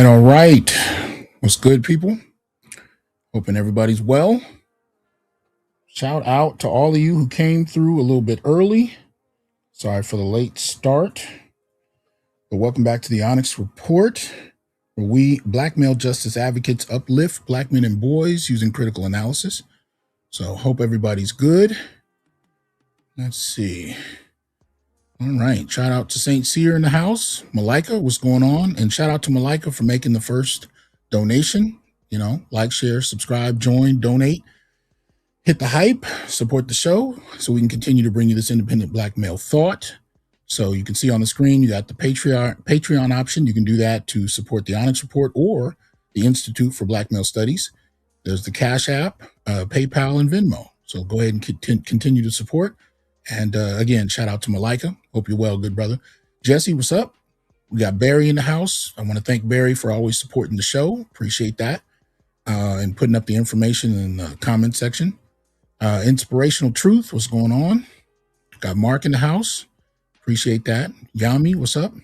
All right. What's good, people? Hoping everybody's well. Shout out to all of you who came through a little bit early. Sorry for the late start. But welcome back to the Onyx Report, where we, black male justice advocates, uplift black men and boys using critical analysis. So hope everybody's good. Let's see. All right. Shout out to St. Cyr in the house. Malika, what's going on? And shout out to Malika for making the first donation. You know, like, share, subscribe, join, donate, hit the hype, support the show so we can continue to bring you this independent black male thought. So you can see on the screen, you got the Patreon option. You can do that to support the Onyx Report or the Institute for Black Male Studies. There's the Cash App, PayPal, and Venmo. So go ahead and continue to support. And again, shout out to Malika. Hope you're well, good brother. Jesse, what's up? We got Barry in the house. I want to thank Barry for always supporting the show. Appreciate that. And putting up the information in the comment section. Inspirational Truth, what's going on? Got Mark in the house. Appreciate that. Yami, what's up?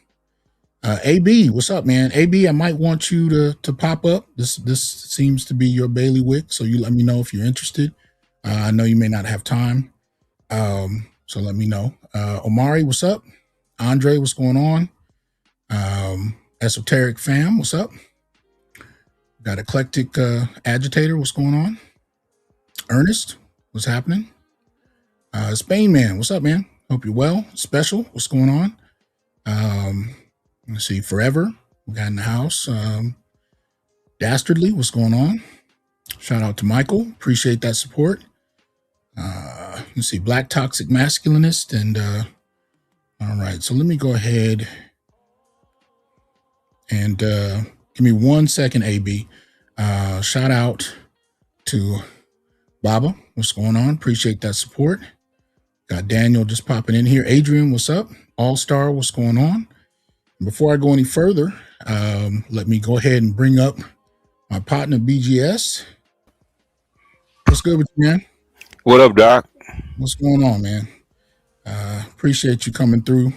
AB, what's up, man? AB, I might want you to pop up. This seems to be your bailiwick, so you let me know if you're interested. I know you may not have time. So let me know. Omari, what's up? Andre, what's going on? Esoteric Fam, what's up? Got Eclectic Agitator, what's going on? Ernest, what's happening? Spain Man, what's up, man? Hope you're well. Special, what's going on? Let's see, Forever, we got in the house. Dastardly, what's going on? Shout out to Michael, appreciate that support. Let's see, Black Toxic Masculinist, and all right, so let me go ahead and give me 1 second, AB. Shout out to Baba, what's going on? Appreciate that support. Got Daniel just popping in here. Adrian, what's up? All-Star, what's going on? Before I go any further, let me go ahead and bring up my partner, BGS. What's good with you, man? What up, Doc? What's going on, man? Appreciate you coming through.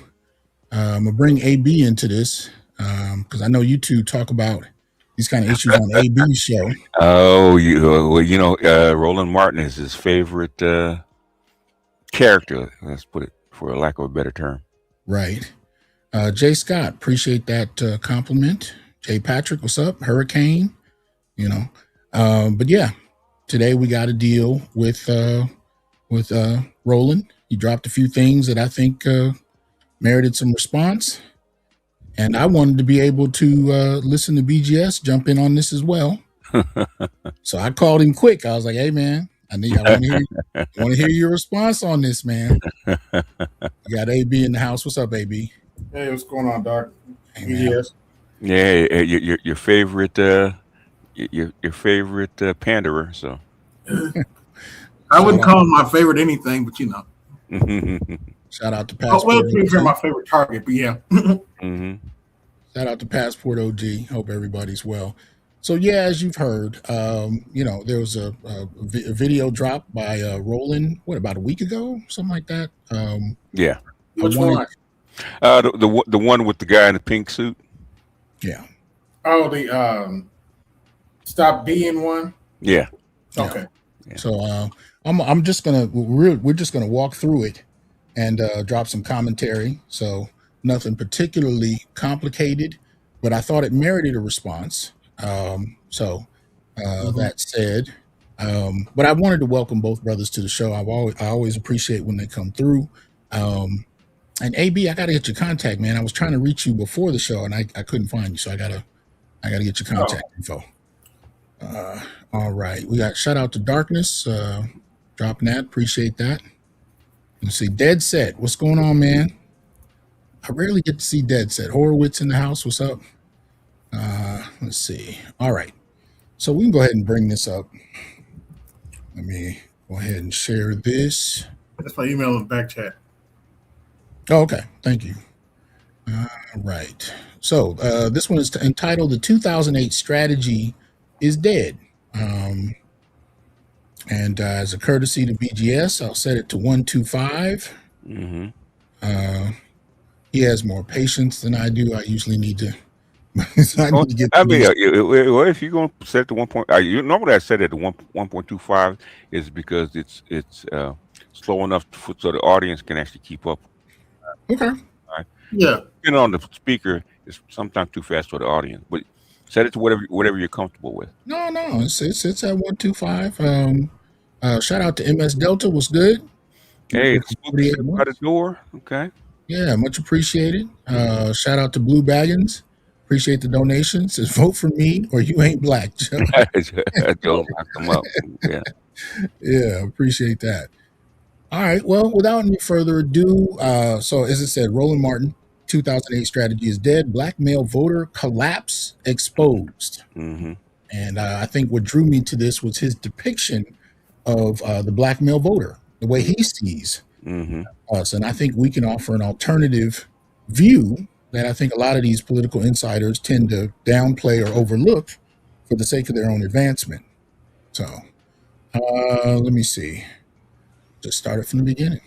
I'm going to bring AB into this because I know you two talk about these kind of issues on AB's show. Oh, Roland Martin is his favorite character. Let's put it for a lack of a better term. Right. Jay Scott, appreciate that compliment. Jay Patrick, what's up? Hurricane, but yeah, today we got to deal with Roland. He dropped a few things that I think merited some response, and I wanted to be able to listen to BGS jump in on this as well. So I called him quick. I was like, "Hey, man, I want to hear your response on this, man." You got AB in the house. What's up, AB? Hey, what's going on, Doc? Hey, BGS. Yeah, your favorite your favorite panderer. So I wouldn't call him my favorite anything, but shout out to Passport. Well, to be fair, my favorite target, but yeah. Shout out to Passport OG. Hope everybody's well. So yeah, as you've heard, there was a video dropped by Roland. What, about a week ago, something like that? Yeah. Which one? The one with the guy in the pink suit. Yeah. Oh, the Stop Being one. Yeah. Okay. Yeah. So I'm just gonna we're just gonna walk through it and drop some commentary. So nothing particularly complicated, but I thought it merited a response. That said, but I wanted to welcome both brothers to the show. I always appreciate when they come through. And AB, I gotta get your contact, man. I was trying to reach you before the show and I couldn't find you, so I gotta get your contact info. All right, we got shout out to Darkness, dropping that. Appreciate that. Let's see, Dead Set, what's going on, man? I rarely get to see Dead Set. Horowitz in the house, what's up? Let's see. All right, so we can go ahead and bring this up. Let me go ahead and share this. That's my email in the back chat. Oh, okay, thank you. All right, so this one is entitled "The 2008 Strategy is Dead." And as a courtesy to BGS, I'll set it to 125. He has more patience than I do. I usually need to So I need to get I through mean, these. well, if you're going to set it to 1 point, you normally I set it to 1.25 is because it's slow enough so the audience can actually keep up. Okay. Right? Yeah. Depending on the speaker, it's sometimes too fast for the audience. But set it to whatever you're comfortable with. No, it's at 125. Shout out to MS Delta. Was good. Hey, For the spooky 48 stuff by the months. door. Okay. Yeah, much appreciated. Shout out to Blue Baggins. Appreciate the donations. Says vote for me or you ain't black. Joe. Joe locked them up. Yeah. Yeah, appreciate that. All right. Well, without any further ado, so as I said, Roland Martin, 2008 strategy is dead. Black male voter collapse exposed. Mm-hmm. And I think what drew me to this was his depiction of the black male voter, the way he sees Mm-hmm. us. And I think we can offer an alternative view that I think a lot of these political insiders tend to downplay or overlook for the sake of their own advancement. So let me see. Just start it from the beginning.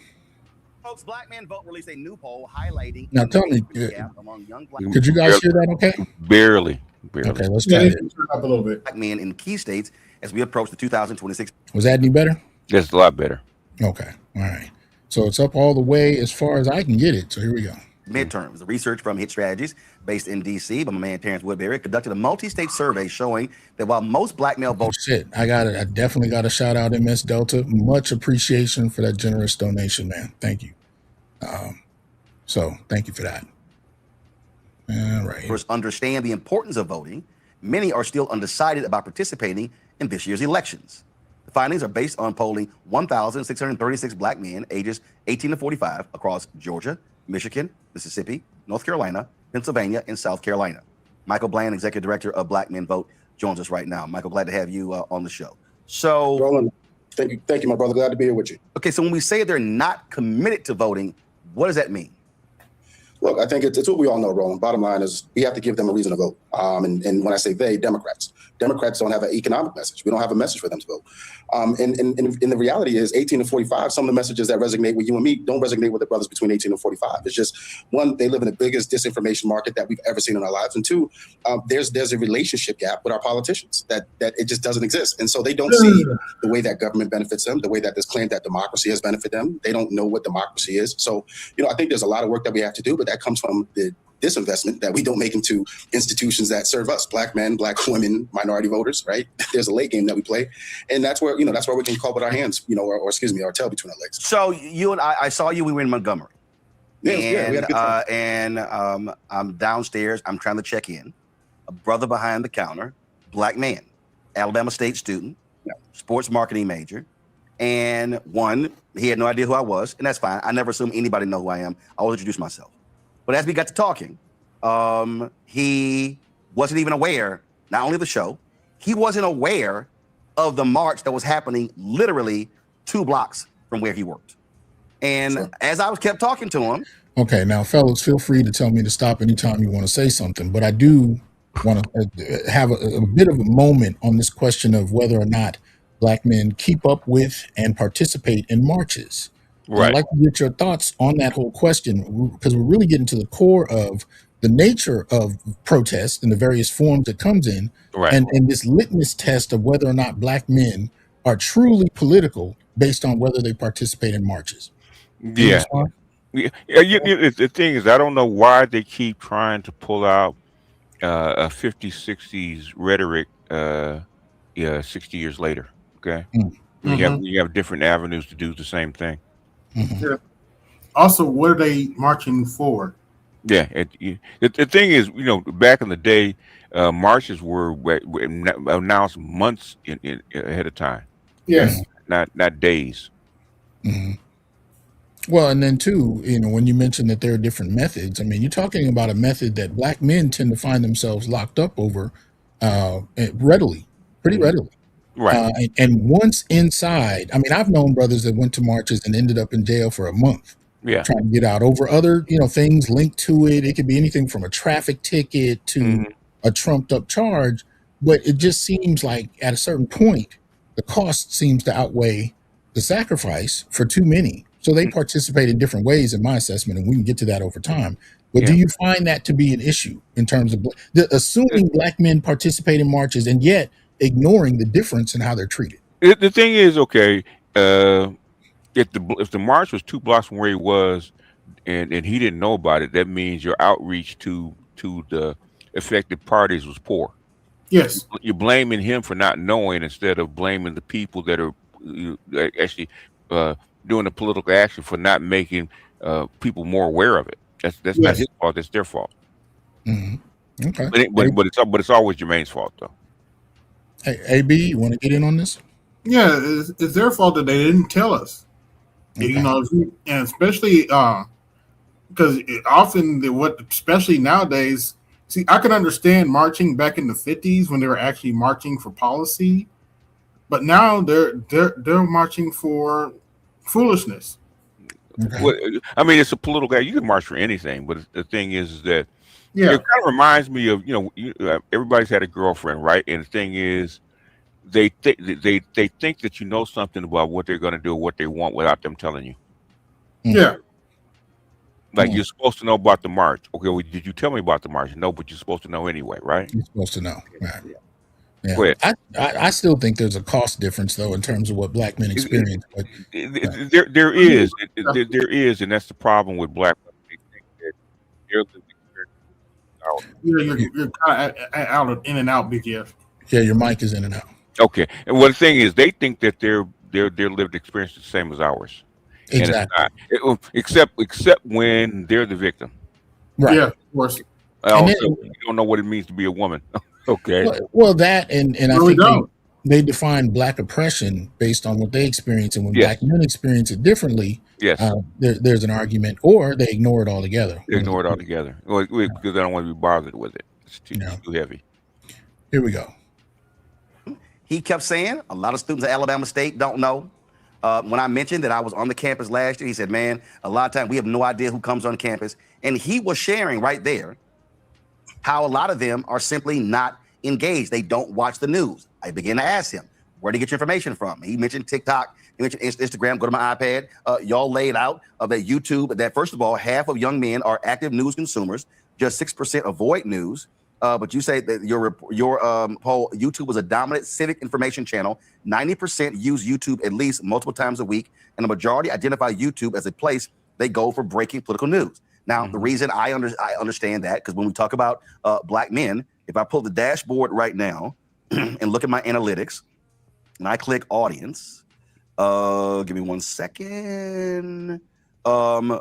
Folks, Black Men Vote released a new poll highlighting Now tell me, gap among young black could you guys hear that okay? Barely. Okay, let's Yeah, try you it. can turn it up a little bit. men in key states as we approach the 2026 Was that any better? That's a lot better. Okay. All right. So it's up all the way as far as I can get it. So here we go. midterms. The research from Hit Strategies, based in D.C. by my man Terrence Woodbury, conducted a multi-state survey showing that while most black male Oh, voters shit. I definitely got to shout out MS Delta. Much appreciation for that generous donation, man. Thank you. So thank you for that. All right. understand the importance of voting, many are still undecided about participating in this year's elections. The findings are based on polling 1,636 black men ages 18 to 45 across Georgia, Michigan, Mississippi, North Carolina, Pennsylvania, and South Carolina. Michael Bland, Executive Director of Black Men Vote, joins us right now. Michael, glad to have you on the show. So, Roland, thank you, my brother. Glad to be here with you. Okay, so when we say they're not committed to voting, what does that mean? Look, I think it's what we all know, Roland. Bottom line is we have to give them a reason to vote. And when I say they, Democrats don't have an economic message. We don't have a message for them to vote. And the reality is 18 to 45, some of the messages that resonate with you and me don't resonate with the brothers between 18 and 45. It's just, one, they live in the biggest disinformation market that we've ever seen in our lives. And two, there's a relationship gap with our politicians that it just doesn't exist. And so they don't see the way that government benefits them, the way that this claim that democracy has benefited them. They don't know what democracy is. So, I think there's a lot of work that we have to do, but that comes from the disinvestment that we don't make into institutions that serve us, black men, black women, minority voters, right? There's a late game that we play. And that's where, that's where we can call with our hands, or excuse me, our tail between our legs. So you and I saw you, we were in Montgomery. Yeah, we had a good time. I'm downstairs, I'm trying to check in. A brother behind the counter, black man, Alabama State student, sports marketing major. And one, he had no idea who I was, and that's fine. I never assume anybody know who I am. I always introduce myself. But as we got to talking, he wasn't even aware, not only of the show, he wasn't aware of the march that was happening literally 2 blocks from where he worked. And as I kept talking to him. Okay, now, fellas, feel free to tell me to stop anytime you want to say something, but I do want to have a bit of a moment on this question of whether or not black men keep up with and participate in marches. Right. I'd like to get your thoughts on that whole question, because we're really getting to the core of the nature of protest and the various forms it comes in, Right. and this litmus test of whether or not black men are truly political based on whether they participate in marches. Yeah. The thing is, I don't know why they keep trying to pull out a 50s, 60s rhetoric 60 years later. Okay. Mm-hmm. You have different avenues to do the same thing. Mm-hmm. Yeah. Also, what are they marching for? Yeah. The thing is, back in the day, marches were announced months ahead of time. Yes. Not days. Mm-hmm. Well, and then too, when you mention that there are different methods, I mean, you're talking about a method that black men tend to find themselves locked up over readily, pretty readily. Right. And once inside, I mean, I've known brothers that went to marches and ended up in jail for a month. Yeah. Trying to get out over other, things linked to it. It could be anything from a traffic ticket to a trumped up charge. But it just seems like at a certain point, the cost seems to outweigh the sacrifice for too many. So they participate in different ways, in my assessment, and we can get to that over time. But do you find that to be an issue in terms of assuming black men participate in marches and yet ignoring the difference in how they're treated? The thing is, okay, if the march was 2 blocks from where he was, and he didn't know about it, that means your outreach to the affected parties was poor. Yes. You're blaming him for not knowing instead of blaming the people that are actually doing the political action for not making people more aware of it. That's not his fault. That's their fault. Mm-hmm. Okay. But it's always Jermaine's fault, though. Hey, AB, you want to get in on this? Yeah, it's their fault that they didn't tell us. Okay. You know, and especially because often especially nowadays. See, I can understand marching back in the 50s when they were actually marching for policy, but now they're marching for foolishness. Okay. Well, I mean, it's a political guy. You can march for anything, but the thing is that it kind of reminds me of everybody's had a girlfriend, right? And the thing is, they think that you know something about what they're going to do, or what they want, without them telling you. Yeah. Like you're supposed to know about the march. Okay, well, did you tell me about the march? No, but you're supposed to know anyway, right? You're supposed to know. Right. Yeah. I still think there's a cost difference, though, in terms of what black men experience. But there is, and that's the problem with black women. They think that their lived experience. You're kind of in and out, BGS. Yeah, your mic is in and out. Okay, and the thing is, they think that their lived experience is the same as ours. Exactly. And it's not. Except when they're the victim. Right. Yeah, of course. Also, you don't know what it means to be a woman. Okay. Well, that and I think they define black oppression based on what they experience, and when black men experience it differently, there's an argument, or they ignore it altogether. They ignore it altogether, because they don't want to be bothered with it. It's too heavy. Here we go. He kept saying, a lot of students at Alabama State don't know. When I mentioned that I was on the campus last year, he said, man, a lot of times we have no idea who comes on campus. And he was sharing right there how a lot of them are simply not engaged. They don't watch the news. I began to ask him, where do you get your information from? He mentioned TikTok. He mentioned Instagram. Go to my iPad. Y'all laid out that YouTube, that first of all, half of young men are active news consumers. Just 6% avoid news. But you say that your poll, YouTube was a dominant civic information channel. 90% use YouTube at least multiple times a week, and the majority identify YouTube as a place they go for breaking political news. Now, the reason I understand that, because when we talk about black men, if I pull the dashboard right now and look at my analytics, and I click audience, give me 1 second. In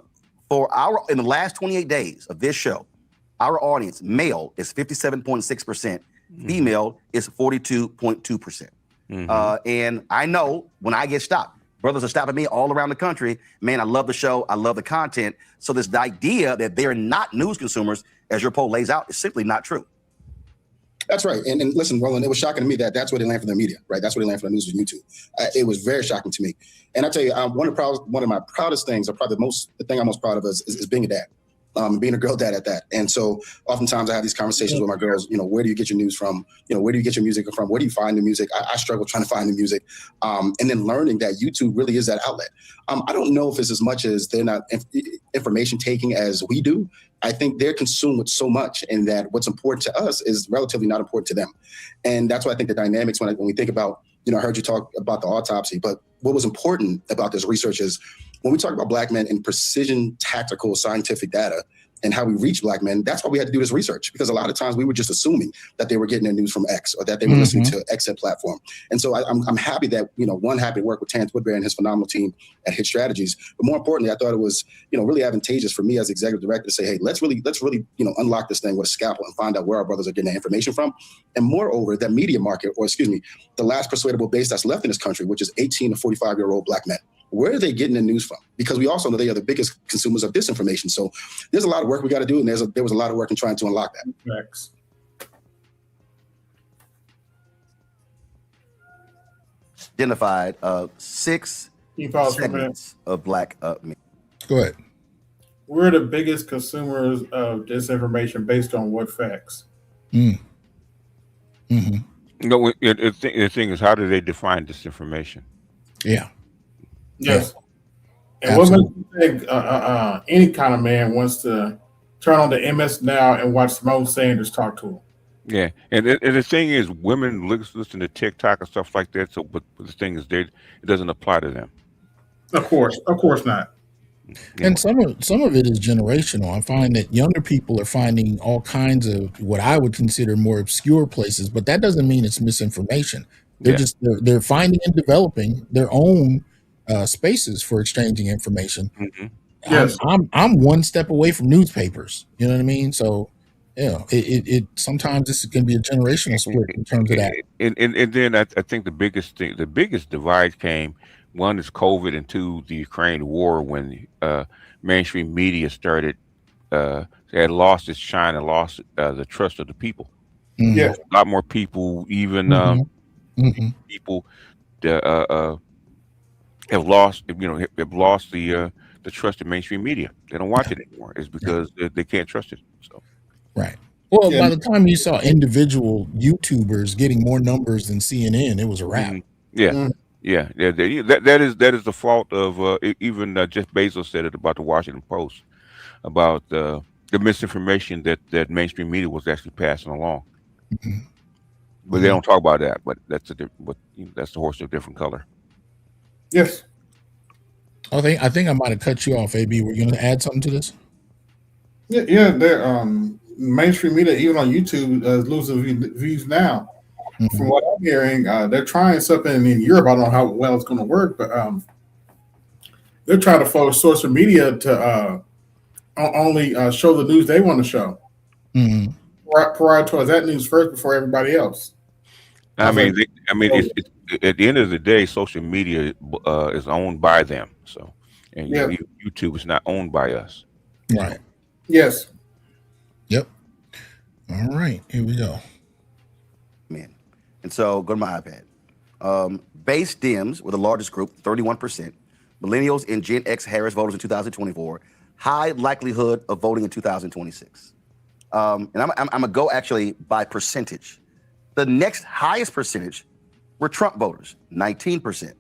the last 28 days of this show, our audience, male, is 57.6%. Female is 42.2%. And I know when I get stopped, brothers are stopping me all around the country. Man, I love the show. I love the content. So this idea that they're not news consumers, as your poll lays out, is simply not true. That's right. And listen, Roland, it was shocking to me that that's where they land for their media, right? That's where they land for the news with YouTube. It was very shocking to me. And I tell you, one of my proudest things, or probably the thing I'm most proud of is being a dad. Being a girl dad at that. And so oftentimes I have these conversations with my girls, where do you get your news from? Where do you get your music from? Where do you find the music? I struggle trying to find the music. And then learning that YouTube really is that outlet. I don't know if it's as much as they're not information taking as we do. I think they're consumed with so much, and that what's important to us is relatively not important to them. And that's why I think the dynamics, when we think about, I heard you talk about the autopsy, but what was important about this research is when we talk about black men and precision, tactical, scientific data and how we reach black men, that's why we had to do this research, because a lot of times we were just assuming that they were getting their news from X, or that they were listening to X platform. And so I'm happy that, happy to work with Terrence Woodbury and his phenomenal team at Hit Strategies. But more importantly, I thought it was, really advantageous for me as executive director to say, hey, let's really, unlock this thing with a scalpel and find out where our brothers are getting their information from. And moreover, that media market, the last persuadable base that's left in this country, which is 18 to 45-year-old black men. Where are they getting the news from? Because we also know they are the biggest consumers of disinformation. So there's a lot of work we got to do, and there was a lot of work in trying to unlock that. Thanks. Identified 6 segments of black men. Go ahead. We're the biggest consumers of disinformation based on what facts? The thing is, how do they define disinformation? Yeah. Yes. And what makes you think any kind of man wants to turn on the MS Now and watch Simone Sanders talk to him. Yeah, and the thing is, women listen to TikTok and stuff like that. So, but the thing is, it doesn't apply to them. Of course not. And some of it is generational. I find that younger people are finding all kinds of what I would consider more obscure places, but that doesn't mean it's misinformation. They're finding and developing their own spaces for exchanging information. Mm-hmm. Yes. I'm one step away from newspapers. You know what I mean? So, it sometimes this can be a generational split in terms of that. And then I think the biggest divide came. One is COVID, and two, the Ukraine war, when mainstream media started, they had lost its shine and lost the trust of the people. Mm-hmm. Yeah. A lot more people, even people have lost, have lost the trust in mainstream media. They don't watch it anymore. It's because they can't trust it. So, right. Well, by the time you saw individual YouTubers getting more numbers than CNN, it was a wrap. Mm-hmm. Yeah. That is the fault of even Jeff Bezos said it about the Washington Post, about the misinformation that mainstream media was actually passing along. Mm-hmm. But they don't talk about that. But that's the horse of a different color. Yes. I think I might have cut you off, AB. Were you going to add something to this? Yeah. They're mainstream media, even on YouTube, is losing views now. Mm-hmm. From what I'm hearing, they're trying something in Europe. I don't know how well it's going to work, but they're trying to force social media to only show the news they want to show. Mm-hmm. Prioritize that news first before everybody else. It's at the end of the day, social media is owned by them. So, and YouTube is not owned by us. Right. Yes. Yep. All right. Here we go. Man. And so go to my iPad. Base Dems were the largest group, 31%. Millennials and Gen X Harris voters in 2024. High likelihood of voting in 2026. And I'm going to go actually by percentage. The next highest percentage were Trump voters, 19%.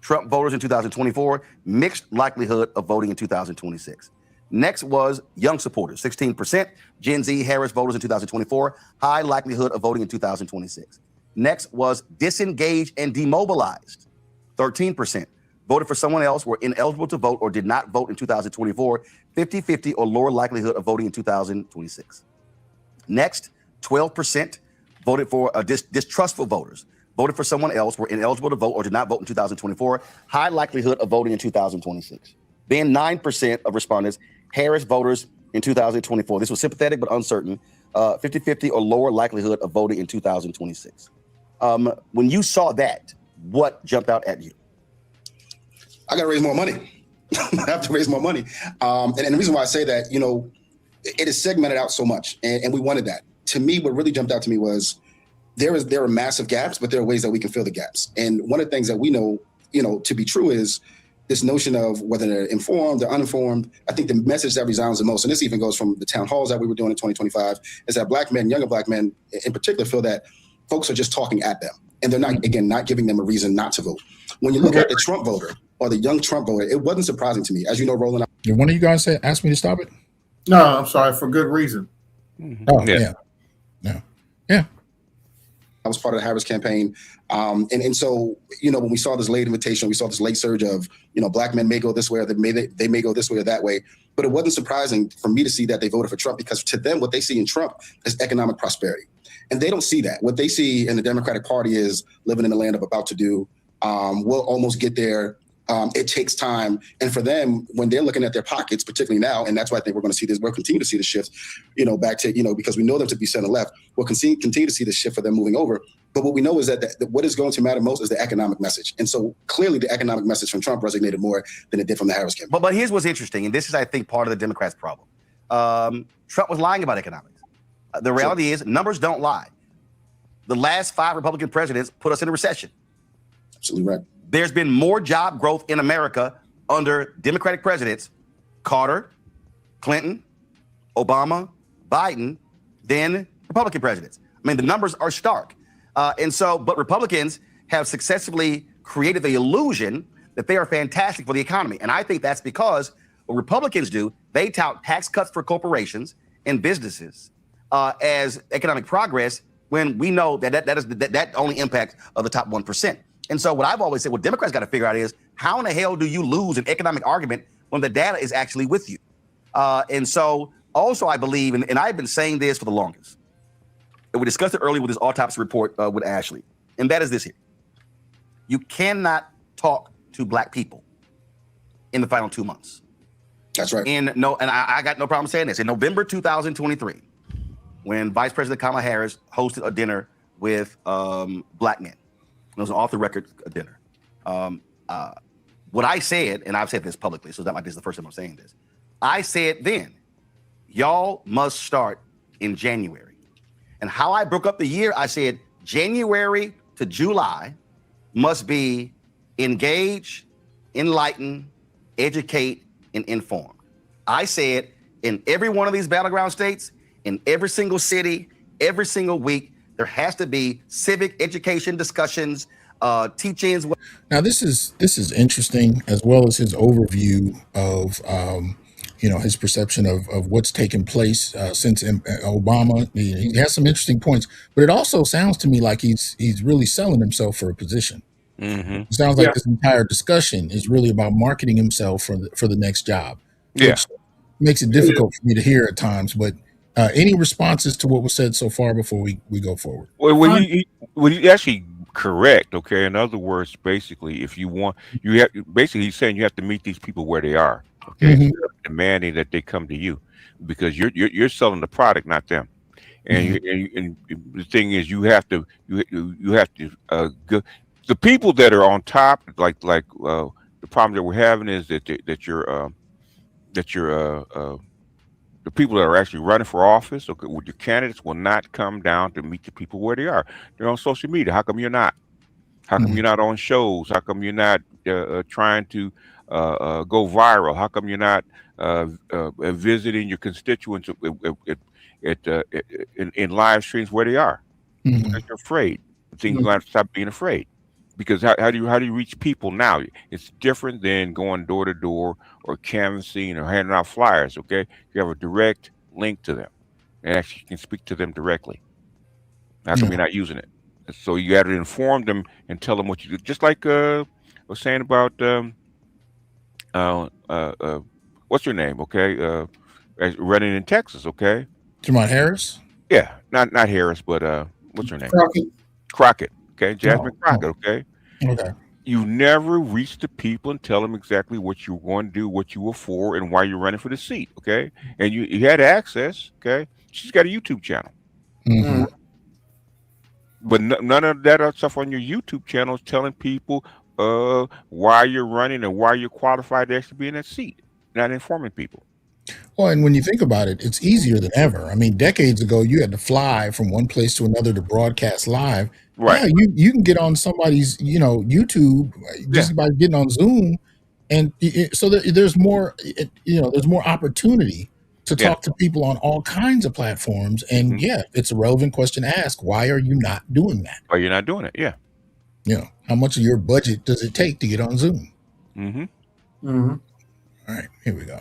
Trump voters in 2024, mixed likelihood of voting in 2026. Next was young supporters, 16%. Gen Z Harris voters in 2024, high likelihood of voting in 2026. Next was disengaged and demobilized, 13%. Voted for someone else, were ineligible to vote or did not vote in 2024, 50-50 or lower likelihood of voting in 2026. Next, 12% voted for distrustful voters. Voted for someone else, were ineligible to vote or did not vote in 2024, high likelihood of voting in 2026. Then 9% of respondents, Harris voters in 2024. This was sympathetic but uncertain, 50-50 or lower likelihood of voting in 2026. When you saw that, what jumped out at you? I got to raise more money. I have to raise more money. And the reason why I say that, it is segmented out so much, and we wanted that. To me, what really jumped out to me was there are massive gaps, but there are ways that we can fill the gaps. And one of the things that we know, to be true is this notion of whether they're informed or uninformed. I think the message that resounds the most, and this even goes from the town halls that we were doing in 2025, is that Black men, younger Black men in particular, feel that folks are just talking at them. And they're not giving them a reason not to vote. When you look at the Trump voter or the young Trump voter, it wasn't surprising to me. As you know, Roland. Did one of you guys ask me to stop it? No, I'm sorry, for good reason. Mm-hmm. Oh, yeah. I was part of the Harris campaign. And so, when we saw this late invitation, we saw this late surge of, Black men may go this way or they may go this way or that way. But it wasn't surprising for me to see that they voted for Trump, because to them, what they see in Trump is economic prosperity. And they don't see that. What they see in the Democratic Party is living in the land of about to do. We'll almost get there. It takes time. And for them, when they're looking at their pockets, particularly now, and that's why I think we're going to see this, we'll continue to see the shift, back to, because we know them to be center left. We'll continue to see the shift for them moving over. But what we know is that what is going to matter most is the economic message. And so clearly the economic message from Trump resonated more than it did from the Harris campaign. But here's what's interesting, and this is, I think, part of the Democrats' problem. Trump was lying about economics. The reality is numbers don't lie. The last 5 Republican presidents put us in a recession. Absolutely right. There's been more job growth in America under Democratic presidents, Carter, Clinton, Obama, Biden, than Republican presidents. I mean, the numbers are stark. But Republicans have successfully created the illusion that they are fantastic for the economy. And I think that's because What Republicans do, they tout tax cuts for corporations and businesses as economic progress, when we know that only impacts the top 1%. And so what I've always said, what Democrats got to figure out is, how in the hell do you lose an economic argument when the data is actually with you? And so also I believe, and I've been saying this for the longest, and we discussed it earlier with this autopsy report with Ashley, and that is this here. You cannot talk to Black people in the final 2 months. That's right. And I got no problem saying this. In November 2023, when Vice President Kamala Harris hosted a dinner with Black men, it was an off-the-record dinner. What I said, and I've said this publicly, so that might be the first time I'm saying this. I said then, y'all must start in January. And how I broke up the year, I said January to July must be engage, enlighten, educate, and inform. I said in every one of these battleground states, in every single city, every single week, there has to be civic education discussions, teachings. Now this is interesting, as well as his overview of his perception of what's taken place since Obama. He has some interesting points, but it also sounds to me like he's really selling himself for a position. Mm-hmm. It sounds like this entire discussion is really about marketing himself for the next job. Yeah, Which makes it difficult for me to hear at times. But any responses to what was said so far before we go forward? Well, he actually correct. Okay. In other words, basically, if you want, he's saying you have to meet these people where they are. Okay. Mm-hmm. Instead of demanding that they come to you, because you're selling the product, not them. And and the thing is, you have to go. The people that are on top, like the problem that we're having is that the people that are actually running for office, okay, with your candidates, will not come down to meet the people where they are. They're on social media. How come you're not? How come you're not on shows? How come you're not trying to go viral? How come you're not visiting your constituents in live streams where they are? Because you're afraid. Things you have to stop being afraid. Because how do you reach people now? It's different than going door to door or canvassing or handing out flyers. Okay, you have a direct link to them, and actually can speak to them directly. How come you're not using it? So you got to inform them and tell them what you do. Just like I was saying about what's your name? Okay, running in Texas. Okay, Jamon Harris. Yeah, not Harris, but what's her name? Crockett. Okay, Jasmine Crockett. Okay. Okay. You never reach the people and tell them exactly what you're going to do, what you were for, and why you're running for the seat. Okay, and you had access. Okay, she's got a YouTube channel. Mm-hmm. But none of that stuff on your YouTube channel is telling people why you're running and why you're qualified to actually be in that seat. Not informing people. Well, and when you think about it, it's easier than ever. I mean, decades ago, you had to fly from one place to another to broadcast live. Right. Yeah, you can get on somebody's, YouTube just by getting on Zoom, and so there's more, there's more opportunity to talk to people on all kinds of platforms. And it's a relevant question to ask. Why are you not doing that? Why you're not doing it? Yeah. How much of your budget does it take to get on Zoom? All right, here we go.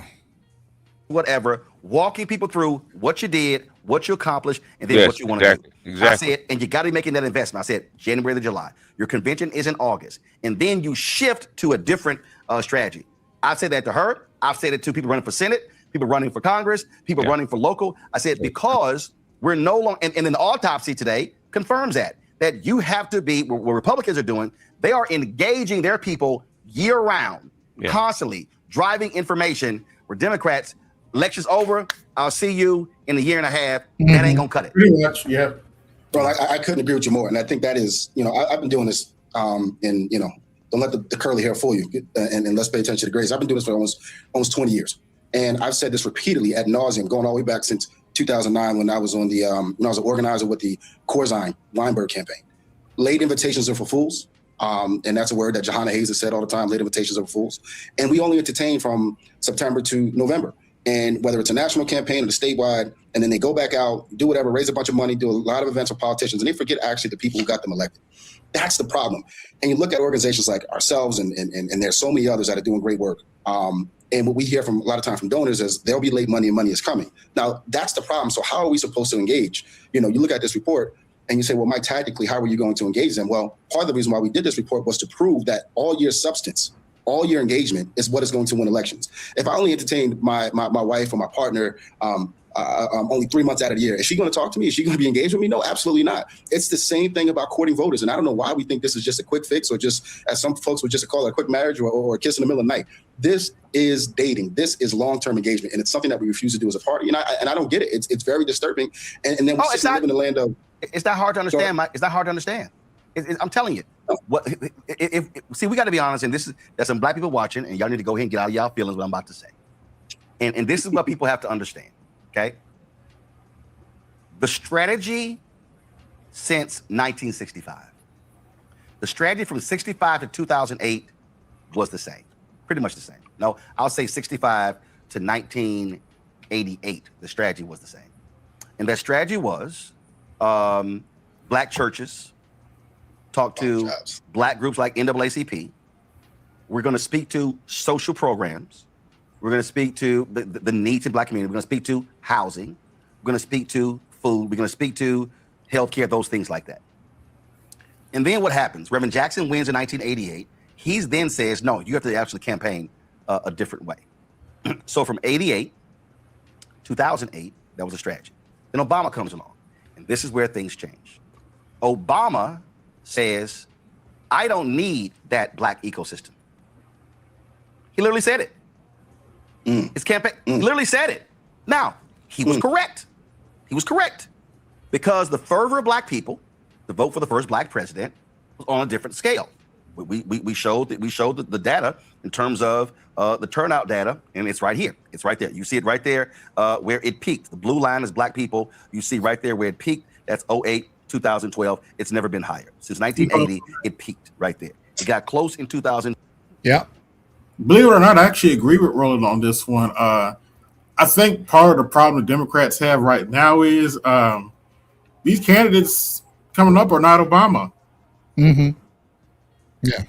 Whatever, walking people through what you did, what you accomplished, and then what you want to do. Exactly. I said, and you got to be making that investment. I said January to July. Your convention is in August, and then you shift to a different strategy. I've said that to her. I've said it to people running for Senate, people running for Congress, people running for local. I said, because we're no longer, and then the autopsy today confirms that you have to be, what Republicans are doing, they are engaging their people year round, constantly driving information, where Democrats, election's over, I'll see you in a year and a half. That ain't gonna cut it. Pretty much, yeah. Well, I couldn't agree with you more. And I think that is, I've been doing this, and, don't let the curly hair fool you, and let's pay attention to the grades. I've been doing this for almost 20 years. And I've said this repeatedly ad nauseum, going all the way back since 2009 when I was on the, when I was an organizer with the Corzine Weinberg campaign. Late invitations are for fools. And that's a word that Johanna Hayes has said all the time, late invitations are for fools. And we only entertain from September to November. And whether it's a national campaign or the statewide, and then they go back out, do whatever, raise a bunch of money, do a lot of events for politicians, and they forget actually the people who got them elected. That's the problem. And you look at organizations like ourselves, and there's so many others that are doing great work. And what we hear from a lot of time from donors is there'll be late money and money is coming. Now, that's the problem. So how are we supposed to engage? You know, you look at this report and you say, well, Mike, tactically, how are you going to engage them? Well, part of the reason why we did this report was to prove that all your substance, all your engagement is what is going to win elections. If I only entertained my wife or my partner only 3 months out of the year, is she going to talk to me? Is she going to be engaged with me? No, absolutely not. It's the same thing about courting voters. And I don't know why we think this is just a quick fix, or just, as some folks would just call it, a quick marriage or a kiss in the middle of the night. This is dating. This is long-term engagement. And it's something that we refuse to do as a party. And I don't get it. It's very disturbing. And then we live in the land of... It's not hard to understand, Mike. It's not hard to understand. I'm telling you. See, we got to be honest, and there's some black people watching, and y'all need to go ahead and get out of y'all feelings what I'm about to say. And this is what people have to understand, okay? The strategy since 1965, the strategy from 65 to 2008 was the same, pretty much the same. No, I'll say 65 to 1988, the strategy was the same. And that strategy was black churches, talk to black groups like NAACP. We're going to speak to social programs. We're going to speak to the needs in black community. We're going to speak to housing. We're going to speak to food. We're going to speak to healthcare, those things like that. And then what happens? Reverend Jackson wins in 1988. He then says, no, you have to actually campaign a different way. So from 88, 2008, that was a strategy. Then Obama comes along, and this is where things change. Obama says, I don't need that black ecosystem. He literally said it. His campaign literally said it. Now, he was correct. He was correct, because the fervor of black people to vote for the first black president was on a different scale. We showed the data in terms of the turnout data, and it's right here. It's right there. You see it right there where it peaked. The blue line is black people. You see right there where it peaked. That's 08, 2012. It's never been higher. Since 1980, it peaked right there. It got close in 2000. Yeah. Believe it or not, I actually agree with Roland on this one. I think part of the problem the Democrats have right now is these candidates coming up are not Obama. Mm-hmm. Yeah.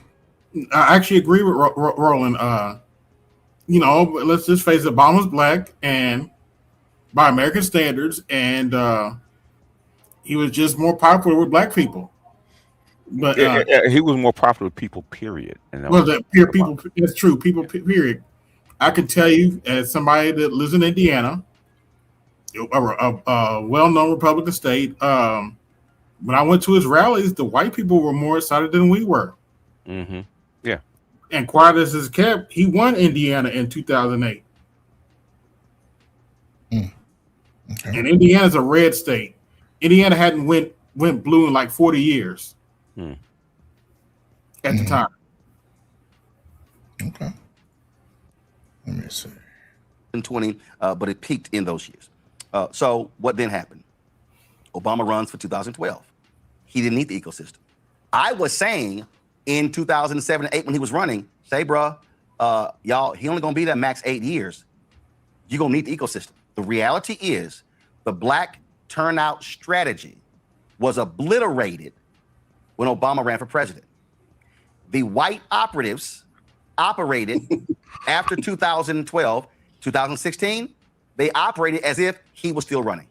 I actually agree with Roland. You know, let's just face it, Obama's black and by American standards, and he was just more popular with black people. But he was more popular with people, period. And well, that people, it's true, people, period. I can tell you, as somebody that lives in Indiana, a well-known Republican state, when I went to his rallies, the white people were more excited than we were. Mm-hmm. Yeah. And quiet as is kept, he won Indiana in 2008. Okay. And Indiana's a red state. Indiana hadn't went blue in like 40 years at the time. Okay. Let me see. 20, but it peaked in those years. So what then happened? Obama runs for 2012. He didn't need the ecosystem. I was saying in 2007 and 8 when he was running, say, bruh, y'all, he only gonna be there max 8 years. You're gonna need the ecosystem. The reality is the black turnout strategy was obliterated when Obama ran for president. The white operatives operated after 2012, 2016, they operated as if he was still running.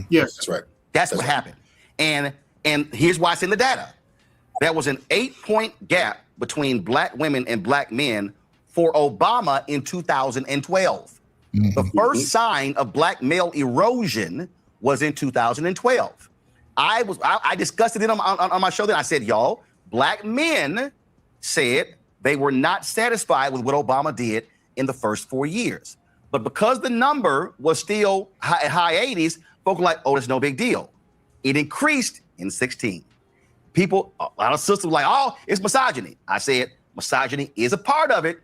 Yes, that's right. That's what happened. And here's why it's in the data. There was an 8-point gap between black women and black men for Obama in 2012. The first sign of black male erosion was in 2012. I discussed it on my show. Then I said, y'all, black men said they were not satisfied with what Obama did in the first 4 years. But because the number was still high 80s, folks were like, oh, that's no big deal. It increased in 16. People, a lot of sisters were like, oh, it's misogyny. I said, misogyny is a part of it.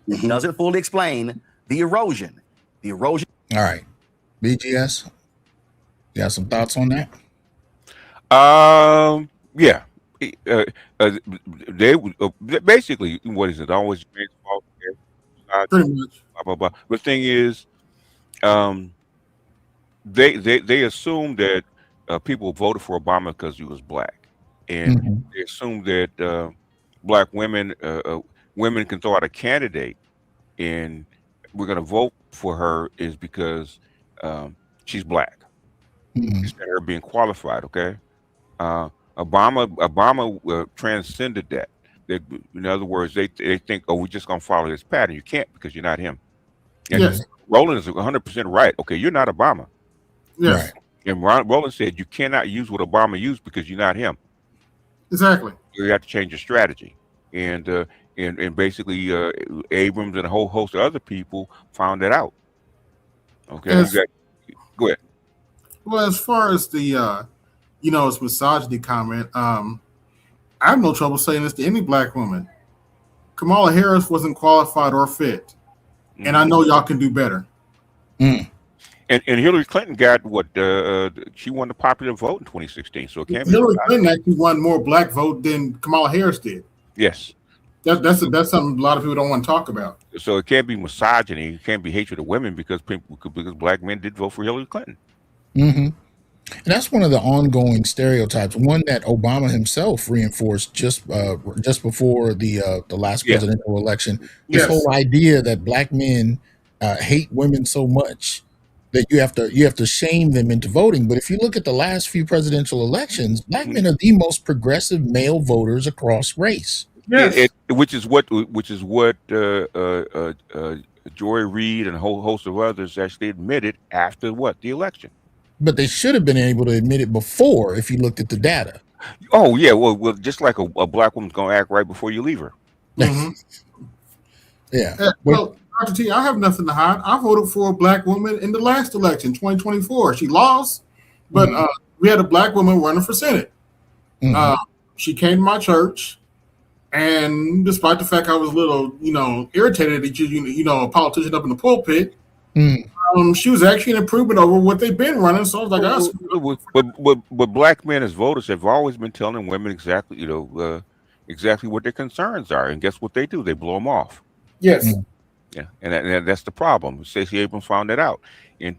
It doesn't fully explain the erosion. The erosion. All right. BGS, you have some thoughts on that? Yeah. They basically, what is it? Always pretty much. Blah, blah, blah. The thing is, they assumed that people voted for Obama because he was black, and they assumed that black women can throw out a candidate and we're going to vote for her is because she's black. Mhm. Instead of her being qualified, okay? Uh, Obama transcended that. In other words, they think, oh, we're just going to follow this pattern. You can't because you're not him. And Yes. Roland is 100% right. Okay, you're not Obama. Yes. Right. And Roland said you cannot use what Obama used because you're not him. Exactly. You have to change your strategy. And basically, Abrams and a whole host of other people found that out. Okay, As, go ahead. well, as far as the it's misogyny comment, I have no trouble saying this to any black woman. Kamala Harris wasn't qualified or fit, and I know y'all can do better. Mm. And Hillary Clinton got what? She won the popular vote in 2016. So it can't be. Hillary Clinton actually won more black vote than Kamala Harris did. Yes. That's something a lot of people don't want to talk about. So it can't be misogyny. It can't be hatred of women because black men did vote for Hillary Clinton. Mm-hmm. And that's one of the ongoing stereotypes. One that Obama himself reinforced just before the last Yeah. presidential election. This Yes. whole idea that black men hate women so much that you have to shame them into voting. But if you look at the last few presidential elections, black men are the most progressive male voters across race. Yes. Which is what Joy Reid and a whole host of others actually admitted after the election. But they should have been able to admit it before if you looked at the data. Oh yeah, well, just like a black woman's gonna act right before you leave her. Mm-hmm. Yeah. Well, Dr. T, I have nothing to hide. I voted for a black woman in the last election, 2024. She lost, but we had a black woman running for Senate. Mhm. She came to my church, and despite the fact I was a little, irritated that a politician up in the pulpit, she was actually an improvement over what they've been running. So I was like, but black men as voters have always been telling women exactly, exactly what their concerns are, and guess what they do? They blow them off. yes. Yeah, and that's the problem. Stacey Abrams found that out in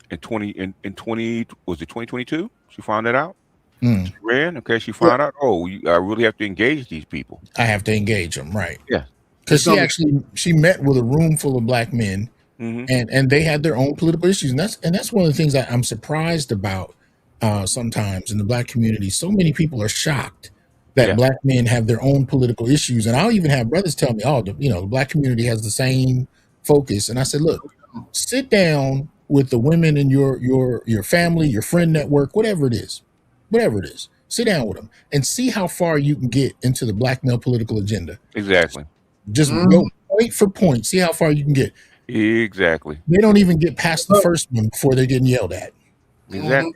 2022. She found that out. She ran. Okay, she found out. Oh, I really have to engage these people. I have to engage them, right? Yeah, because she met with a room full of black men, and they had their own political issues, and that's one of the things that I'm surprised about. Sometimes in the black community, so many people are shocked that black men have their own political issues, and I'll even have brothers tell me, "Oh, the black community has the same focus." And I said, "Look, sit down with the women in your family, your friend network, whatever it is, sit down with them and see how far you can get into the black male political agenda. Exactly. Just go point for point, see how far you can get. Exactly. They don't even get past the first one before they're getting yelled at. Exactly.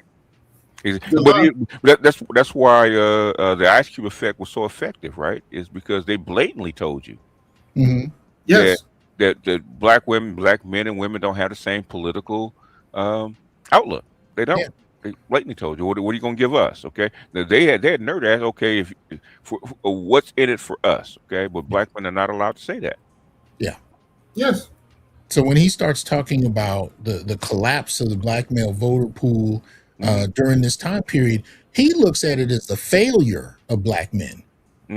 But that's why the Ice Cube effect was so effective, right? Is because they blatantly told you Yes. that black women, black men and women don't have the same political outlook. They don't. Yeah. They blatantly told you, what are you going to give us? Okay. Now, they had nerve to ask, okay, for what's in it for us? Okay. But black men are not allowed to say that. Yeah. Yes. So when he starts talking about the collapse of the black male voter pool during this time period, he looks at it as the failure of black men.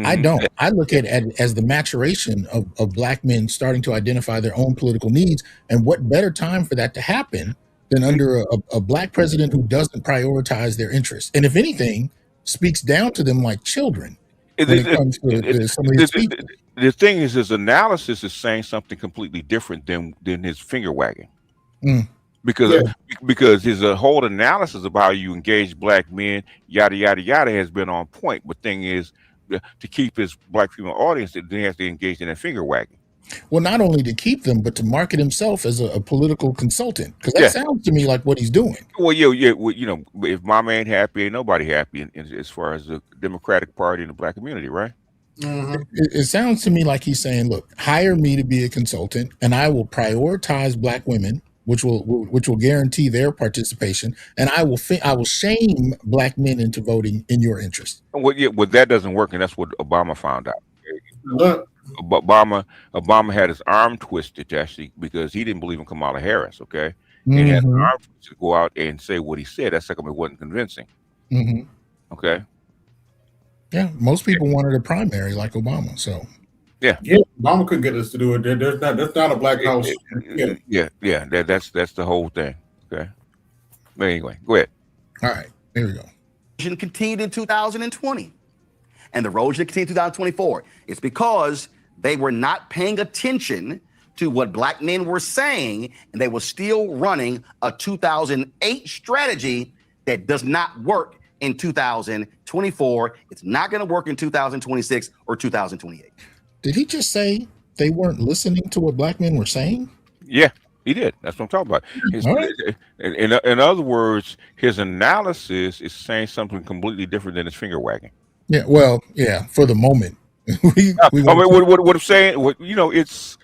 I don't. I look at it as the maturation of black men starting to identify their own political needs. And what better time for that to happen than under a black president who doesn't prioritize their interests, and if anything, speaks down to them like children when it comes to some of these people. The thing is, his analysis is saying something completely different than his finger wagging. Because his whole analysis about how you engage black men, yada yada yada, has been on point. But thing is, to keep his black female audience, then he has to engage in that finger wagging. Well, not only to keep them, but to market himself as a political consultant, because that sounds to me like what he's doing. Well, yeah. Well, if mama ain't happy, ain't nobody happy as far as the Democratic Party and the black community, right? It sounds to me like he's saying, look, hire me to be a consultant, and I will prioritize black women, which will guarantee their participation, and I will shame black men into voting in your interest. Well, that doesn't work, and that's what Obama found out. Look. Obama had his arm twisted actually because he didn't believe in Kamala Harris. Okay, and he had his arm twisted to go out and say what he said. That second wasn't convincing. Okay. Yeah, most people wanted a primary like Obama. So Yeah. Yeah, Obama couldn't get us to do it. There's not a black house. Yeah. That's the whole thing. Okay. But anyway, go ahead. All right, there we go. Continued in 2020, and the erosion continued in 2024. It's because they were not paying attention to what black men were saying, and they were still running a 2008 strategy that does not work in 2024. It's not going to work in 2026 or 2028. Did he just say they weren't listening to what black men were saying? Yeah, he did. That's what I'm talking about. All right. In other words, his analysis is saying something completely different than his finger wagging. Yeah, well, yeah, for the moment. we I mean, what I'm saying, it's,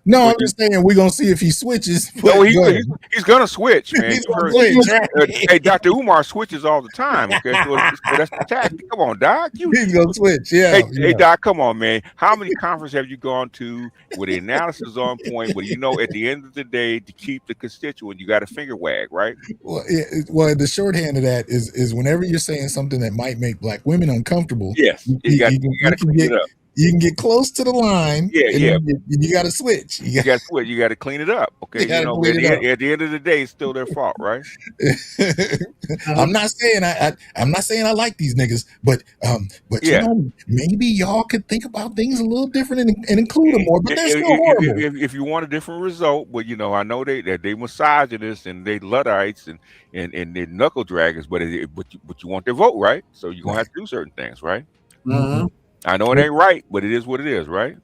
no, I'm just saying we're gonna see if he switches. No, he's gonna switch, man. He's gonna switch, right? Hey, Dr. Umar switches all the time. Okay, so that's the tactic. Come on, Doc. He's gonna switch. Yeah. Hey, Doc, come on, man. How many conferences have you gone to where the analysis is on point, but at the end of the day, to keep the constituent, you got a finger wag, right? Well, the shorthand of that is whenever you're saying something that might make black women uncomfortable. Yes, you got to clean it up. You can get close to the line. Yeah. You got to switch. You got to switch. You got to clean it up. Okay. At the end of the day, it's still their fault, right? I'm not saying I'm not saying I like these niggas, but maybe y'all could think about things a little different and include them more. But they're still horrible. If you want a different result, but I know they misogynists and they Luddites and they knuckle draggers, but you want their vote, right? So you're gonna have to do certain things, right? Mm-hmm. I know it ain't right, but it is what it is, right?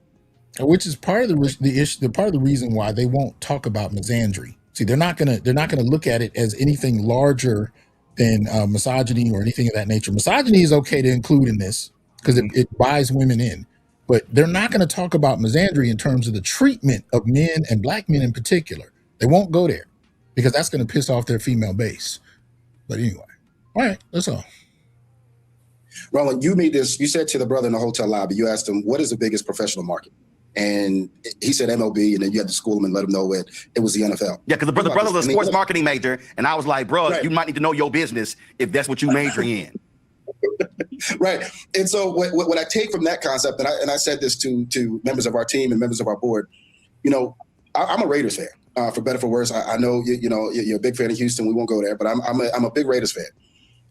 Which is part of the issue. The part of the reason why they won't talk about misandry. See, they're not gonna look at it as anything larger than misogyny or anything of that nature. Misogyny is okay to include in this because it buys women in, but they're not going to talk about misandry in terms of the treatment of men and black men in particular. They won't go there because that's going to piss off their female base. But anyway, all right, that's all. Roland, you said to the brother in the hotel lobby, you asked him, what is the biggest professional market? And he said MLB, and then you had to school him and let him know it was the NFL. Yeah, because the brother was a sports marketing major, and I was like, bro, right. You might need to know your business if that's what you majoring in. Right. And so what I take from that concept, and I said this to members of our team and members of our board, I'm a Raiders fan, for better or for worse. I know you're a big fan of Houston. We won't go there, but I'm a big Raiders fan.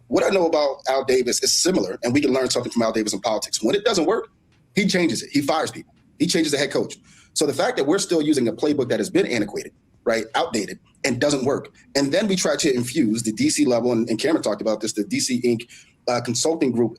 What I know about Al Davis is similar, and we can learn something from Al Davis in politics. When it doesn't work, he changes it. He fires people. He changes the head coach. So the fact that we're still using a playbook that has been antiquated, right, outdated, and doesn't work, and then we try to infuse the DC level, and Cameron talked about this, the DC Inc. Consulting group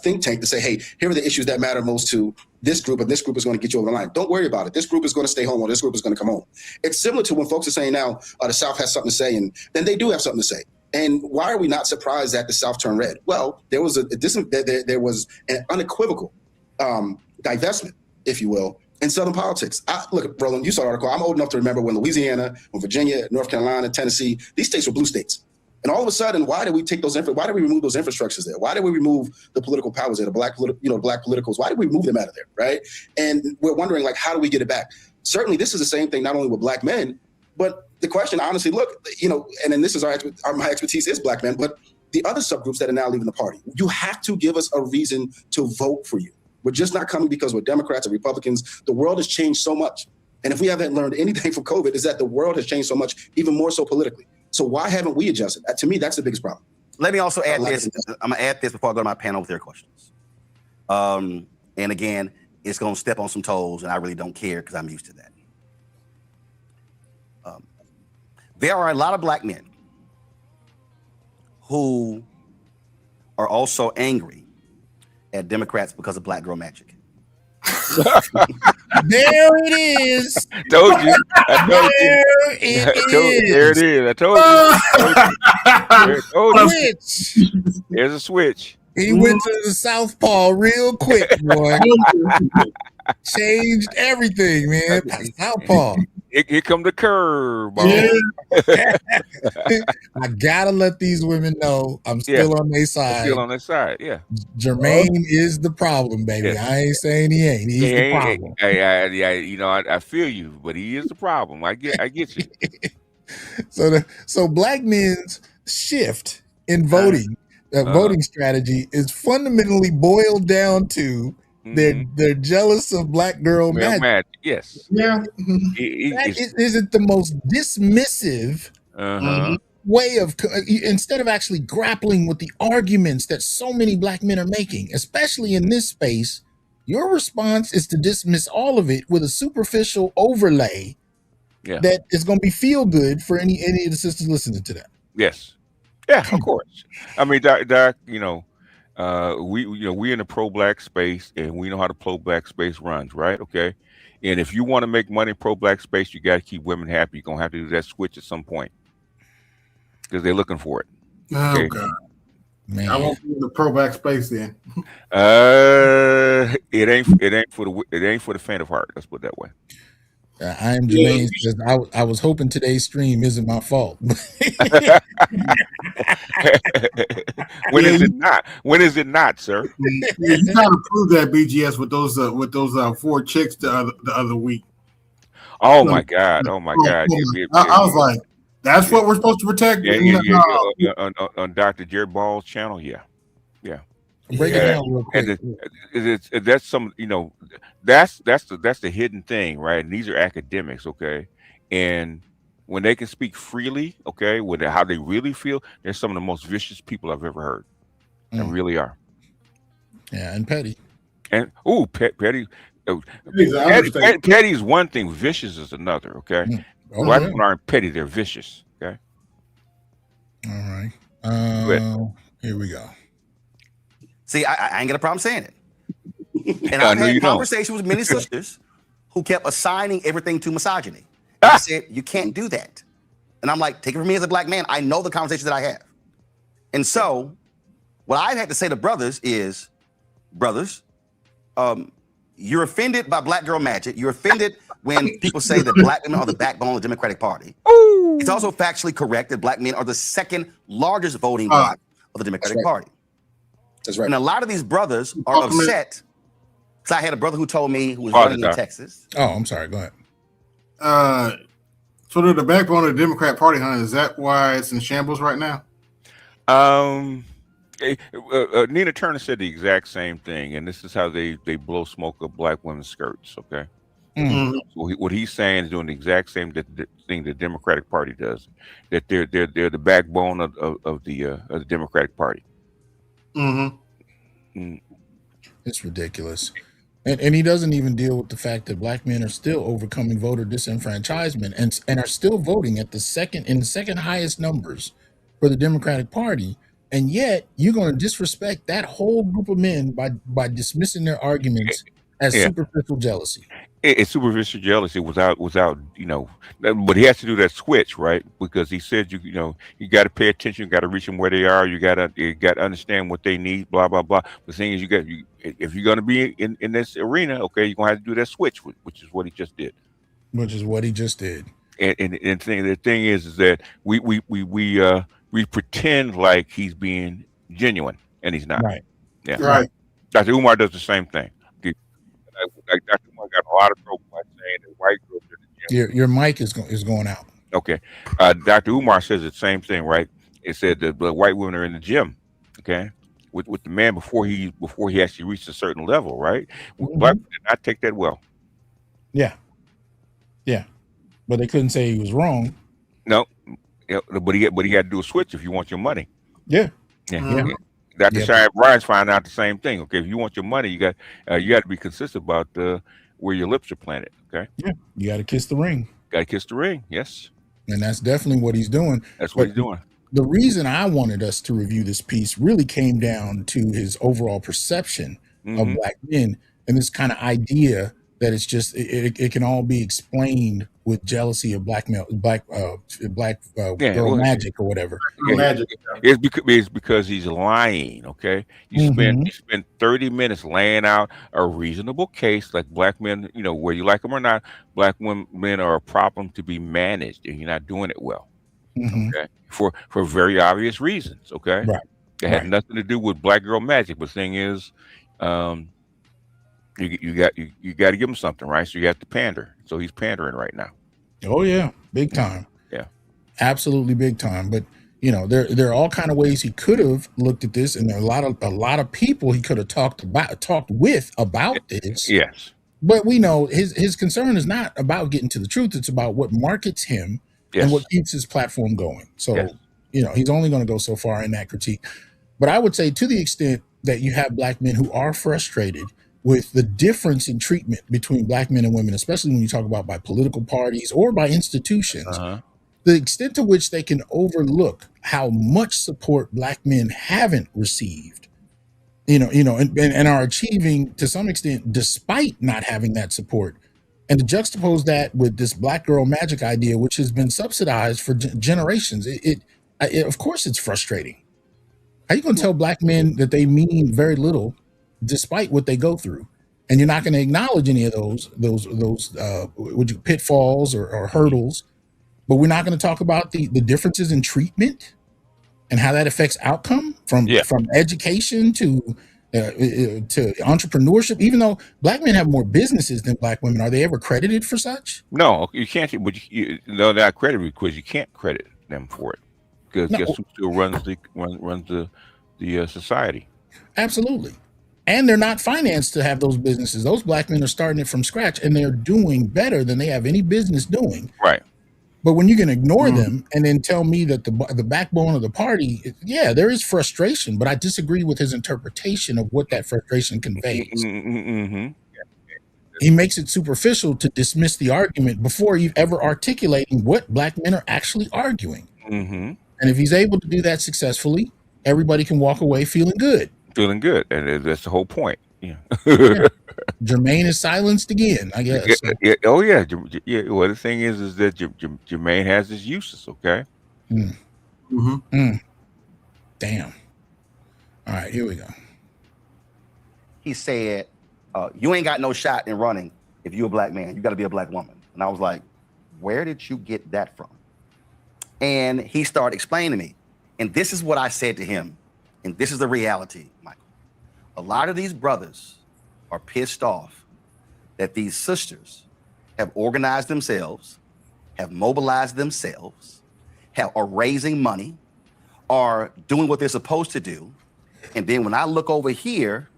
think tank to say, hey, here are the issues that matter most to this group, and this group is going to get you over the line. Don't worry about it. This group is going to stay home, or this group is going to come home. It's similar to when folks are saying now the South has something to say, and then they do have something to say. And why are we not surprised that the South turned red? Well, there was there was an unequivocal divestment, if you will, in Southern politics. Look, Roland, you saw the article. I'm old enough to remember when Louisiana, when Virginia, North Carolina, Tennessee, these states were blue states. And all of a sudden, why did we take why did we remove those infrastructures there? Why did we remove the political powers there, the black politicals? Why did we remove them out of there, right? And we're wondering, how do we get it back? Certainly, this is the same thing, not only with black men, but the question, honestly, look, and then this is my expertise is black men, but the other subgroups that are now leaving the party, you have to give us a reason to vote for you. We're just not coming because we're Democrats or Republicans. The world has changed so much. And if we haven't learned anything from COVID, is that the world has changed so much, even more so politically. So why haven't we adjusted? To me, that's the biggest problem. Let me also add this. I'm going to add this before I go to my panel with their questions. And again, it's going to step on some toes, and I really don't care because I'm used to that. There are a lot of black men who are also angry at Democrats because of black girl magic. There it is. Told you. I told you. There it is. I told you. Switch. There's a switch. He went to the Southpaw real quick, boy. Changed everything, man. Southpaw. Here come the curve, bro. Yeah. I gotta let these women know I'm still on their side. Still on their side, yeah. Jermaine is the problem, baby. Yeah. I ain't saying he ain't. He's the problem. I feel you, but he is the problem. I get you. So black men's shift in voting strategy is fundamentally boiled down to They're jealous of black girl Male magic. magic. Yes. Yeah. That isn't the most dismissive way of, instead of actually grappling with the arguments that so many black men are making, especially in this space, your response is to dismiss all of it with a superficial overlay that is going to be feel good for any of the sisters listening to that. Yes. Yeah, of course. I mean, Doc, we in the pro-black space, and we know how the pro-black space runs, right? Okay. And if you want to make money in pro-black space, you got to keep women happy. You're going to have to do that switch at some point because they're looking for it. Oh, God. Man. I won't be in the pro-black space then. It ain't for the faint of heart. Let's put it that way. I am Jermaine says I was hoping today's stream isn't my fault. When is it not? When is it not, sir? Yeah, you gotta prove that BGS with those 4 chicks the other week. Oh my God! Oh my God! I was like, that's what we're supposed to protect. On Dr. Jerry Ball's channel, yeah. Break it down real quick. And that's some, that's the hidden thing, right? And these are academics, okay? And when they can speak freely, okay, with how they really feel, they're some of the most vicious people I've ever heard. They really are. Yeah, and petty. And petty. Petty is one thing, vicious is another, okay? Black people aren't petty, they're vicious, okay? All right. Here we go. See, I ain't got a problem saying it. And I've had conversations with many sisters who kept assigning everything to misogyny. I said, you can't do that. And I'm like, take it from me as a black man. I know the conversations that I have. And so what I've had to say to brothers is, brothers, you're offended by black girl magic. You're offended when people say that black women are the backbone of the Democratic Party. Ooh. It's also factually correct that black men are the second largest voting bloc of the Democratic Party. That's right. And a lot of these brothers are upset. Because I had a brother who told me, who was running in Texas. Oh, I'm sorry. Go ahead. So they're the backbone of the Democrat Party, huh? Is that why it's in shambles right now? Nina Turner said the exact same thing, and this is how they blow smoke up black women's skirts, okay? So what he's saying is doing the exact same thing the Democratic Party does, that they're the backbone of the Democratic Party. It's ridiculous. And he doesn't even deal with the fact that black men are still overcoming voter disenfranchisement and are still voting at the second highest numbers for the Democratic Party. And yet you're going to disrespect that whole group of men by dismissing their arguments as superficial jealousy. It's superficial jealousy without but he has to do that switch, right? Because he said you got to pay attention, you got to reach them where they are, you got to understand what they need, blah blah blah. The thing is, if you're going to be in this arena, okay, you're going to have to do that switch, which is what he just did. And the thing is that we pretend like he's being genuine, and he's not. Right. Yeah. Right. Dr. Umar does the same thing. Like Dr. Umar got a lot of trouble by saying that white girls are the gym. Your mic is going out. Okay. Dr. Umar says the same thing, right? It said that the white women are in the gym, okay, with the man before he actually reached a certain level, right? Black women did not take that well. Yeah. But they couldn't say he was wrong. No. But he had to do a switch if you want your money. Yeah. Dr. Shia Bryant's find out the same thing. Okay, if you want your money, you got to be consistent about where your lips are planted. Okay. Yeah. You got to kiss the ring. Got to kiss the ring. Yes. And that's definitely what he's doing. That's what he's doing. The reason I wanted us to review this piece really came down to his overall perception of black men and this kind of idea that it's just it can all be explained with jealousy of black girl magic or whatever. It's because he's lying. Okay, you spend 30 minutes laying out a reasonable case, like black men, whether you like them or not, black men are a problem to be managed, and you're not doing it well. Okay, for very obvious reasons. Okay, right. It had nothing to do with black girl magic. But the thing is, you got to give him something, right? So you have to pander. So he's pandering right now. Oh yeah, big time. Yeah, absolutely big time. But there are all kind of ways he could have looked at this, and there are a lot of people he could have talked with about this. Yes. But we know his concern is not about getting to the truth. It's about what markets him and what keeps his platform going. So, he's only going to go so far in that critique. But I would say, to the extent that you have black men who are frustrated with the difference in treatment between black men and women, especially when you talk about by political parties or by institutions, the extent to which they can overlook how much support black men haven't received, and are achieving to some extent despite not having that support, and to juxtapose that with this black girl magic idea, which has been subsidized for generations, it of course it's frustrating. How you going to tell black men that they mean very little despite what they go through, and you're not going to acknowledge any of those pitfalls or hurdles, but we're not going to talk about the differences in treatment and how that affects outcome from education to entrepreneurship. Even though black men have more businesses than black women, are they ever credited for such? No, you can't. But they're not credited because you can't credit them for it, because guess who still runs the society? Absolutely. And they're not financed to have those businesses. Those black men are starting it from scratch, and they're doing better than they have any business doing. Right. But when you can ignore them and then tell me that the backbone of the party, there is frustration, but I disagree with his interpretation of what that frustration conveys. He makes it superficial to dismiss the argument before you've ever articulating what black men are actually arguing. And if he's able to do that successfully, everybody can walk away feeling good. And that's the whole point. Jermaine is silenced again, I guess. Well, the thing is that Jermaine has his uses. Okay. Damn. All right, here we go. He said, "You ain't got no shot in running if you're a black man. You got to be a black woman." And I was like, "Where did you get that from?" And he started explaining to me, and this is what I said to him, and this is the reality, Michael. A lot of these brothers are pissed off that these sisters have organized themselves, have mobilized themselves, are raising money, are doing what they're supposed to do. And then when I look over here,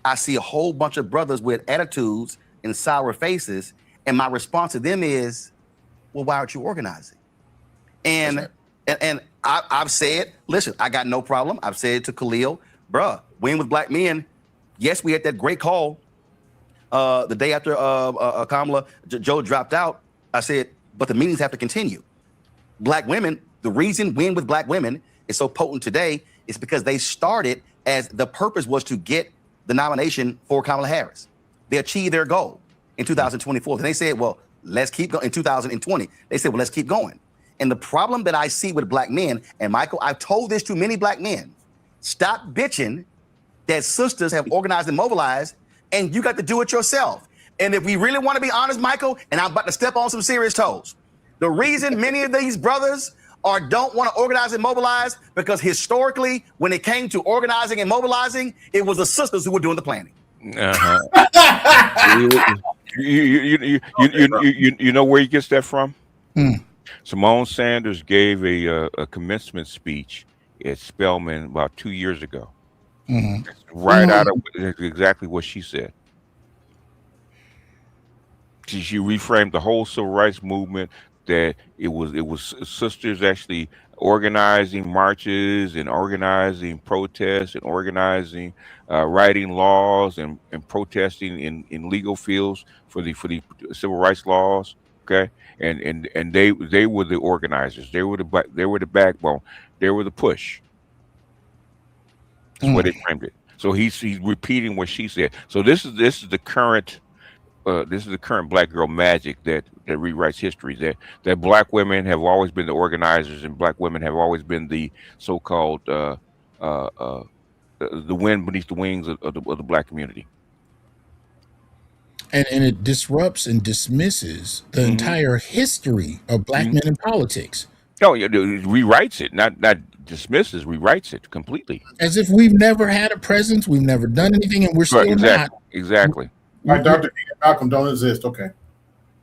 I see a whole bunch of brothers with attitudes and sour faces. And my response to them is, well, why aren't you organizing? And I've said, listen, I got no problem. I've said to Khalil, bruh, Win with Black Men. Yes, we had that great call the day after Kamala Joe dropped out. I said, but the meetings have to continue. Black women, the reason Win with Black Women is so potent today is because they started as the purpose was to get the nomination for Kamala Harris. They achieved their goal in 2024. And they said, well, let's keep going. In 2020, they said, well, let's keep going. And the problem that I see with black men, and Michael, I've told this to many black men, stop bitching that sisters have organized and mobilized, and you got to do it yourself. And if we really want to be honest, Michael, and I'm about to step on some serious toes, the reason many of these brothers don't want to organize and mobilize, because historically, when it came to organizing and mobilizing, it was the sisters who were doing the planning. You know where he gets that from? Simone Sanders gave a commencement speech at Spelman about 2 years ago. Out of exactly what she said. She reframed the whole civil rights movement, that it was sisters actually organizing marches and organizing protests and organizing writing laws and protesting in legal fields for the civil rights laws. Okay, and they were the organizers. They were the backbone. They were the push. That's why they framed it. So he's repeating what she said. So this is the current black girl magic that rewrites history. That black women have always been the organizers, and black women have always been the so-called the wind beneath the wings of the black community. And it disrupts and dismisses the entire history of black men in politics. No, it rewrites it, not dismisses, rewrites it completely. As if we've never had a presence, we've never done anything, and we're still not. Exactly. Like Dr. King and Malcolm don't exist. Okay.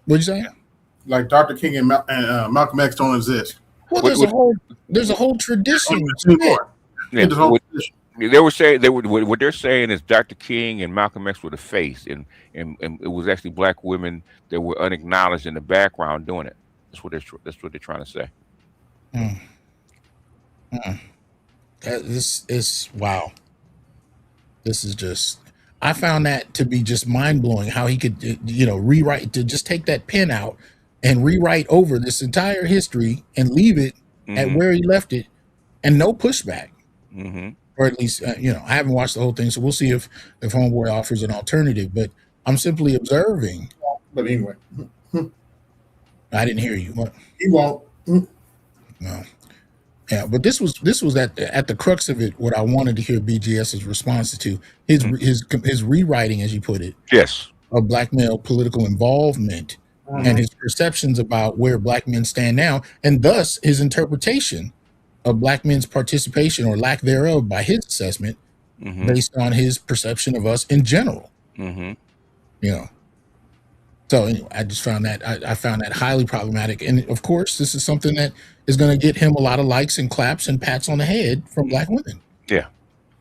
What'd you say? Like Dr. King and Malcolm X don't exist. Well, What, there's a whole tradition. yeah, The whole tradition. they were saying what they're saying is Dr. King and Malcolm X were the face, and it was actually black women that were unacknowledged in the background doing it. That's what they're trying to say. Mm. This is wow. This is just. I found that to be just mind blowing. How he could, rewrite, to just take that pen out and rewrite over this entire history and leave it at where he left it, and no pushback. Or at least, I haven't watched the whole thing, so we'll see if Homeboy offers an alternative. But I'm simply observing. But anyway, I didn't hear you. What? he won't. No. Yeah, but this was at the crux of it. What I wanted to hear BGS's response to his rewriting, as you put it, Yes, of black male political involvement and his perceptions about where black men stand now, and thus his interpretation of black men's participation or lack thereof by his assessment, based on his perception of us in general. So anyway, I just found that I found that highly problematic, and of course, this is something that is going to get him a lot of likes and claps and pats on the head from black women. Yeah.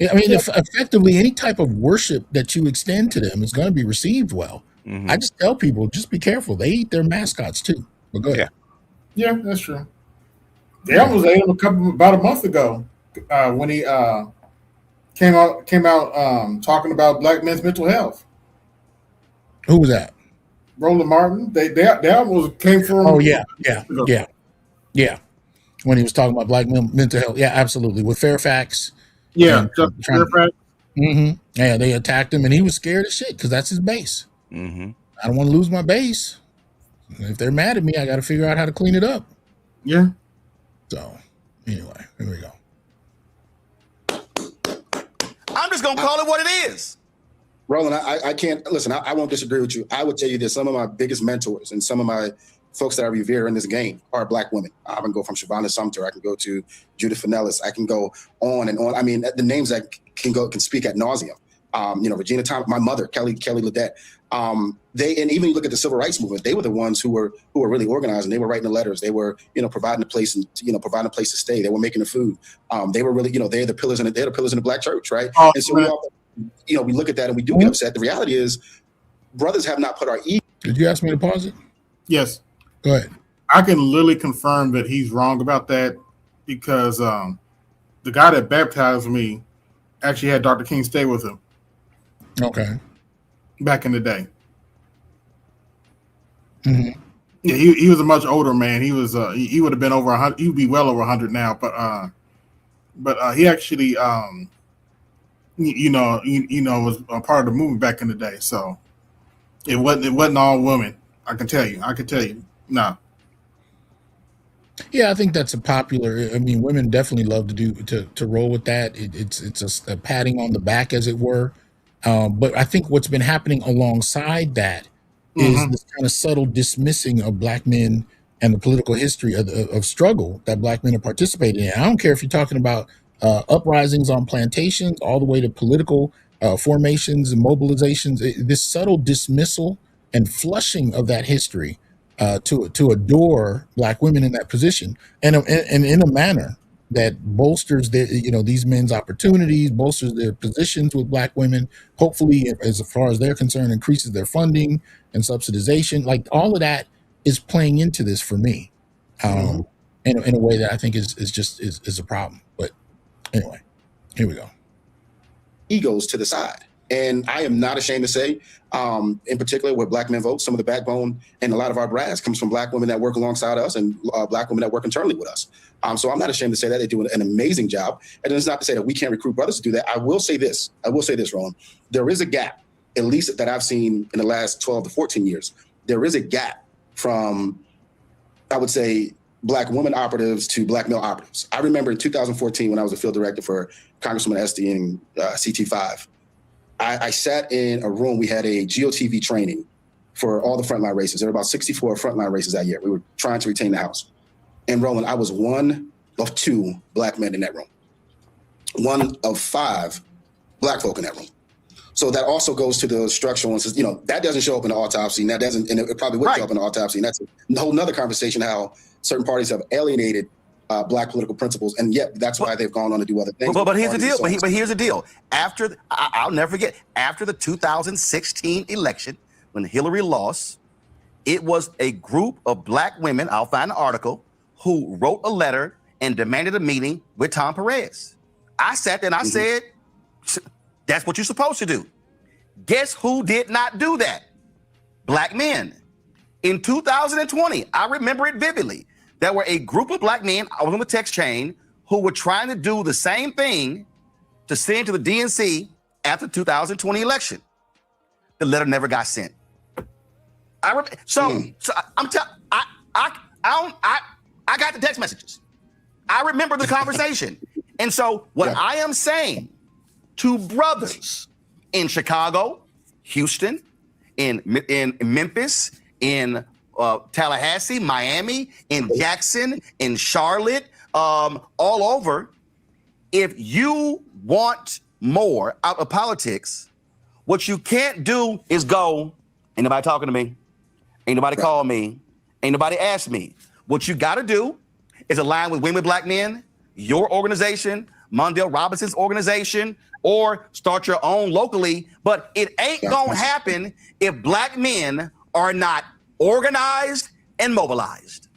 I mean, effectively, any type of worship that you extend to them is going to be received well. I just tell people, just be careful. They eat their mascots too. But go ahead. Yeah, that's true. They almost ate him about a month ago when he came out talking about black men's mental health. Who was that? Roland Martin. They almost came from. Oh yeah. When he was talking about black mental health, yeah, absolutely. With Fairfax. Yeah, Fairfax. Yeah, they attacked him, and he was scared as shit because that's his base. I don't want to lose my base. If they're mad at me, I got to figure out how to clean it up. Yeah. So, anyway, here we go. I'm just gonna call it what it is. Roland, I can't listen. I won't disagree with you. I would tell you that some of my biggest mentors and some of my folks that I revere in this game are black women. I can go from Shavonda Sumter. I can go to Judith Finellis. I can go on and on. I mean, the names that can speak ad nauseum. Regina Thomas, my mother, Kelly Ledette. And even you look at the civil rights movement, they were the ones who were really organizing. They were writing the letters. They were, providing a place and, providing a place to stay. They were making the food. They were really, they're the pillars in the black church, right? And so we look at that and we do get upset. The reality is, brothers have not put our ego. Did you ask me to pause it? Yes. Go ahead. I can literally confirm that he's wrong about that because the guy that baptized me actually had Dr. King stay with him. Okay. Back in the day. Yeah, he was a much older man. He was he would have been over 100. He would be well over 100 now. But he actually was a part of the movement back in the day. So it wasn't all women. I can tell you. No. Yeah, I think that's a popular. I mean, women definitely love to roll with that. It's a patting on the back, as it were. But I think what's been happening alongside that is this kind of subtle dismissing of black men and the political history of struggle that black men have participated in. I don't care if you're talking about uprisings on plantations, all the way to political formations and mobilizations. This subtle dismissal and flushing of that history to adore black women in that position, and in a manner that bolsters these men's opportunities, bolsters their positions with black women. Hopefully, as far as they're concerned, increases their funding and subsidization. Like all of that is playing into this for me, in a way that I think is a problem. But anyway, here we go. Egos to the side. And I am not ashamed to say, in particular, where black men vote, some of the backbone and a lot of our brass comes from black women that work alongside us and black women that work internally with us. So I'm not ashamed to say that they do an amazing job. And it's not to say that we can't recruit brothers to do that. I will say this, Roland. There is a gap, at least that I've seen in the last 12 to 14 years. There is a gap from, I would say, black women operatives to black male operatives. I remember in 2014 when I was a field director for Congresswoman Esty in CT5. I sat in a room. We had a GOTV training for all the frontline races. There were about 64 frontline races that year. We were trying to retain the House. And Roland, I was one of 2 black men in that room. One of 5 black folk in that room. So that also goes to the structural, that doesn't show up in the autopsy, and it probably would show up in the autopsy. And that's a whole nother conversation, how certain parties have alienated Black political principles, and yet that's why they've gone on to do other things. But here's the deal. But here's the deal. After I'll never forget. After the 2016 election, when Hillary lost, it was a group of Black women. I'll find the article who wrote a letter and demanded a meeting with Tom Perez. I sat there and I said, "That's what you're supposed to do." Guess who did not do that? Black men. In 2020, I remember it vividly. There were a group of Black men, I was on the text chain, who were trying to do the same thing to send to the DNC after the 2020 election. The letter never got sent. I got the text messages. I remember the conversation. And so what I am saying to brothers in Chicago, Houston, in Memphis, in Tallahassee, Miami, in Jackson, in Charlotte, all over. If you want more out of politics, what you can't do is go, ain't nobody talking to me, ain't nobody call me, ain't nobody ask me. What you got to do is align with Women with Black Men, your organization, Mondale Robinson's organization, or start your own locally. But it ain't gonna happen if Black men are not organized and mobilized.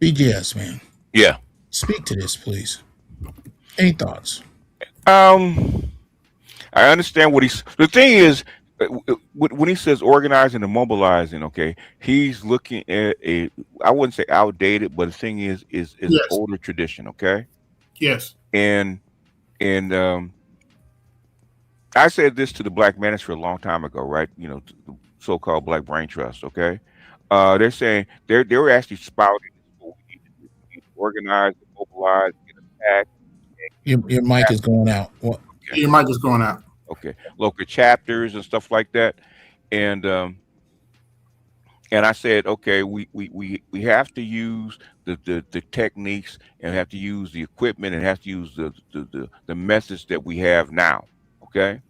BGS, man. Yeah. Speak to this, please. Any thoughts? I understand what the thing is, when he says organizing and mobilizing, okay, he's looking at I wouldn't say outdated, but the thing is an older tradition, okay? Yes. And I said this to the Black Manosphere a long time ago, right? You know, the so-called Black Brain Trust, okay? They're saying they were actually spouting what we need to organize, mobilize, get attacked. Your mic is going out. What? Okay. Your mic is going out. Okay, local chapters and stuff like that, and I said, okay, we have to use the techniques and have to use the equipment and have to use the methods that we have now. Okay,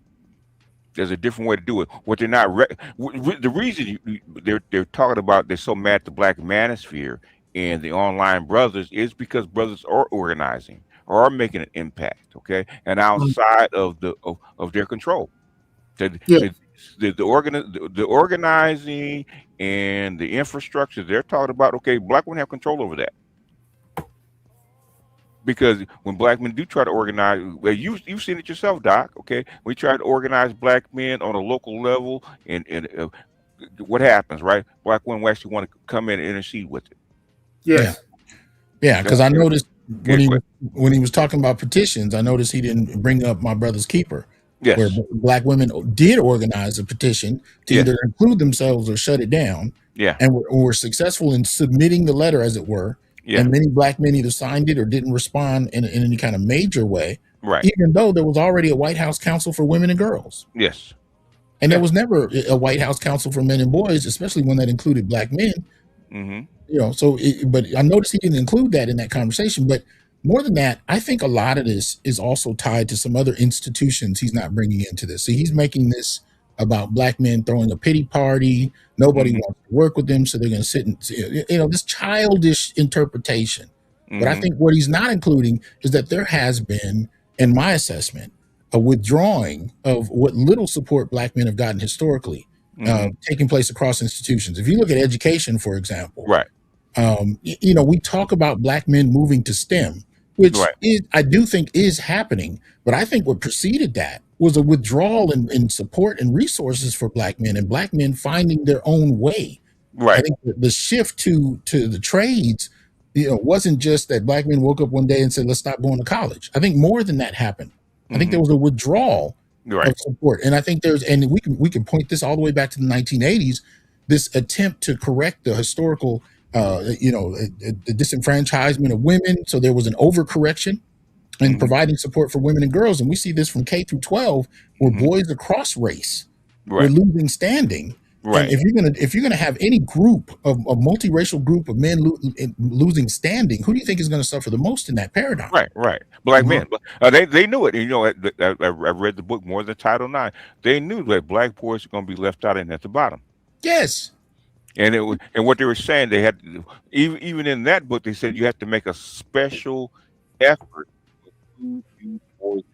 there's a different way to do it. What they're not the reason they're talking about they're so mad at the Black Manosphere and the online brothers is because brothers are organizing or are making an impact. Okay, and outside of their control, the organizing and the infrastructure they're talking about. Okay, Black women have control over that. Because when Black men do try to organize, well, you've seen it yourself, Doc. Okay, we try to organize Black men on a local level, and what happens, right? Black women actually want to come in and intercede with it. Yes. Yeah, because I noticed when he was talking about petitions, I noticed he didn't bring up My Brother's Keeper. Yes. Where Black women did organize a petition to either include themselves or shut it down. Yeah. And were successful in submitting the letter, as it were. Yeah. And many Black men either signed it or didn't respond in any kind of major way. Right. Even though there was already a White House Council for Women and Girls. Yes. And there was never a White House Council for Men and Boys, especially one that included Black men. Mm-hmm. You know, but I noticed he didn't include that in that conversation. But more than that, I think a lot of this is also tied to some other institutions he's not bringing into this. So he's making this about Black men throwing a pity party. Nobody wants to work with them, so they're going to sit and, this childish interpretation. But I think what he's not including is that there has been, in my assessment, a withdrawing of what little support Black men have gotten historically, taking place across institutions. If you look at education, for example, right? We talk about Black men moving to STEM, which I do think is happening. But I think what preceded that was a withdrawal in support and resources for Black men, and Black men finding their own way. Right. I think the shift to the trades, wasn't just that Black men woke up one day and said, let's stop going to college. I think more than that happened. I think there was a withdrawal of support. And I think we can point this all the way back to the 1980s, this attempt to correct the historical, the disenfranchisement of women. So there was an overcorrection and providing support for women and girls. And we see this from K through 12, where boys across race were losing standing. Right. And if you're gonna have any group of a multiracial group of men losing standing, who do you think is going to suffer the most in that paradigm? Right. Black men. They knew it. I read the book More Than Title IX. They knew that Black boys are going to be left out and at the bottom. Yes. And and what they were saying, they had to, even in that book, they said you have to make a special effort to include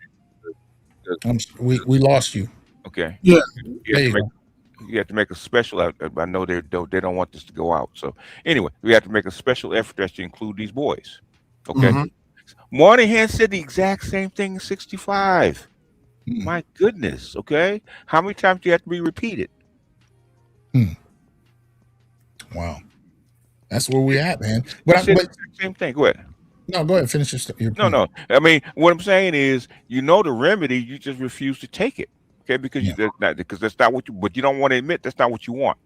these boys. We lost you. Okay, Yeah. you There have to you make go. you have to make a special. I know they don't want this to go out. So anyway, we have to make a special effort to include these boys. Okay, Hmm. Moynihan said the exact same thing in '65. Hmm. My goodness. Okay, how many times do you have to be repeated? Wow, that's where we at, man. He But said the but exact same thing. Go ahead. no, go ahead. Finish your No, point. no. I mean, what I'm saying is, you know, the remedy, you just refuse to take it. Okay, because Yeah. that's not what you. But you don't want to admit that's not what you want.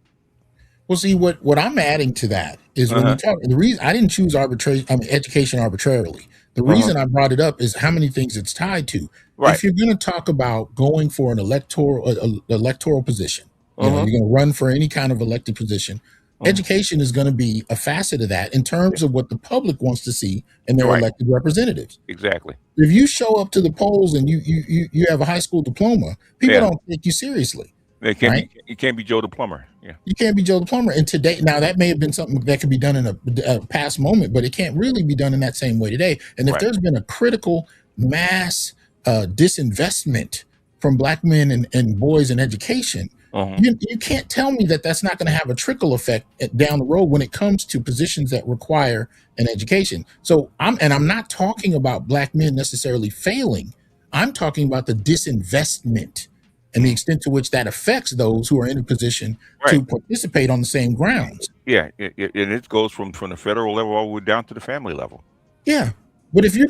Well, see, what I'm adding to that is Uh when you huh. talk. The reason I didn't choose education arbitrarily. The Uh huh. reason I brought it up is how many things it's tied to. Right. If you're going to talk about going for an electoral position, Uh huh. you're going to run for any kind of elected position. Uh-huh. Education is going to be a facet of that in terms of what the public wants to see in their Right. elected representatives. Exactly. If you show up to the polls and you have a high school diploma, people Yeah. don't take you seriously, It can't right? be. It can't be Joe the plumber. Yeah. You can't be Joe the plumber. And today, now that may have been something that could be done in a past moment, but it can't really be done in that same way today. And if Right. there's been a critical mass disinvestment from black men and boys in education, Uh huh. you can't tell me that that's not going to have a trickle effect down the road when it comes to positions that require an education. So I'm not talking about black men necessarily failing. I'm talking about the disinvestment and the extent to which that affects those who are in a position Right. to participate on the same grounds. Yeah. And it goes from the federal level all the way down to the family level. Yeah. But if you're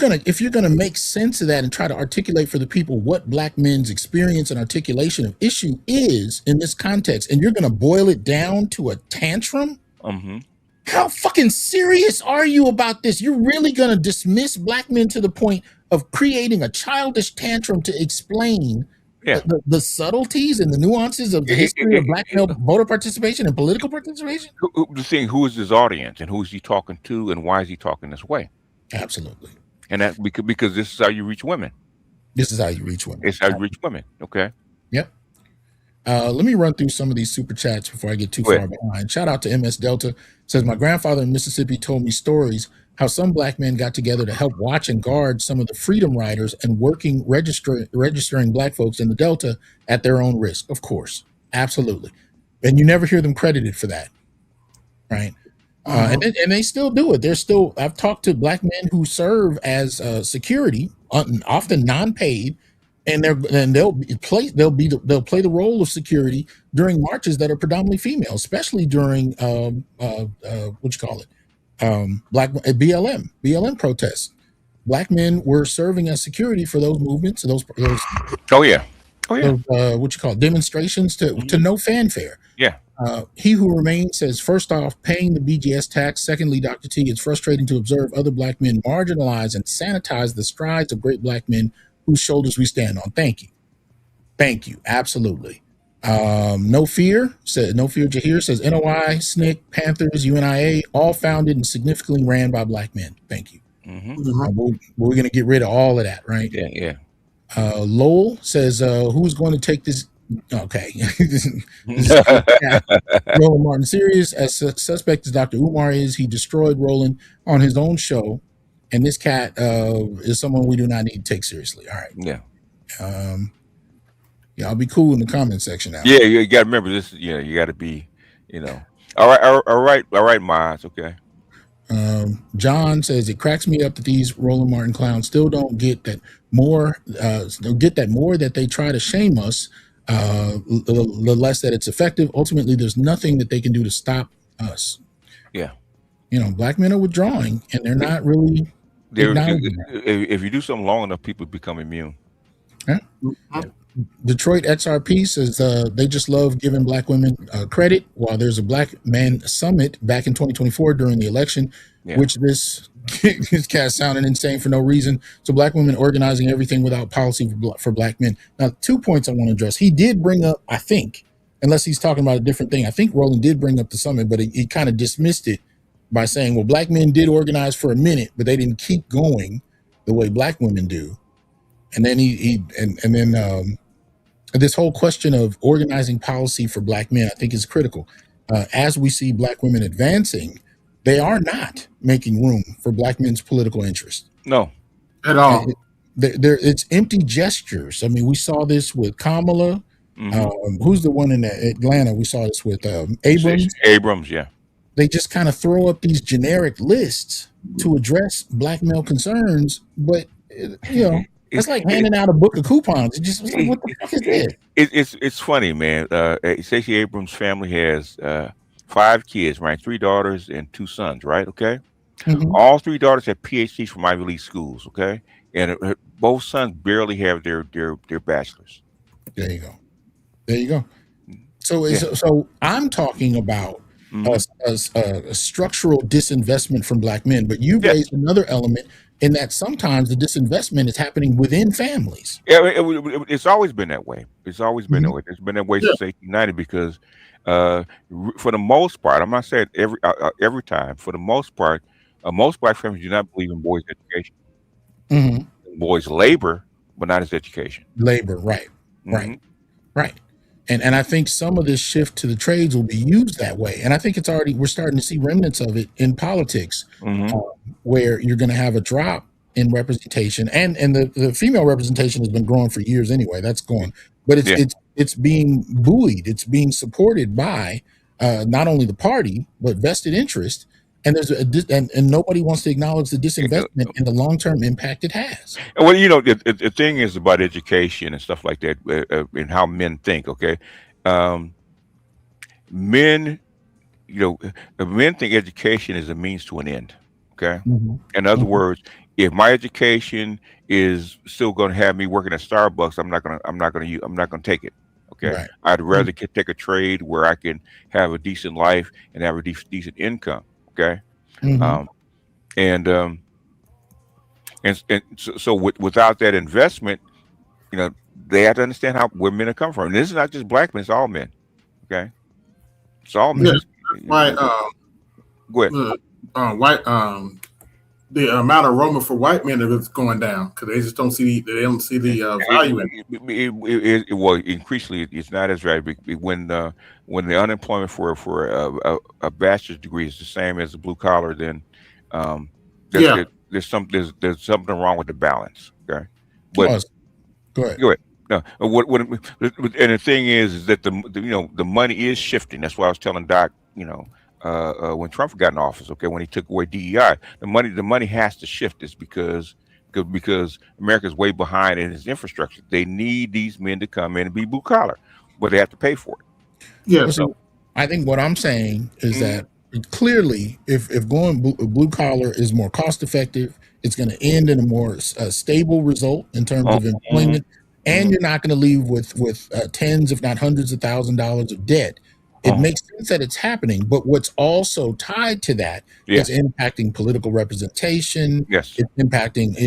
gonna make sense of that and try to articulate for the people what black men's experience and articulation of issue is in this context, and you're gonna boil it down to a tantrum, Mm-hmm. how fucking serious are you about this? You're really gonna dismiss black men to the point of creating a childish tantrum to explain Yeah. the subtleties and the nuances of the history of black male voter participation and political participation? The thing, who is his audience and who is he talking to and why is he talking this way? Absolutely. And that because this is how you reach women. This is how you reach women. It's how you reach women. Okay. Yep. Let me run through some of these super chats before I get too Go far ahead. behind. Shout out to MS Delta. Says my grandfather in Mississippi told me stories how some black men got together to help watch and guard some of the freedom riders and registering black folks in the Delta at their own risk. Of course, absolutely, and you never hear them credited for that, right? And they still do it. I've talked to black men who serve as security, often non-paid, and they'll play the role of security during marches that are predominantly female, especially during what you call it, black BLM protests. Black men were serving as security for those movements, those Oh yeah. Oh yeah. what you call it, demonstrations to no fanfare. Yeah. He who remains says, first off, paying the BGS tax. Secondly, Dr. T, it's frustrating to observe other black men marginalize and sanitize the strides of great black men whose shoulders we stand on. Thank you. Thank you. Absolutely. No Fear Jahir says, NOI, SNCC, Panthers, UNIA, all founded and significantly ran by black men. Thank you. We're going to get rid of all of that, right? Yeah. Yeah. Lowell says, who's going to take this? Okay. Roland Martin serious. As suspect as Dr. Umar is, he destroyed Roland on his own show. And this cat is someone we do not need to take seriously. All right. Yeah. Yeah, I'll be cool in the comment section now. Yeah. You got to remember this. You know, you got to be. You know. All right. All right, Miles. Okay. John says it cracks me up that these Roland Martin clowns still don't get that more. That they try to shame us. The less that it's effective. Ultimately, there's nothing that they can do to stop us. Yeah. Black men are withdrawing, and they're not really acknowledging that. If you do something long enough, people become immune. Huh? Yeah. Detroit XRP says they just love giving black women credit, while there's a black man summit back in 2024 during the election, which this cat sounded insane for no reason. So black women organizing everything without policy for black men. Now, 2 points I want to address. He did bring up, I think, unless he's talking about a different thing, I think Roland did bring up the summit, but he kind of dismissed it by saying, well, black men did organize for a minute, but they didn't keep going the way black women do. And then this whole question of organizing policy for black men, I think, is critical. as we see Black women advancing, they are not making room for Black men's political interest. No. At all. It's empty gestures. I mean, we saw this with Kamala. Who's the one in Atlanta? We saw this with Abrams. Abrams, yeah. They just kind of throw up these generic lists to address Black male concerns, but it's like handing out a book of coupons. It just like, what the fuck is this? It's funny, man. Stacey Abrams' family has 5 kids, right? 3 daughters and 2 sons, right? Okay. All 3 daughters have PhDs from Ivy League schools, okay, and both sons barely have their bachelors. There you go. So I'm talking about a structural disinvestment from Black men, but you raised another element in that sometimes the disinvestment is happening within families. Yeah, it's always been that way. It's always been that way. It's been that way since 1890 because for the most part, I'm not saying every time, for the most part, most Black families do not believe in boys' education. Boys' labor, but not his education. Labor, right. And I think some of this shift to the trades will be used that way. And I think we're starting to see remnants of it in politics, where you're going to have a drop in representation, and the female representation has been growing for years anyway. That's going, but it's being buoyed. It's being supported by not only the party but vested interest. And there's and nobody wants to acknowledge the disinvestment and the long-term impact it has. Well, the thing is about education and stuff like that, and how men think. Okay, men think education is a means to an end. Okay, in other words, if my education is still going to have me working at Starbucks, I'm not going to take it. Okay, I'd rather take a trade where I can have a decent life and have a decent income. Okay, so without that investment, they have to understand where men are coming from. And this is not just Black men; it's all men. Okay, it's all men. Why? Go ahead. The amount of enrollment for white men is going down because they just don't see the value in it. Well, increasingly, it's not as valuable when the unemployment for a bachelor's degree is the same as a blue collar. Then there's something wrong with the balance. Okay, but go ahead. No, and the thing is that the money is shifting. That's why I was telling Doc, when Trump got in office, okay, when he took away DEI, the money has to shift. This because America's way behind in its infrastructure. They need these men to come in and be blue collar, but they have to pay for it. Yeah. So I think what I'm saying is that clearly, if going blue collar is more cost effective, it's going to end in a more stable result in terms of employment, and you're not going to leave with tens, if not hundreds of $1,000s of debt. It makes sense that it's happening, but what's also tied to that is impacting political representation. Yes, it's impacting,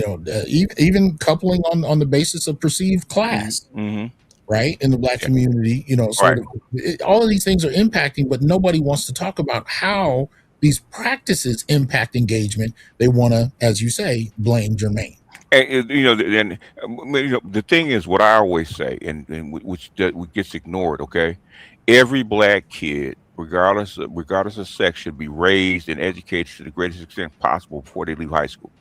even coupling on the basis of perceived class, right, in the Black community. All of these things are impacting, but nobody wants to talk about how these practices impact engagement. They want to, as you say, blame Jermaine. And the thing is, what I always say, and which gets ignored. Okay. Every Black kid, regardless of sex, should be raised and educated to the greatest extent possible before they leave high school.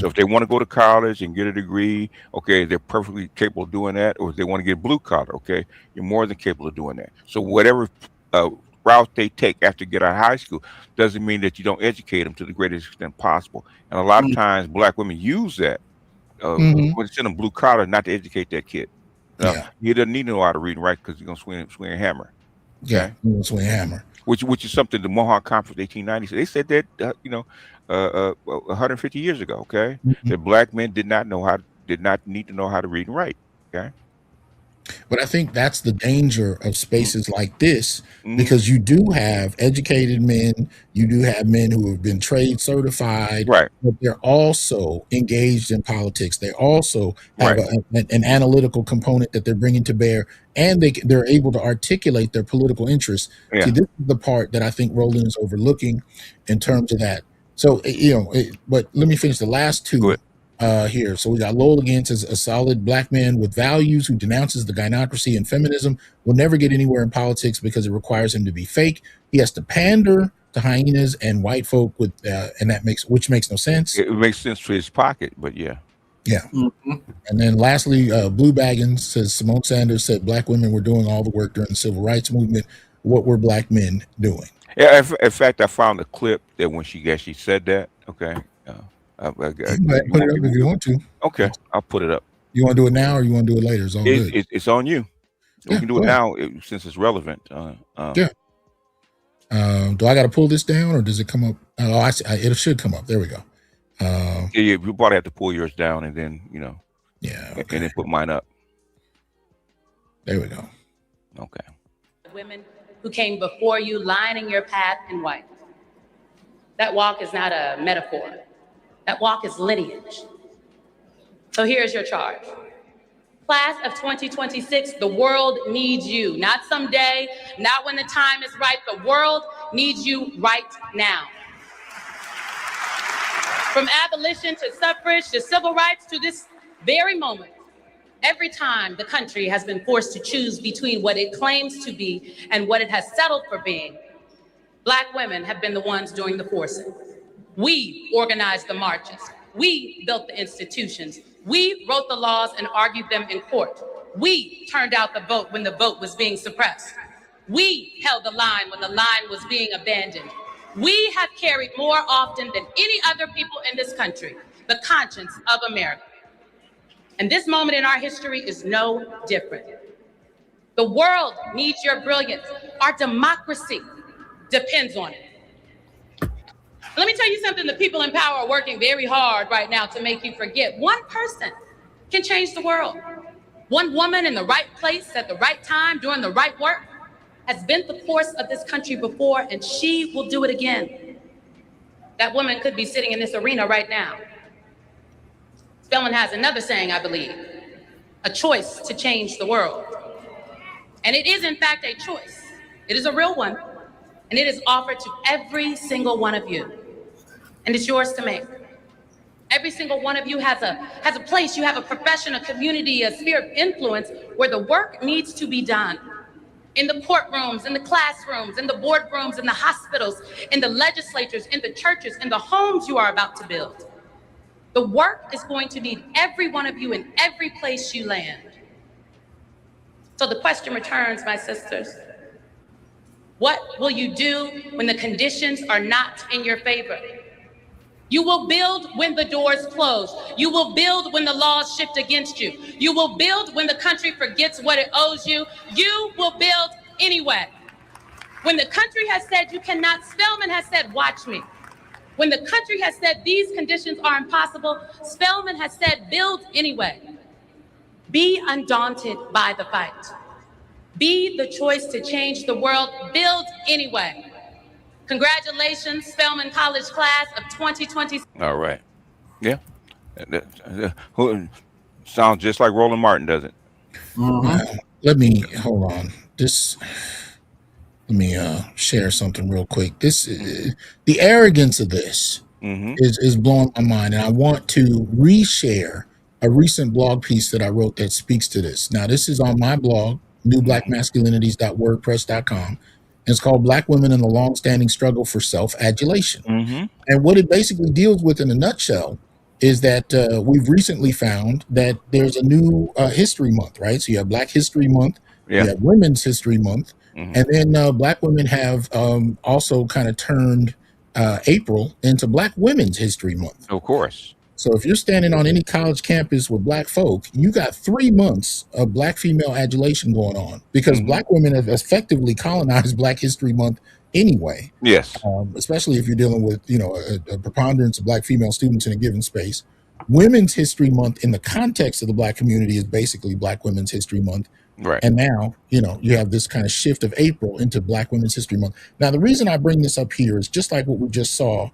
So if they want to go to college and get a degree, okay, they're perfectly capable of doing that. Or if they want to get blue collar, okay, you're more than capable of doing that. So whatever route they take after get out of high school doesn't mean that you don't educate them to the greatest extent possible. And a lot of times Black women use that when they send them blue collar not to educate that kid. He doesn't need to know how to read and write because he's gonna swing a hammer. Okay? Swing a hammer. Which is something the Mohawk Conference 1890. They said that 150 years ago. Okay, that Black men did not need to know how to read and write. Okay. But I think that's the danger of spaces like this, because you do have educated men, you do have men who have been trade certified, right? But they're also engaged in politics. They also have an analytical component that they're bringing to bear, and they're able to articulate their political interests. See, this is the part that I think Roland is overlooking in terms of that. So, but let me finish the last two. here. So we got Lowell again says a solid black man with values who denounces the gynocracy and feminism will never get anywhere in politics because it requires him to be fake. He has to pander to hyenas and white folk with, and which makes no sense. It makes sense for his pocket, but yeah. Yeah. Mm-hmm. And then lastly, Blue Baggins says Simone Sanders said black women were doing all the work during the civil rights movement. What were black men doing? Yeah. In fact, I found a clip that when she actually said that. Okay. Put it up if you want to. Okay, I'll put it up. You want to do it now or you want to do it later? It's all good. It's on you. We can do it now since it's relevant. Yeah. Do I got to pull this down or does it come up? Oh, I see. It should come up. There we go. Yeah, you probably have to pull yours down and then, yeah, okay. And then put mine up. There we go. Okay. Women who came before you lining your path in white. That walk is not a metaphor. That walk is lineage. So here's your charge. Class of 2026, the world needs you. Not someday, not when the time is right. The world needs you right now. From abolition to suffrage to civil rights to this very moment, every time the country has been forced to choose between what it claims to be and what it has settled for being, Black women have been the ones doing the forcing. We organized the marches. We built the institutions. We wrote the laws and argued them in court. We turned out the vote when the vote was being suppressed. We held the line when the line was being abandoned. We have carried more often than any other people in this country the conscience of America. And this moment in our history is no different. The world needs your brilliance. Our democracy depends on it. Let me tell you something the people in power are working very hard right now to make you forget. One person can change the world. One woman in the right place at the right time doing the right work has bent the course of this country before, and she will do it again. That woman could be sitting in this arena right now. Spelman has another saying, I believe, a choice to change the world. And it is in fact a choice. It is a real one, and it is offered to every single one of you. And it's yours to make. Every single one of you has a place. You have a profession, a community, a sphere of influence where the work needs to be done. In the courtrooms, in the classrooms, in the boardrooms, in the hospitals, in the legislatures, in the churches, in the homes you are about to build. The work is going to need every one of you in every place you land. So the question returns, my sisters. What will you do when the conditions are not in your favor? You will build when the doors close. You will build when the laws shift against you. You will build when the country forgets what it owes you. You will build anyway. When the country has said you cannot, Spelman has said, watch me. When the country has said these conditions are impossible, Spelman has said, build anyway. Be undaunted by the fight. Be the choice to change the world. Build anyway. Congratulations, Spelman College class of 2020. All right. Yeah. Sounds just like Roland Martin, does it? Mm-hmm. Let me hold on. Let me share something real quick. The arrogance of this is blowing my mind, and I want to reshare a recent blog piece that I wrote that speaks to this. Now, this is on my blog, newblackmasculinities.wordpress.com. It's called Black Women and the Long-Standing Struggle for Self-Adulation. And what it basically deals with in a nutshell is that we've recently found that there's a new history month, right? So you have Black History Month, you have Women's History Month, and then Black women have also kind of turned April into Black Women's History Month. Of course. So if you're standing on any college campus with Black folk, you got 3 months of Black female adulation going on because Black women have effectively colonized Black History Month anyway. Yes. Especially if you're dealing with, a preponderance of Black female students in a given space. Women's History Month in the context of the Black community is basically Black Women's History Month. Right. And now, you have this kind of shift of April into Black Women's History Month. Now, the reason I bring this up here is just like what we just saw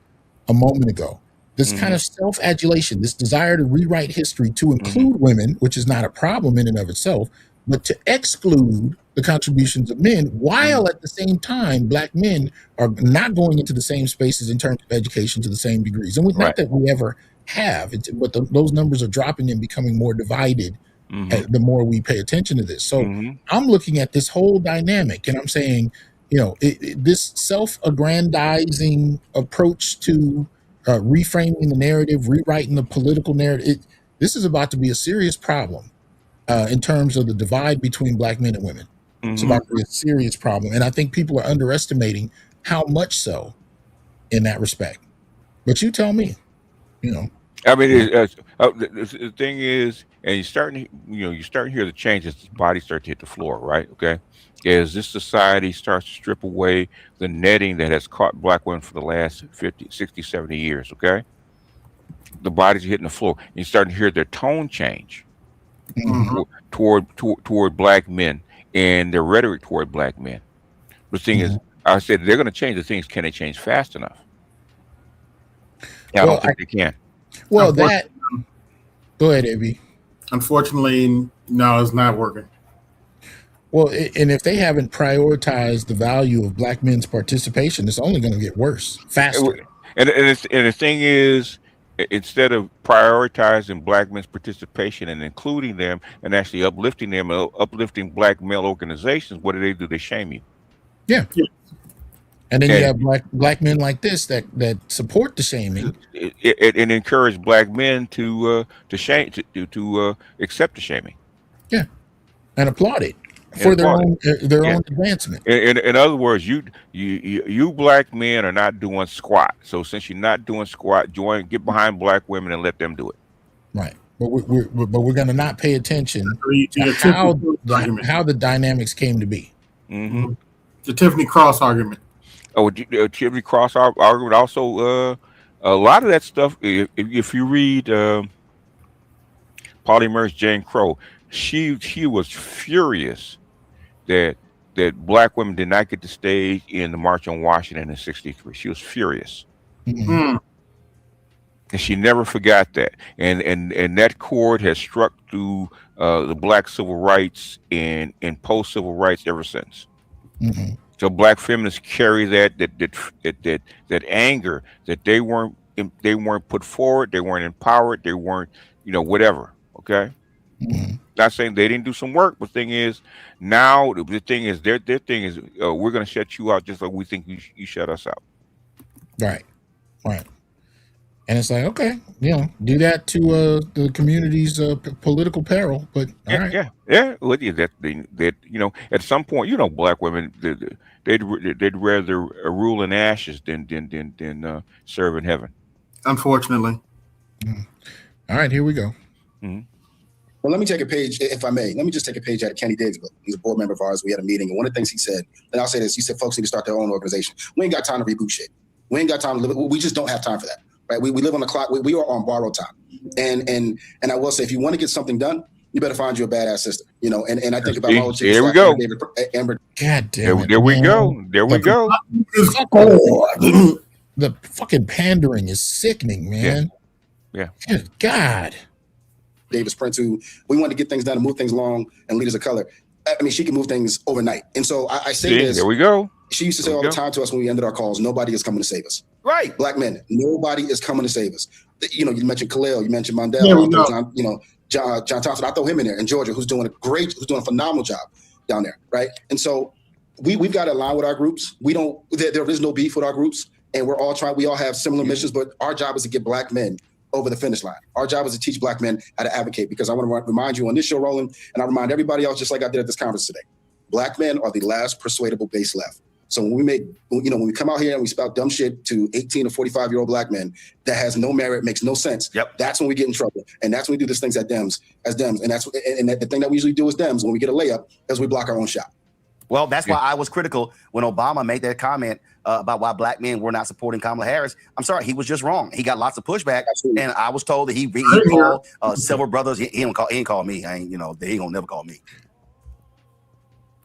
a moment ago. This kind of self-adulation, this desire to rewrite history to include women, which is not a problem in and of itself, but to exclude the the contributions of men, while at the same time, Black men are not going into the same spaces in terms of education to the same degrees. And not that we ever have, but those numbers are dropping and becoming more divided the more we pay attention to this. So I'm looking at this whole dynamic and I'm saying, this self-aggrandizing approach to reframing the narrative, rewriting the political narrative, this is about to be a serious problem in terms of the divide between Black men and women. It's about to be a serious problem. And I think people are underestimating how much so in that respect. But you tell me, I mean, the thing is, and you're starting to hear the changes as the body start to hit the floor, right? Okay. As this society starts to strip away the netting that has caught Black women for the last 50, 60, 70 years, okay? The bodies are hitting the floor. And you're starting to hear their tone change toward Black men and their rhetoric toward Black men. The thing is, I said they're going to change. The thing is, can they change fast enough? I don't think they can. Well, go ahead, AB. Unfortunately, no, it's not working. Well, and if they haven't prioritized the value of Black men's participation, it's only going to get worse, faster. And the thing is, instead of prioritizing Black men's participation and including them and actually uplifting them, uplifting Black male organizations, what do? They shame you. Yeah. And then you have black men like this that support the shaming. It encourage Black men to shame to accept the shaming. Yeah, and applaud it for their own advancement. In other words, you Black men are not doing squat. So since you're not doing squat, get behind Black women and let them do it. Right, but we're going to not pay attention to how the dynamics came to be. The Tiffany Cross argument. Oh, Tiffany Cross argument. Also, a lot of that stuff. If you read Polly Murray's Jane Crow, she was furious that Black women did not get the stage in the March on Washington in '63. She was furious, and she never forgot that. And that chord has struck through the Black civil rights and post civil rights ever since. So Black feminists carry that anger that they weren't put forward, they weren't empowered, they weren't whatever. Okay, not saying they didn't do some work, but the thing is now their thing is we're going to shut you out just like we think you shut us out. Right. And it's like, okay, do that to the community's political peril, but all right. Yeah. Well, that at some point, Black women they'd rather rule in ashes than serve in heaven. Unfortunately. All right, here we go. Well, let me take a page, if I may. Let me just take a page out of Kenny Davis' book. He's a board member of ours. We had a meeting, and one of the things he said, and I'll say this, he said folks need to start their own organization. We ain't got time to reboot shit. We ain't got time to live. We just don't have time for that. Right? We live on the clock. We are on borrowed time. And I will say, if you want to get something done, you better find you a badass sister. And I think about my old chick. There we go. God damn it. There we go. There we go. The fucking pandering is sickening, man. Yeah. Good God. Davis Prince, who we want to get things done and move things along, and leaders of color. I mean, she can move things overnight. And so I say this. There we go. She used to say all the time to us when we ended our calls, nobody is coming to save us. Right. Black men, nobody is coming to save us. You mentioned Khalil, you mentioned Mondale, John Thompson. I throw him in there, in Georgia, who's doing a phenomenal job down there, right? And so we've got to align with our groups. There is no beef with our groups, and we all have similar missions, but our job is to get Black men over the finish line. Our job is to teach Black men how to advocate, because I want to remind you on this show, Roland, and I remind everybody else, just like I did at this conference today, Black men are the last persuadable base left. So when we come out here and we spout dumb shit to 18 to 45-year-old Black men that has no merit, makes no sense. Yep. That's when we get in trouble. And that's when we do these things as Dems. And the thing that we usually do as Dems when we get a layup is we block our own shot. Well, that's why I was critical when Obama made that comment about why Black men were not supporting Kamala Harris. I'm sorry, he was just wrong. He got lots of pushback. Absolutely. And I was told that he called several brothers. He ain't call me. He ain't gonna never call me.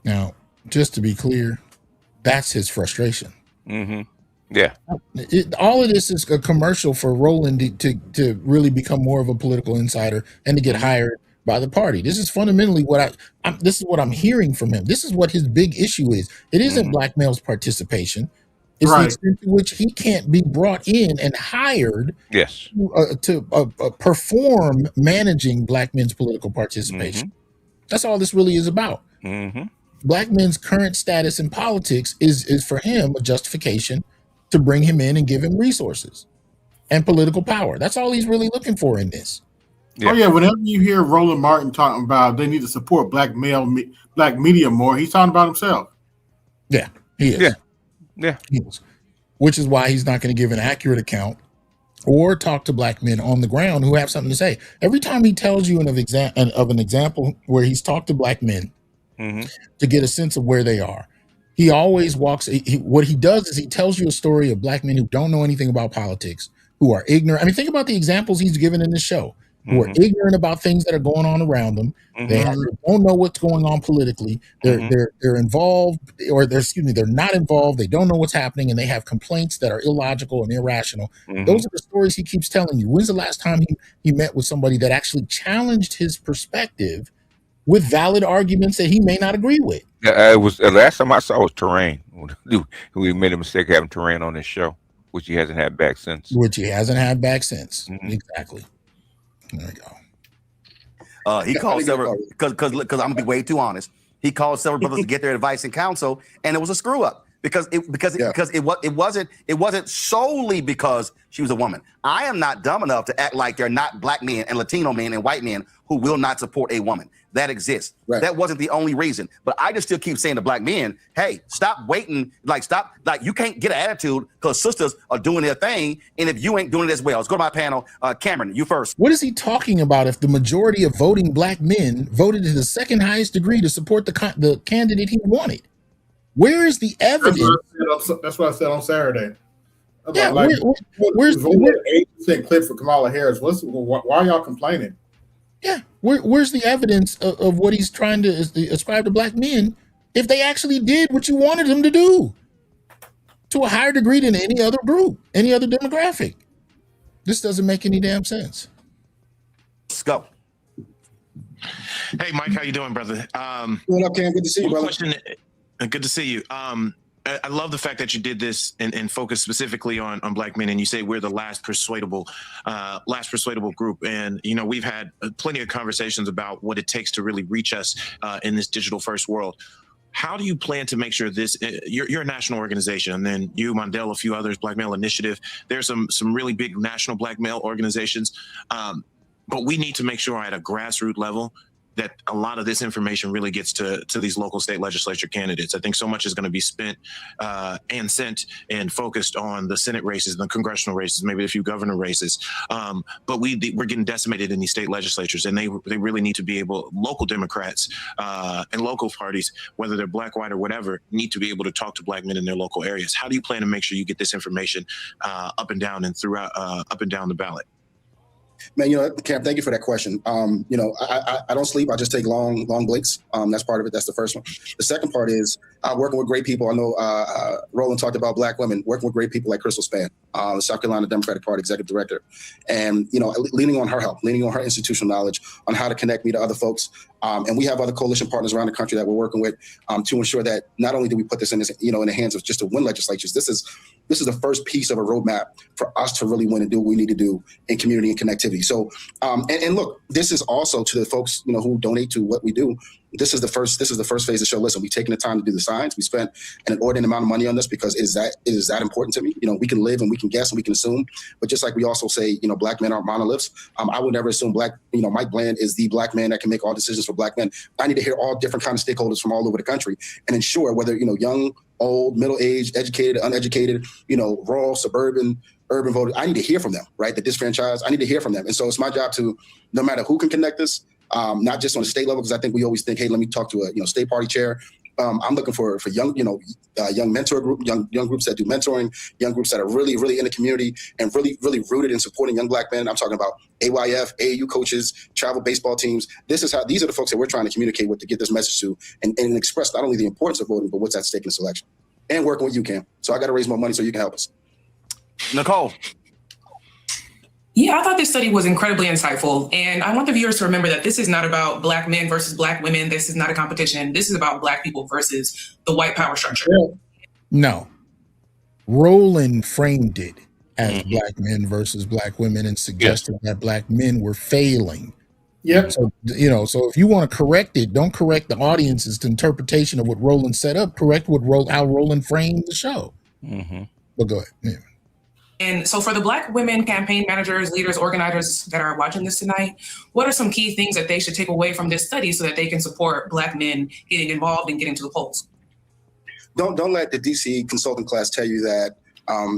Now, just to be clear, that's his frustration. Yeah. All of this is a commercial for Roland to really become more of a political insider and to get hired by the party. This is fundamentally what this is what I'm hearing from him. This is what his big issue is. It isn't black males' participation. It's the extent to which he can't be brought in and hired to perform managing black men's political participation. That's all this really is about. Black men's current status in politics is for him a justification to bring him in and give him resources and political power. That's all he's really looking for in this. Oh yeah, whenever you hear Roland Martin talking about they need to support black media more, he's talking about himself. Yeah, he is. Yeah. He is. Which is why he's not going to give an accurate account or talk to black men on the ground who have something to say. Every time he tells you of an example where he's talked to black men to get a sense of where they are, he always walks. What he does is he tells you a story of black men who don't know anything about politics, who are ignorant. I mean, think about the examples he's given in this show. Who are ignorant about things that are going on around them. They don't know what's going on politically. They're involved, or they're not involved. They don't know what's happening, and they have complaints that are illogical and irrational. Those are the stories he keeps telling you. When's the last time he met with somebody that actually challenged his perspective with valid arguments that he may not agree with? It was the last time I saw was Terrain. We made a mistake having Terrain on this show, which he hasn't had back since. Exactly. There we go. He called several because I'm gonna be way too honest. He called several brothers to get their advice and counsel, and it was a screw up because it wasn't solely because she was a woman. I am not dumb enough to act like there are not black men and Latino men and white men who will not support a woman. That exists. Right. That wasn't the only reason. But I just still keep saying to black men, hey, stop waiting. You can't get an attitude because sisters are doing their thing. And if you ain't doing it as well, let's go to my panel. Cameron, you first. What is he talking about if the majority of voting black men voted to the second highest degree to support the candidate he wanted? Where is the evidence? That's what I said on Saturday. Yeah, where's the 8% clip for Kamala Harris? Why are y'all complaining? Yeah, where's the evidence of what he's trying to ascribe to black men if they actually did what you wanted them to do to a higher degree than any other group, any other demographic? This doesn't make any damn sense. Let's go. Hey, Mike, how you doing, brother? What up, Cam? Good to see you, brother. Good to see you. I love the fact that you did this and focus specifically on black men, and you say we're the last persuadable group. And we've had plenty of conversations about what it takes to really reach us in this digital first world. How do you plan to make sure this? You're a national organization, and then you, Mondale, a few others, Black Male Initiative. There's some really big national black male organizations, but we need to make sure at a grassroots level that a lot of this information really gets to these local state legislature candidates. I think so much is going to be spent and sent and focused on the Senate races, the congressional races, maybe a few governor races. But we're getting decimated in these state legislatures, and they really need to be able, local Democrats and local parties, whether they're black, white, or whatever, need to be able to talk to black men in their local areas. How do you plan to make sure you get this information up and down and throughout up and down the ballot? Man, Cam, thank you for that question. I don't sleep. I just take long breaks. That's part of it. That's the first one. The second part is working with great people. I know Roland talked about black women, working with great people like Crystal Spann, the South Carolina Democratic Party executive director, and, leaning on her help, leaning on her institutional knowledge on how to connect me to other folks. And we have other coalition partners around the country that we're working with to ensure that not only do we put this in the hands of just to win legislatures, this is the first piece of a roadmap for us to really win and do what we need to do in community and connectivity. So, and look, this is also to the folks, who donate to what we do. This is the first phase to show, listen, we've taken the time to do the science. We spent an inordinate amount of money on this because it is that important to me. We can live and we can guess and we can assume, but just like we also say, black men aren't monoliths. I would never assume Mike Bland is the black man that can make all decisions for black men. I need to hear all different kinds of stakeholders from all over the country and ensure whether, young, old, middle-aged, educated, uneducated, rural, suburban, urban voters. I need to hear from them, right? The disenfranchised, I need to hear from them. And so it's my job to, no matter who can connect us, not just on the state level, because I think we always think, hey, let me talk to a state party chair. I'm looking for young, young mentor group, young groups that do mentoring, young groups that are really, really in the community and really, really rooted in supporting young black men. I'm talking about AYF, AAU coaches, travel baseball teams. These are the folks that we're trying to communicate with to get this message to and express not only the importance of voting, but what's at stake in this election. And working with you, Cam. So I got to raise more money so you can help us. Nicole. Yeah, I thought this study was incredibly insightful. And I want the viewers to remember that this is not about Black men versus Black women. This is not a competition. This is about Black people versus the white power structure. No. Roland framed it as Black men versus Black women and suggested that Black men were failing. Yep. So, so if you want to correct it, don't correct the audience's interpretation of what Roland set up. Correct how Roland framed the show. But go ahead. Yeah. And so for the Black women campaign managers, leaders, organizers that are watching this tonight, what are some key things that they should take away from this study so that they can support Black men getting involved and getting to the polls? Don't let the DC consulting class tell you that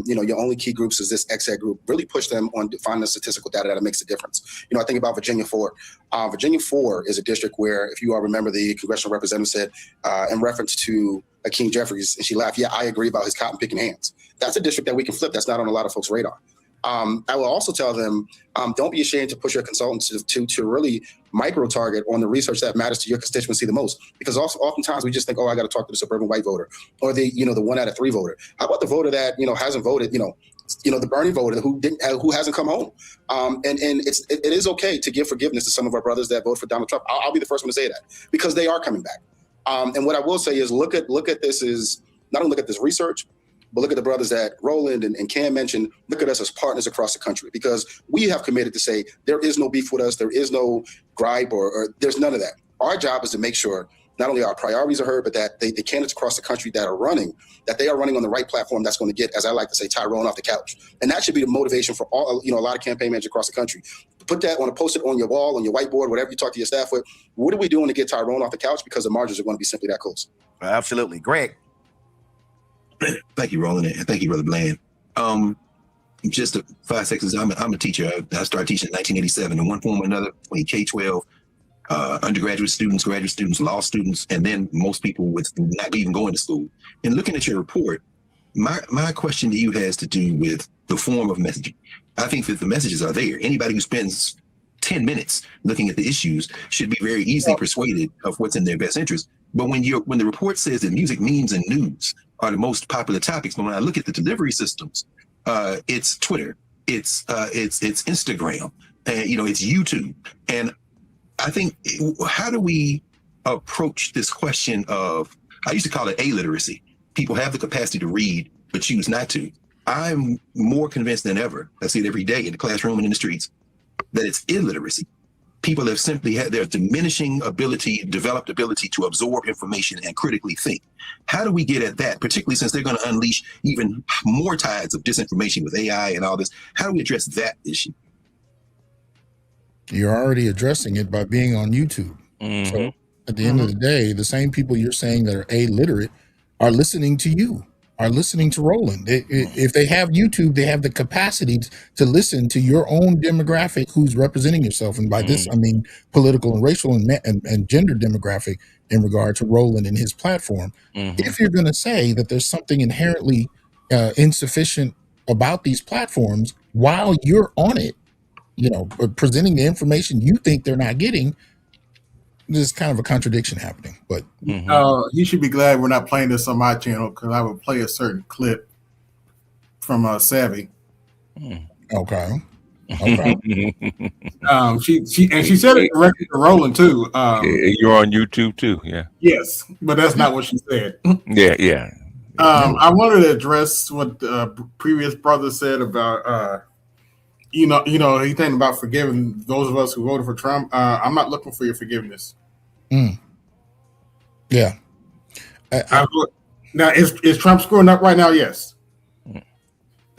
your only key groups is this XA group. Really push them on finding the statistical data that makes a difference. I think about Virginia 4. Virginia 4 is a district where, if you all remember, the congressional representative said, in reference to Hakeem Jeffries, and she laughed, yeah, I agree about his cotton picking hands. That's a district that we can flip. That's not on a lot of folks' radar. I will also tell them, don't be ashamed to push your consultants to really micro-target on the research that matters to your constituency the most. Because oftentimes we just think, I got to talk to the suburban white voter or the 1 out of 3 voter. How about the voter that, hasn't voted, the Bernie voter who hasn't come home? And it is okay to give forgiveness to some of our brothers that vote for Donald Trump. I'll be the first one to say that, because they are coming back. And what I will say is look at this is not only look at this research, but look at the brothers that Roland and Cam mentioned. Look at us as partners across the country, because we have committed to say there is no beef with us. There is no gripe or there's none of that. Our job is to make sure not only our priorities are heard, but that the candidates across the country that are running, that they are running on the right platform that's going to get, as I like to say, Tyrone off the couch. And that should be the motivation for all, a lot of campaign managers across the country. Put that on a post-it on your wall, on your whiteboard, whatever you talk to your staff with. What are we doing to get Tyrone off the couch? Because the margins are going to be simply that close. Absolutely. Greg. Thank you, Roland, and thank you, Brother Bland. Just 5 seconds. I'm a teacher. I started teaching in 1987 in one form or another, K-12, undergraduate students, graduate students, law students, and then most people with not even going to school. And looking at your report, my question to you has to do with the form of messaging. I think that the messages are there. Anybody who spends 10 minutes looking at the issues should be very easily persuaded of what's in their best interest. But when the report says that music, memes, and news are the most popular topics, but when I look at the delivery systems, it's Twitter, it's Instagram, and it's YouTube. And I think, how do we approach this question of, I used to call it illiteracy. People have the capacity to read, but choose not to. I'm more convinced than ever, I see it every day in the classroom and in the streets, that it's illiteracy. People have simply had their diminishing developed ability to absorb information and critically think. How do we get at that, particularly since they're going to unleash even more tides of disinformation with AI and all this? How do we address that issue? You're already addressing it by being on YouTube. So at the end of the day, the same people you're saying that are illiterate are listening to you, are listening to Roland. If they have YouTube, they have the capacity to listen to your own demographic who's representing yourself. And by this, I mean political and racial and gender demographic in regard to Roland and his platform. If you're going to say that there's something inherently insufficient about these platforms while you're on it, presenting the information you think they're not getting, there's kind of a contradiction happening. But you should be glad we're not playing this on my channel, because I would play a certain clip from Savvy. Okay. She said it directly to Roland too. You're on YouTube too, yeah. Yes, but that's not what she said. Yeah. I wanted to address what the previous brother said about he's thinking about forgiving those of us who voted for Trump. I'm not looking for your forgiveness. Yeah. Now, is Trump screwing up right now? Yes.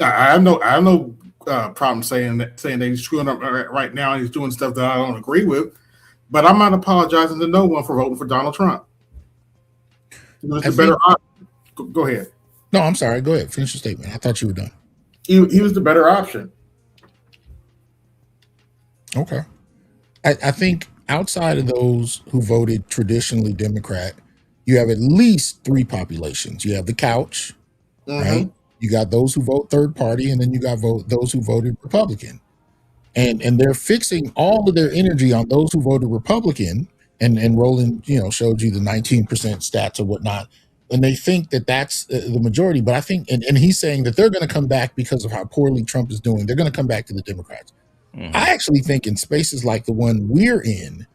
I have no problem saying that he's screwing up right now and he's doing stuff that I don't agree with. But I'm not apologizing to no one for voting for Donald Trump. It was the better option. Go ahead. No, I'm sorry. Go ahead. Finish your statement. I thought you were done. He was the better option. Okay. I think outside of those who voted traditionally Democrat, you have at least 3 populations. You have the couch, right? You got those who vote third party, and then you got those who voted Republican. And they're fixing all of their energy on those who voted Republican. And Roland, showed you the 19% stats or whatnot. And they think that that's the majority. But I think, and he's saying that they're going to come back because of how poorly Trump is doing. They're going to come back to the Democrats. I actually think in spaces like the one we're in,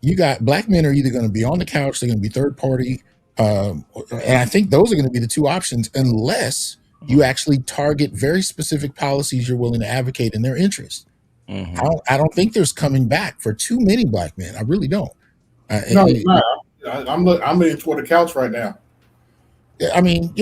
you got black men are either going to be on the couch, they're going to be third party, and I think those are going to be the two options, unless you actually target very specific policies you're willing to advocate in their interest. I don't think there's coming back for too many black men. I really don't. No, I'm leaning toward the couch right now. I mean,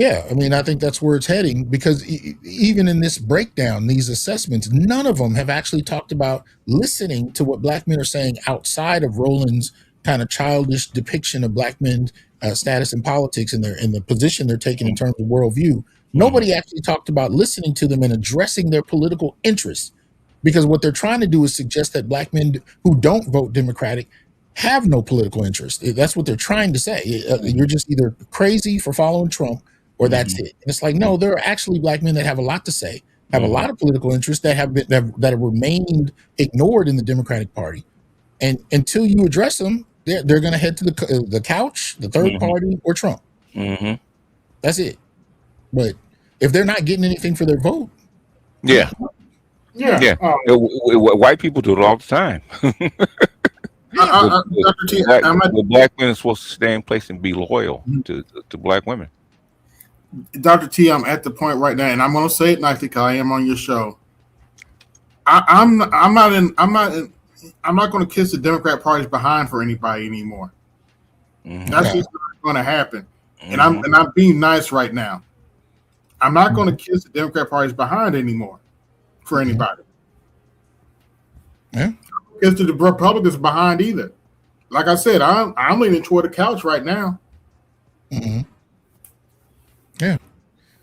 I think that's where it's heading, because even in this breakdown, these assessments, none of them have actually talked about listening to what black men are saying outside of Roland's kind of childish depiction of black men's status in politics and the position they're taking in terms of worldview. Nobody actually talked about listening to them and addressing their political interests, because what they're trying to do is suggest that black men who don't vote Democratic have no political interest. That's what they're trying to say. You're just either crazy for following Trump, or that's it. And it's like, no, there are actually black men that have a lot to say, have a lot of political interests that have remained ignored in the Democratic Party. And until you address them, they're going to head to the couch, the third party, or Trump. That's it. But if they're not getting anything for their vote, white people do it all the time. The black men are supposed to stay in place and be loyal to black women. Dr. T, I'm at the point right now, and I'm going to say it nicely because I am on your show. I'm not going to kiss the Democrat Party's behind for anybody anymore. That's just not going to happen. And I'm being nice right now. I'm not going to kiss the Democrat Party's behind anymore for anybody. Yeah. Kiss the Republicans behind either. Like I said, I'm leaning toward the couch right now. Yeah.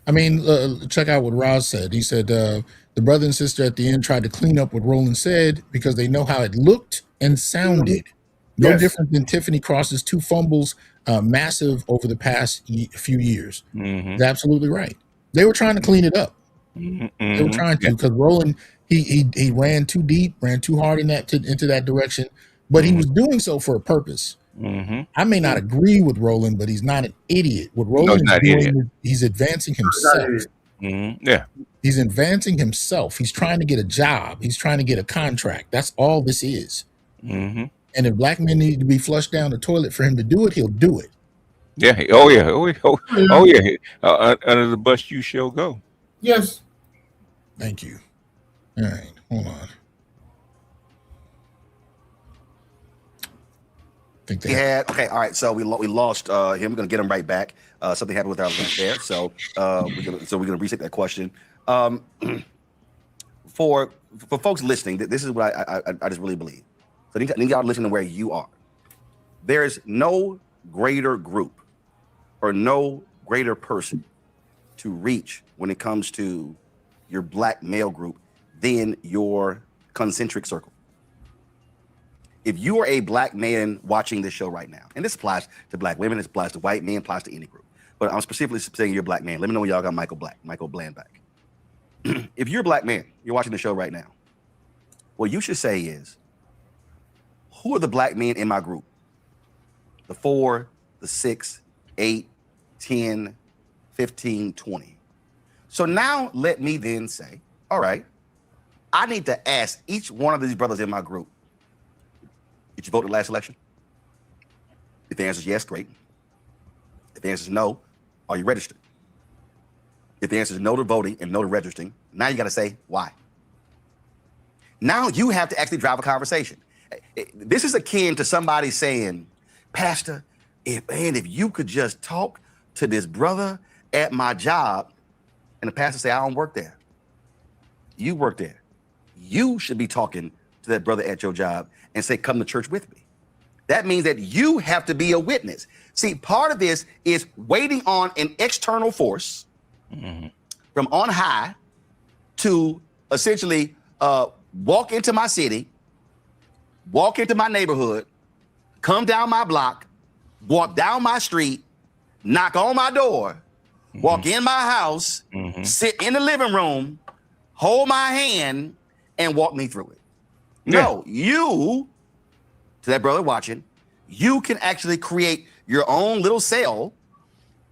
I mean, check out what Roz said. He said the brother and sister at the end tried to clean up what Roland said because they know how it looked and sounded. No different than Tiffany Cross's 2 fumbles, massive over the past few years. He's absolutely right. They were trying to clean it up. They were trying to, because Roland, he ran too deep, ran too hard into that direction, but he was doing so for a purpose. I may not agree with Roland, but he's not an idiot. What Roland's doing, he's advancing himself. He's advancing himself. He's trying to get a job. He's trying to get a contract. That's all this is. And if black men need to be flushed down the toilet for him to do it, he'll do it. Under the bus you shall go. Yes. Thank you. All right, hold on. Okay, all right. So we lost him. We're gonna get him right back. Something happened with our link there, so we're gonna reset that question. For folks listening, this is what I just really believe. So I need y'all to listen to where you are. There is no greater group or no greater person to reach when it comes to your black male group than your concentric circle. If you are a black man watching this show right now, and this applies to black women, this applies to white men, applies to any group, but I'm specifically saying you're a black man. Let me know when y'all got Michael Bland back. If you're a black man, you're watching the show right now, what you should say is, who are the black men in my group? The 4, the 6, 8, 10, 15, 20. So now let me then say, all right, I need to ask each one of these brothers in my group, did you vote in the last election? If the answer is yes, great. If the answer is no, are you registered? If the answer is no to voting and no to registering, now you got to say why. Now you have to actually drive a conversation. This is akin to somebody saying, Pastor, if you could just talk to this brother at my job, and the pastor say, I don't work there. You work there. You should be talking to that brother at your job and say, come to church with me. That means that you have to be a witness. See, part of this is waiting on an external force from on high to essentially walk into my city, walk into my neighborhood, come down my block, walk down my street, knock on my door, walk in my house, sit in the living room, hold my hand, and walk me through it. No, you, to that brother watching, you can actually create your own little cell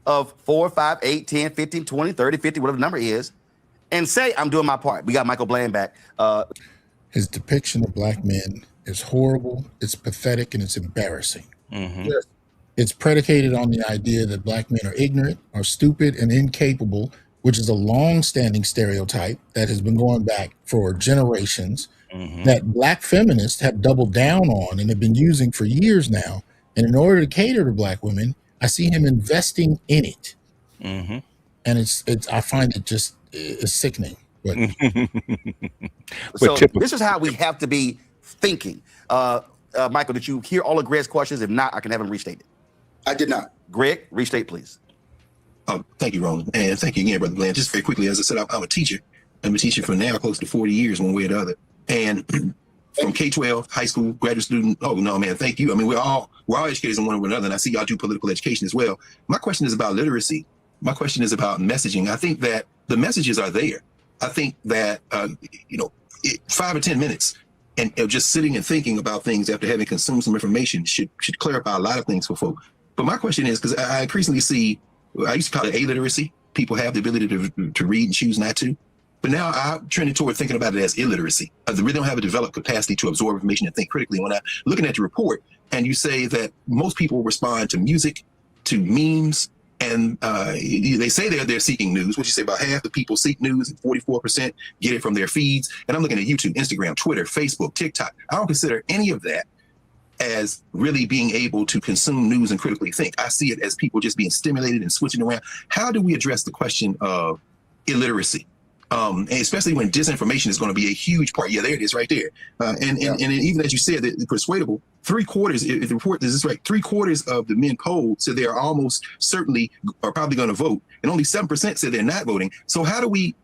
of 4, 5, 8, 10, 15, 20, 30, 50, whatever the number is, and say, I'm doing my part. We got Michael Bland back. His depiction of black men is horrible, it's pathetic, and it's embarrassing. Mm-hmm. Yes. It's predicated on the idea that black men are ignorant, are stupid, and incapable, which is a long-standing stereotype that has been going back for generations, Mm-hmm. that black feminists have doubled down on and have been using for years now. And in order to cater to black women, I see him investing in it. Mm-hmm. And it's I find it just it's sickening. But So this is how we have to be thinking. Michael, did you hear all of Greg's questions? If not, I can have him restate it. I did not. Greg, restate, please. Thank you, Roland. And thank you again, Brother Bland. Just very quickly, as I said, I'm a teacher. I'm a teacher for now close to 40 years, one way or the other. And from K-12, high school, graduate student, oh, no, man, thank you. I mean, we're all educators in one way or another, and I see y'all do political education as well. My question is about literacy. My question is about messaging. I think that the messages are there. I think that, 5 or 10 minutes and just sitting and thinking about things after having consumed some information should clarify a lot of things for folk. But my question is, because I increasingly see, I used to call it illiteracy. People have the ability to read and choose not to. But now I'm trending toward thinking about it as illiteracy. They really don't have a developed capacity to absorb information and think critically. When I'm looking at the report and you say that most people respond to music, to memes, and they say they're seeking news. What you say about half the people seek news and 44% get it from their feeds. And I'm looking at YouTube, Instagram, Twitter, Facebook, TikTok. I don't consider any of that as really being able to consume news and critically think. I see it as people just being stimulated and switching around. How do we address the question of illiteracy? And especially when disinformation is going to be a huge part. Yeah, there it is right there. And even as you said, the persuadable, 3/4, if the report is this right, 3/4 of the men polled said they are almost certainly are probably going to vote. And only 7% said they're not voting. So how do we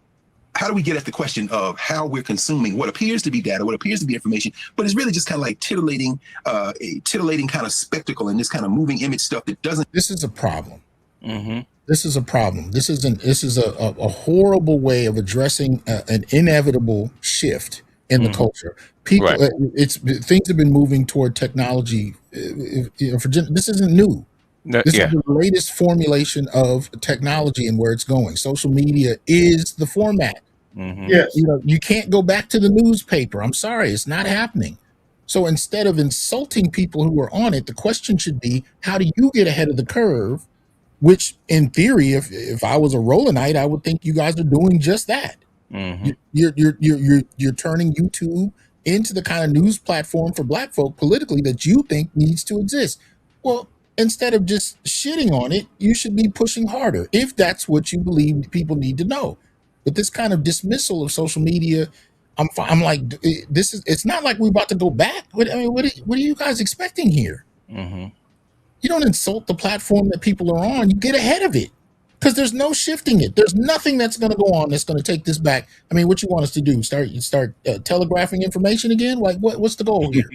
get at the question of how we're consuming what appears to be data, what appears to be information, but it's really just kind of like titillating kind of spectacle and this kind of moving image stuff that doesn't. This is a problem. Mm-hmm. This is a problem. This is a horrible way of addressing an inevitable shift in the culture. People, Right. Things have been moving toward technology. This isn't new. This is the latest formulation of technology and where it's going. Social media is the format. Mm-hmm. Yes. You can't go back to the newspaper. I'm sorry, it's not happening. So instead of insulting people who are on it, the question should be, how do you get ahead of the curve? Which, in theory, if I was a Rolandite, I would think you guys are doing just that. Mm-hmm. You're turning YouTube into the kind of news platform for black folk politically that you think needs to exist. Well, instead of just shitting on it, you should be pushing harder if that's what you believe people need to know. But this kind of dismissal of social media, I'm like, it's not like we're about to go back. What are you guys expecting here? Mm-hmm. You don't insult the platform that people are on. You get ahead of it because there's no shifting it. There's nothing that's going to go on that's going to take this back. I mean, what you want us to do? Start telegraphing information again? Like what's the goal here?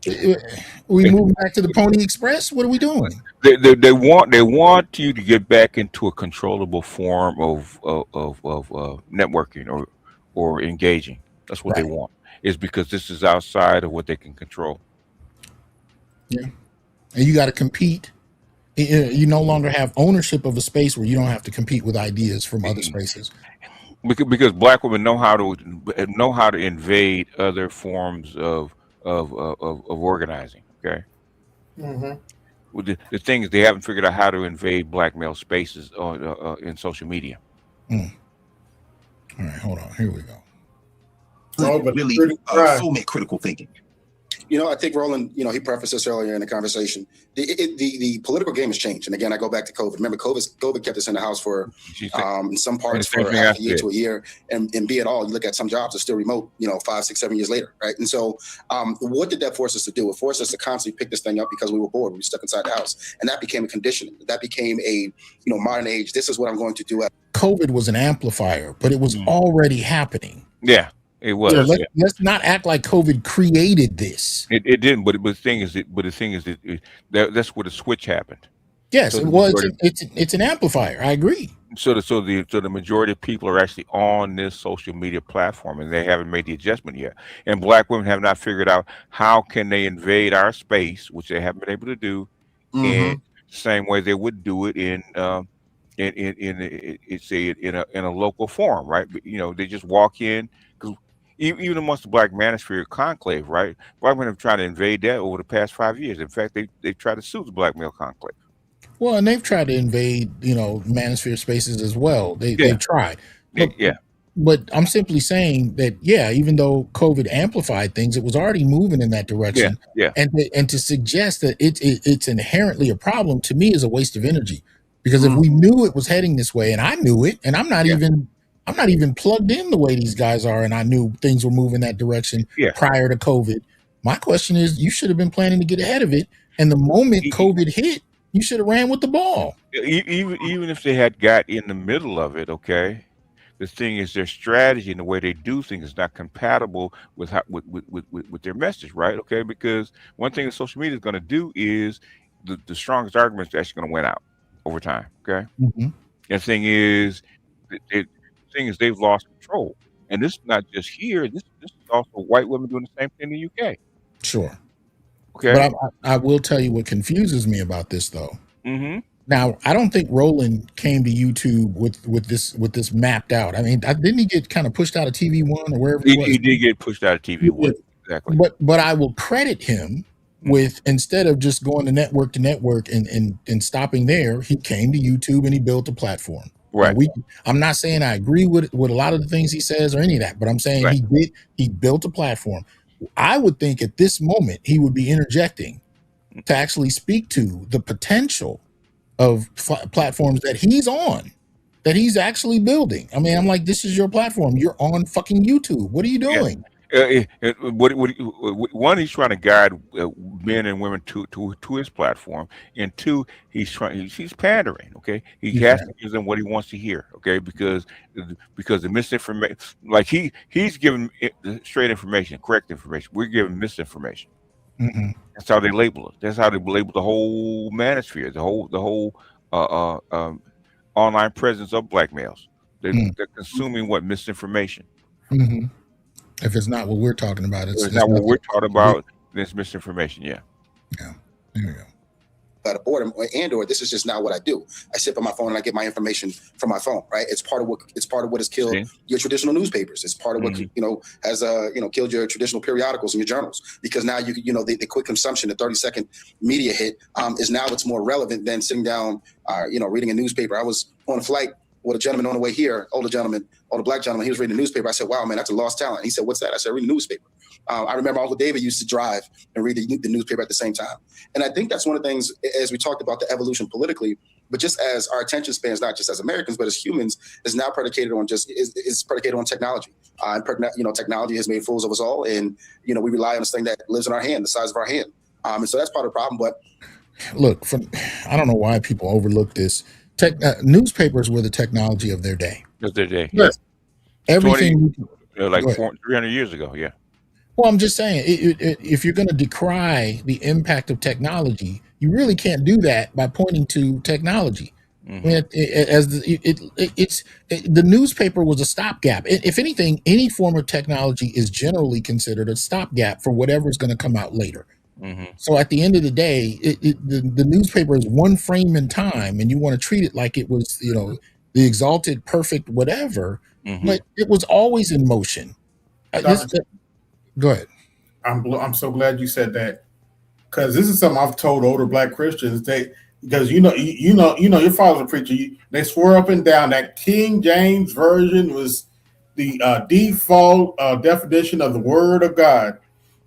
Are we moving back to the Pony Express? What are we doing? They want you to get back into a controllable form of networking or engaging. That's what they want. Is because this is outside of what they can control. Yeah, and you got to compete. You no longer have ownership of a space where you don't have to compete with ideas from other spaces. Because black women know how to invade other forms of organizing. Okay. Mm-hmm. Well, the thing is, they haven't figured out how to invade black male spaces in social media. All right, hold on. Here we go. Really foment critical thinking. I think Roland, he prefaced this earlier in the conversation. The political game has changed. And again, I go back to COVID. Remember, COVID kept us in the house for, in some parts for half a year to a year. And be it all, you look at some jobs are still remote, 5, 6, 7 years later, right? And so what did that force us to do? It forced us to constantly pick this thing up because we were bored. We were stuck inside the house. And that became a conditioning. That became a, modern age. This is what I'm going to do. COVID was an amplifier, but it was already happening. Yeah. It was. Let's not act like COVID created this. It didn't. But the thing is that that's where the switch happened. Yes, so it's an amplifier. I agree. So the majority of people are actually on this social media platform, and they haven't made the adjustment yet. And black women have not figured out how can they invade our space, which they haven't been able to do, in the same way they would do it in a local forum, right? They just walk in. even amongst the Black Manosphere conclave, right? Black men have tried to invade that over the past 5 years. In fact, they've tried to sue the Black male conclave. Well, and they've tried to invade, manosphere spaces as well. Yeah. They've tried. But I'm simply saying that, even though COVID amplified things, it was already moving in that direction. Yeah. And to suggest that it's inherently a problem, to me, is a waste of energy. Because if we knew it was heading this way, and I knew it, and I'm not even plugged in the way these guys are, and I knew things were moving that direction prior to COVID. My question is, you should have been planning to get ahead of it. And the moment COVID hit, you should have ran with the ball. Even if they had got in the middle of it, okay. The thing is, their strategy and the way they do things is not compatible with their message, right? Okay, because one thing that social media is going to do is the strongest argument is actually going to win out over time. Okay, and the thing is, they've lost control, and this is not just here. This is also white women doing the same thing in the UK. Sure. Okay, but I will tell you what confuses me about this, though. Now, I don't think Roland came to YouTube with this mapped out. I mean, didn't he get kind of pushed out of TV One or wherever he was? He did get pushed out of TV One, exactly. But I will credit him with, instead of just going to network and stopping there, he came to YouTube and he built a platform. Right. I'm not saying I agree with a lot of the things he says or any of that, but I'm saying he built a platform. I would think at this moment he would be interjecting to actually speak to the potential of platforms that he's on, that he's actually building. I mean, I'm like, this is your platform. You're on fucking YouTube. What are you doing? One, he's trying to guide men and women to his platform, and two, he's pandering. Okay, he has to give them what he wants to hear. Okay, because the misinformation, like he's giving straight information, correct information. We're giving misinformation. That's how they label it. That's how they label the whole manosphere, the whole online presence of black males. They're consuming misinformation. If it's not what we're talking about, it's not what we're talking about. It's misinformation. Yeah. There we go. At a boredom, or this is just not what I do. I sit on my phone and I get my information from my phone. Right? It's part of what has killed your traditional newspapers. It's part of what has killed your traditional periodicals and your journals. Because now the quick consumption, the 30-second media hit is now it's more relevant than sitting down, reading a newspaper. I was on a flight with a gentleman on the way here, older black gentleman. He was reading the newspaper. I said, "Wow, man, that's a lost talent." He said, "What's that?" I said, "Read the newspaper." I remember Uncle David used to drive and read the newspaper at the same time. And I think that's one of the things, as we talked about the evolution politically, but just as our attention spans, not just as Americans, but as humans, is now predicated on predicated on technology. Technology has made fools of us all. And, we rely on this thing that lives in our hand, the size of our hand. And so that's part of the problem. But look, I don't know why people overlook this. Newspapers were the technology of their day. Yes. Everything 300 years ago. Yeah. Well, I'm just saying, if you're going to decry the impact of technology, you really can't do that by pointing to technology. I mean, the newspaper was a stopgap. If anything, any form of technology is generally considered a stopgap for whatever's going to come out later. So at the end of the day, the newspaper is one frame in time, and you want to treat it like it was, the exalted, perfect, whatever. But it was always in motion. Go ahead. I'm so glad you said that, because this is something I've told older black Christians. Because your father's a preacher. They swore up and down that King James version was the default definition of the Word of God,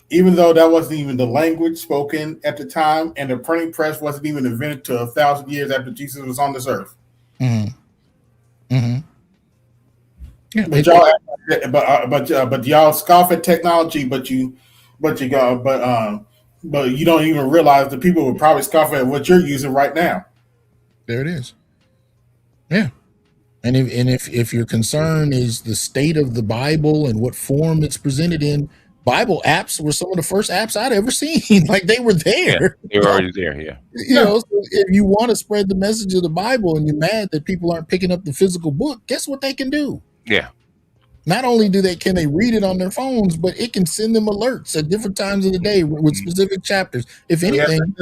even though that wasn't even the language spoken at the time, and the printing press wasn't even invented till 1,000 years after Jesus was on this earth. Yeah, but y'all scoff at technology, but you don't even realize the people would probably scoff at what you're using right now. There it is. Yeah. And if your concern is the state of the Bible and what form it's presented in, Bible apps were some of the first apps I'd ever seen. Like, they were there. Yeah, they were already there. Yeah. So if you want to spread the message of the Bible and you're mad that people aren't picking up the physical book, guess what they can do? Yeah. Not only can they read it on their phones, but it can send them alerts at different times of the day with specific chapters. If We have anything,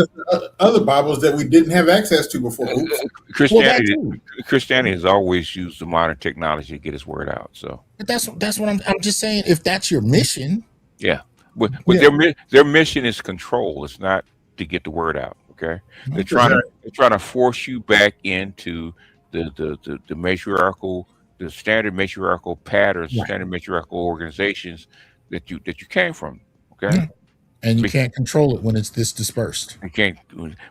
other Bibles that we didn't have access to before. Oops. Christianity has always used the modern technology to get its word out. So, but that's what I'm just saying. If that's your mission, yeah. But Yeah. their mission is control. It's not to get the word out. Okay, they're trying to force you back into the matriarchal, the standard matriarchal patterns, Right. standard matriarchal organizations that you came from. Okay, Yeah. And you can't control it when it's this dispersed. you can't,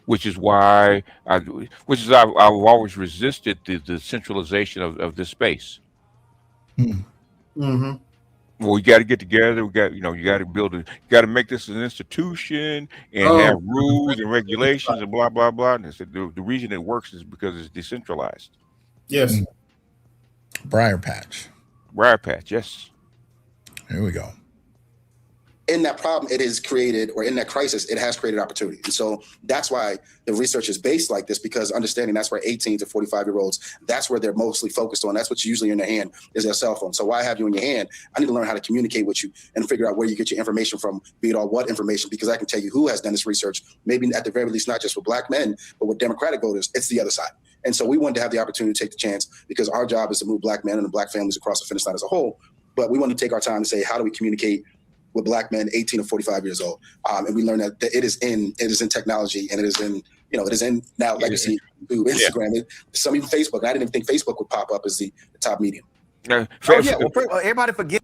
which is why I've always resisted the centralization of this space. Mm-hmm. Well, we got to get together. You got to build it. You got to make this an institution and have rules and regulations and blah blah blah. And the reason it works is because it's decentralized. Yes. Briar Patch. Yes. Here we go. In that problem, it is created, or in that crisis, it has created opportunity. And so that's why the research is based like this, because understanding that's where 18 to 45-year-olds, that's where they're mostly focused on. That's what's usually in their hand is their cell phone. So why have you in your hand? I need to learn how to communicate with you and figure out where you get your information from, be it all what information, because I can tell you who has done this research, maybe at the very least, not just with Black men, but with Democratic voters, it's the other side. And so we wanted to have the opportunity to take the chance, because our job is to move Black men and Black families across the finish line as a whole. But we want to take our time to say, how do we communicate with Black men 18 to 45 years old? And we learned that it is in technology, and it is in, it is in now legacy through Instagram, some even Facebook. I didn't even think Facebook would pop up as the top medium. Everybody forget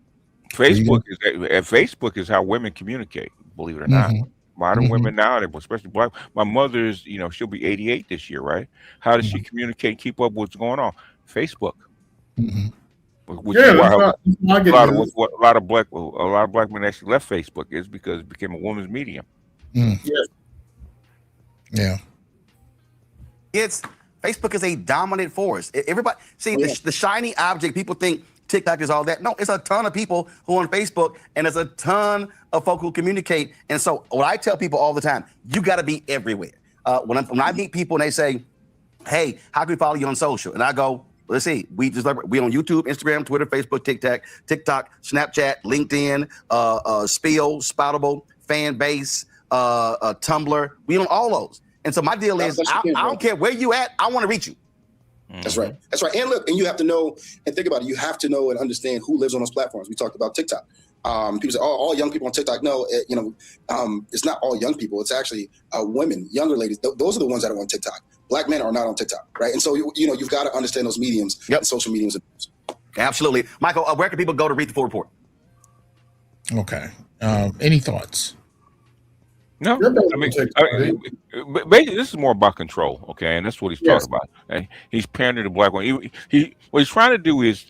Facebook is how women communicate, believe it or not. Modern women now, especially Black. My mother's, she'll be 88 this year, right? How does she communicate and keep up with what's going on? Facebook. Which is why a lot of black men actually left Facebook, is because it became a woman's medium. Yes. Yeah. Facebook is a dominant force. Everybody see the shiny object. People think TikTok is all that. No, it's a ton of people who are on Facebook, and there's a ton of folk who communicate. And so what I tell people all the time, you got to be everywhere. When I meet people and they say, "Hey, how can we follow you on social?" and I go, let's see. We on YouTube, Instagram, Twitter, Facebook, TikTok, Snapchat, LinkedIn, Spill, Spoutable, Fan Base, Tumblr. We on all those. And so my deal is, I don't care where you at. I want to reach you. That's right. That's right. And look, and you have to know and think about it. You have to know and understand who lives on those platforms. We talked about TikTok. People say, "Oh, all young people on TikTok." No, it's not all young people. It's actually women, younger ladies. Those are the ones that are on TikTok. Black men are not on TikTok, right? And so you've got to understand those mediums, and social mediums. Absolutely, Michael. Where can people go to read the full report? Okay. Any thoughts? No, basically, this is more about control, okay, and that's what he's talking about. And he's pandering to Black women. What he's trying to do is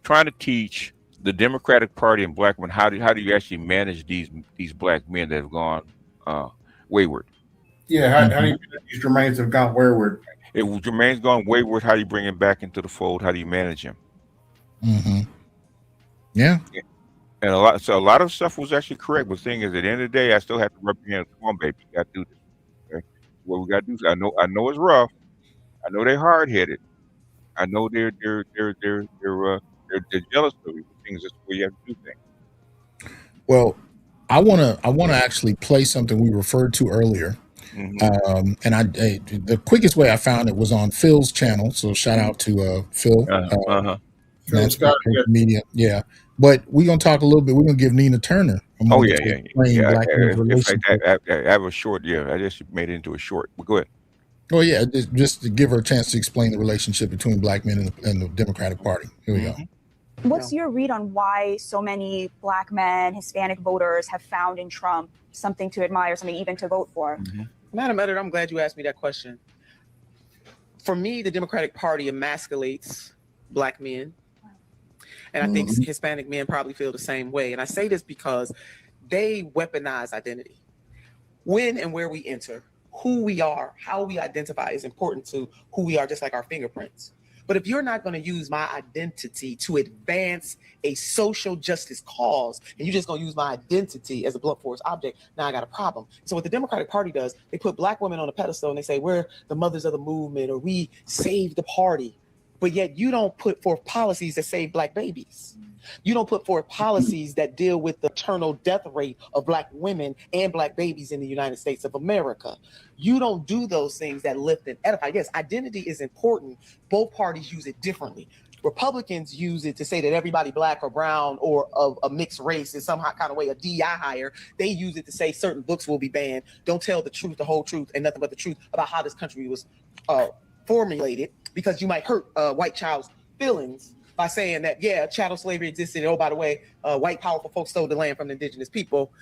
trying to teach the Democratic Party and Black men how do you actually manage these Black men that have gone wayward. Yeah, how do you these Jermaines have gone wayward? If Jermaine's gone wayward, how do you bring him back into the fold? How do you manage him? Yeah. And a lot of stuff was actually correct. But the thing is, at the end of the day, I still have to represent. Come on, baby, you got to do this. Okay? What we got to do. I know it's rough. I know they're hard headed. I know they're jealous of you. Things that's the way you have to do things. Well, I wanna actually play something we referred to earlier. And the quickest way I found it was on Phil's channel. So shout out to Phil. Phil Scott, media. Yeah. But we're gonna talk a little bit. We're gonna give Nina Turner a moment to explain Black men's relationship. I have a short. Yeah, I just made it into a short. But go ahead. Oh yeah, just to give her a chance to explain the relationship between Black men and the Democratic Party. Here we go. What's your read on why so many Black men, Hispanic voters have found in Trump something to admire, something even to vote for? Madam Editor, I'm glad you asked me that question. For me, the Democratic Party emasculates Black men. And I think Hispanic men probably feel the same way. And I say this because they weaponize identity. When and where we enter, who we are, how we identify is important to who we are, just like our fingerprints. But if you're not going to use my identity to advance a social justice cause, and you're just going to use my identity as a blunt force object, now I got a problem. So what the Democratic Party does, they put Black women on a pedestal and they say, we're the mothers of the movement, or we saved the party. but yet you don't put forth policies that save Black babies. You don't put forth policies that deal with the maternal death rate of Black women and Black babies in the United States of America. You don't do those things that lift and edify. Yes, identity is important. Both parties use it differently. Republicans use it to say that everybody Black or brown or of a mixed race is somehow kind of way a DI hire. They use it to say certain books will be banned. Don't tell the truth, the whole truth, and nothing but the truth about how this country was formulated, because you might hurt a white child's feelings by saying that, yeah, chattel slavery existed. And, oh, by the way, white powerful folks stole the land from the indigenous people.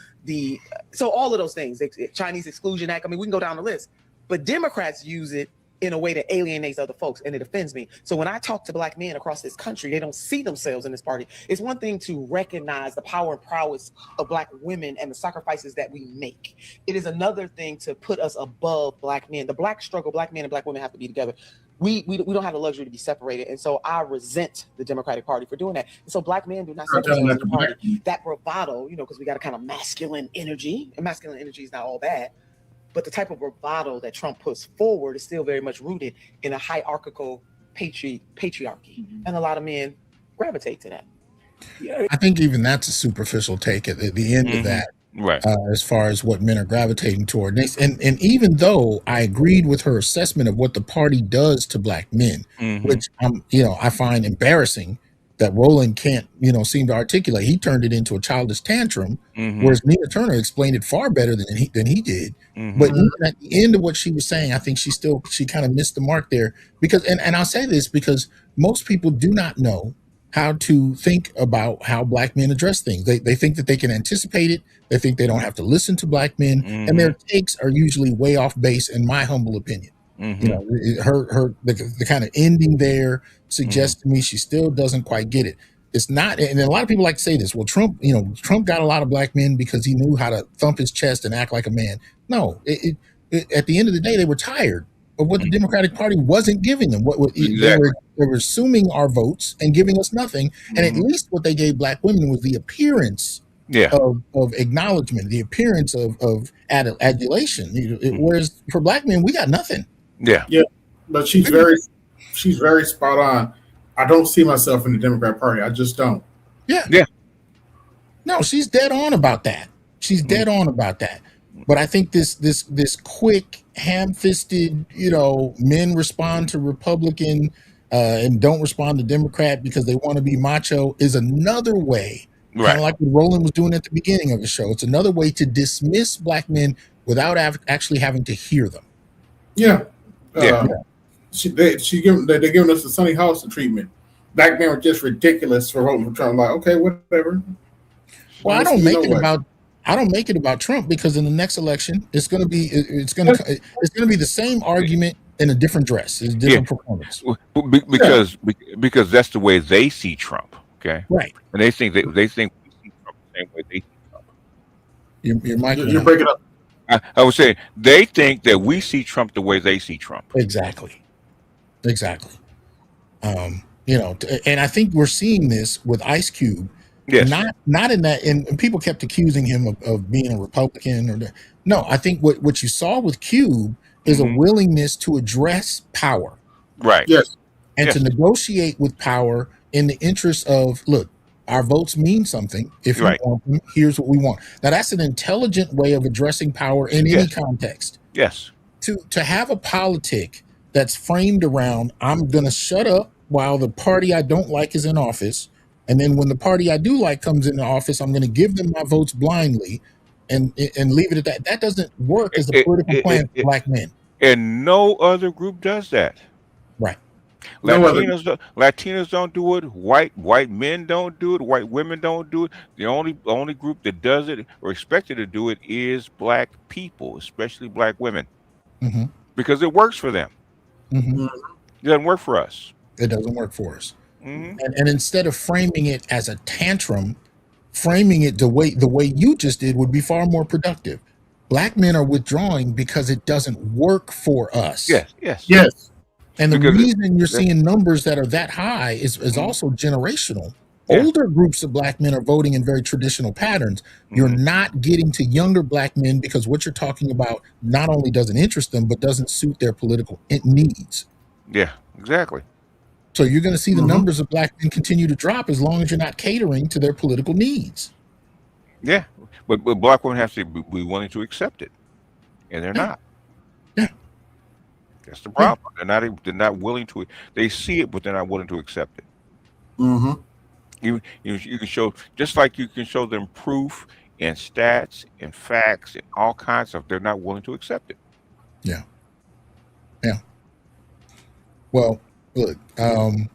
So all of those things, Chinese Exclusion Act, I mean, we can go down the list. But Democrats use it in a way that alienates other folks, and it offends me. So when I talk to Black men across this country, they don't see themselves in this party. It's one thing to recognize the power and prowess of Black women and the sacrifices that we make. It is another thing to put us above Black men. The Black struggle, Black men and Black women have to be together. We don't have the luxury to be separated. And so I resent the Democratic Party for doing that. And so Black men do not see themselves in the party. That bravado, because we got a kind of masculine energy, and masculine energy is not all bad. But the type of bravado that Trump puts forward is still very much rooted in a hierarchical patriarchy. And a lot of men gravitate to that. Yeah. I think even that's a superficial take at the end of that, right? As far as what men are gravitating toward. And even though I agreed with her assessment of what the party does to Black men, which I find embarrassing that Roland can't, seem to articulate. He turned it into a childish tantrum, whereas Nina Turner explained it far better than he did. But even at the end of what she was saying, I think she kind of missed the mark there, because, and I'll say this because most people do not know how to think about how Black men address things. They think that they can anticipate it. They think they don't have to listen to Black men, and their takes are usually way off base, in my humble opinion. The kind of ending there suggests to me she still doesn't quite get it. It's not, and a lot of people like to say this. Well, Trump got a lot of Black men because he knew how to thump his chest and act like a man. No, at the end of the day, they were tired of what the Democratic Party wasn't giving them. They were assuming our votes and giving us nothing. And at least what they gave Black women was the appearance of acknowledgement, the appearance of adulation. Whereas for Black men, we got nothing. Yeah, but she's very spot on. I don't see myself in the Democrat Party. I just don't. Yeah. No, she's dead on about that. She's dead on about that. But I think this quick, ham-fisted, men respond to Republican and don't respond to Democrat because they want to be macho is another way, kind of like what Roland was doing at the beginning of the show. It's another way to dismiss Black men without actually having to hear them. Yeah. They're giving us the Sonny Hollister treatment. Black men were just ridiculous for voting for Trump. I'm like, okay, whatever. Well, I don't make it about Trump, because in the next election, it's going to be the same argument in a different dress, it's different performance. Because that's the way they see Trump. Okay, right, and they think we see Trump the same way they see Trump. You're breaking up. I would say they think that we see Trump the way they see Trump. Exactly. And I think we're seeing this with Ice Cube. Yes. Not in that, and people kept accusing him of being a Republican no. I think what you saw with Cube is a willingness to address power, right? Yes, and to negotiate with power in the interest of, look, our votes mean something. If you want them, here's what we want. Now, that's an intelligent way of addressing power in any context. Yes. To have a politic that's framed around, I'm going to shut up while the party I don't like is in office. And then when the party I do like comes into office, I'm going to give them my votes blindly and leave it at that. That doesn't work as a political plan for Black men. And no other group does that. Right. Latinos don't do it. White men don't do it. White women don't do it. The only group that does it or expected to do it is Black people, especially Black women, because it works for them. It doesn't work for us. It doesn't work for us. And instead of framing it as a tantrum, framing it the way you just did would be far more productive. Black men are withdrawing because it doesn't work for us. Yes. And the reason you're seeing numbers that are that high is also generational. Older groups of Black men are voting in very traditional patterns. You're not getting to younger Black men because what you're talking about not only doesn't interest them, but doesn't suit their political needs. Yeah, exactly. So you're going to see the Mhm. numbers of black men continue to drop as long as you're not catering to their political needs. Yeah, but black women have to be willing to accept it, and they're Yeah. not. Yeah. That's the Yeah. problem. They're not willing to. They see it, but they're not willing to accept it. Mm-hmm. You can show, just like you can show them proof and stats and facts and all kinds of stuff. They're not willing to accept it. Yeah. Yeah. Well, look, I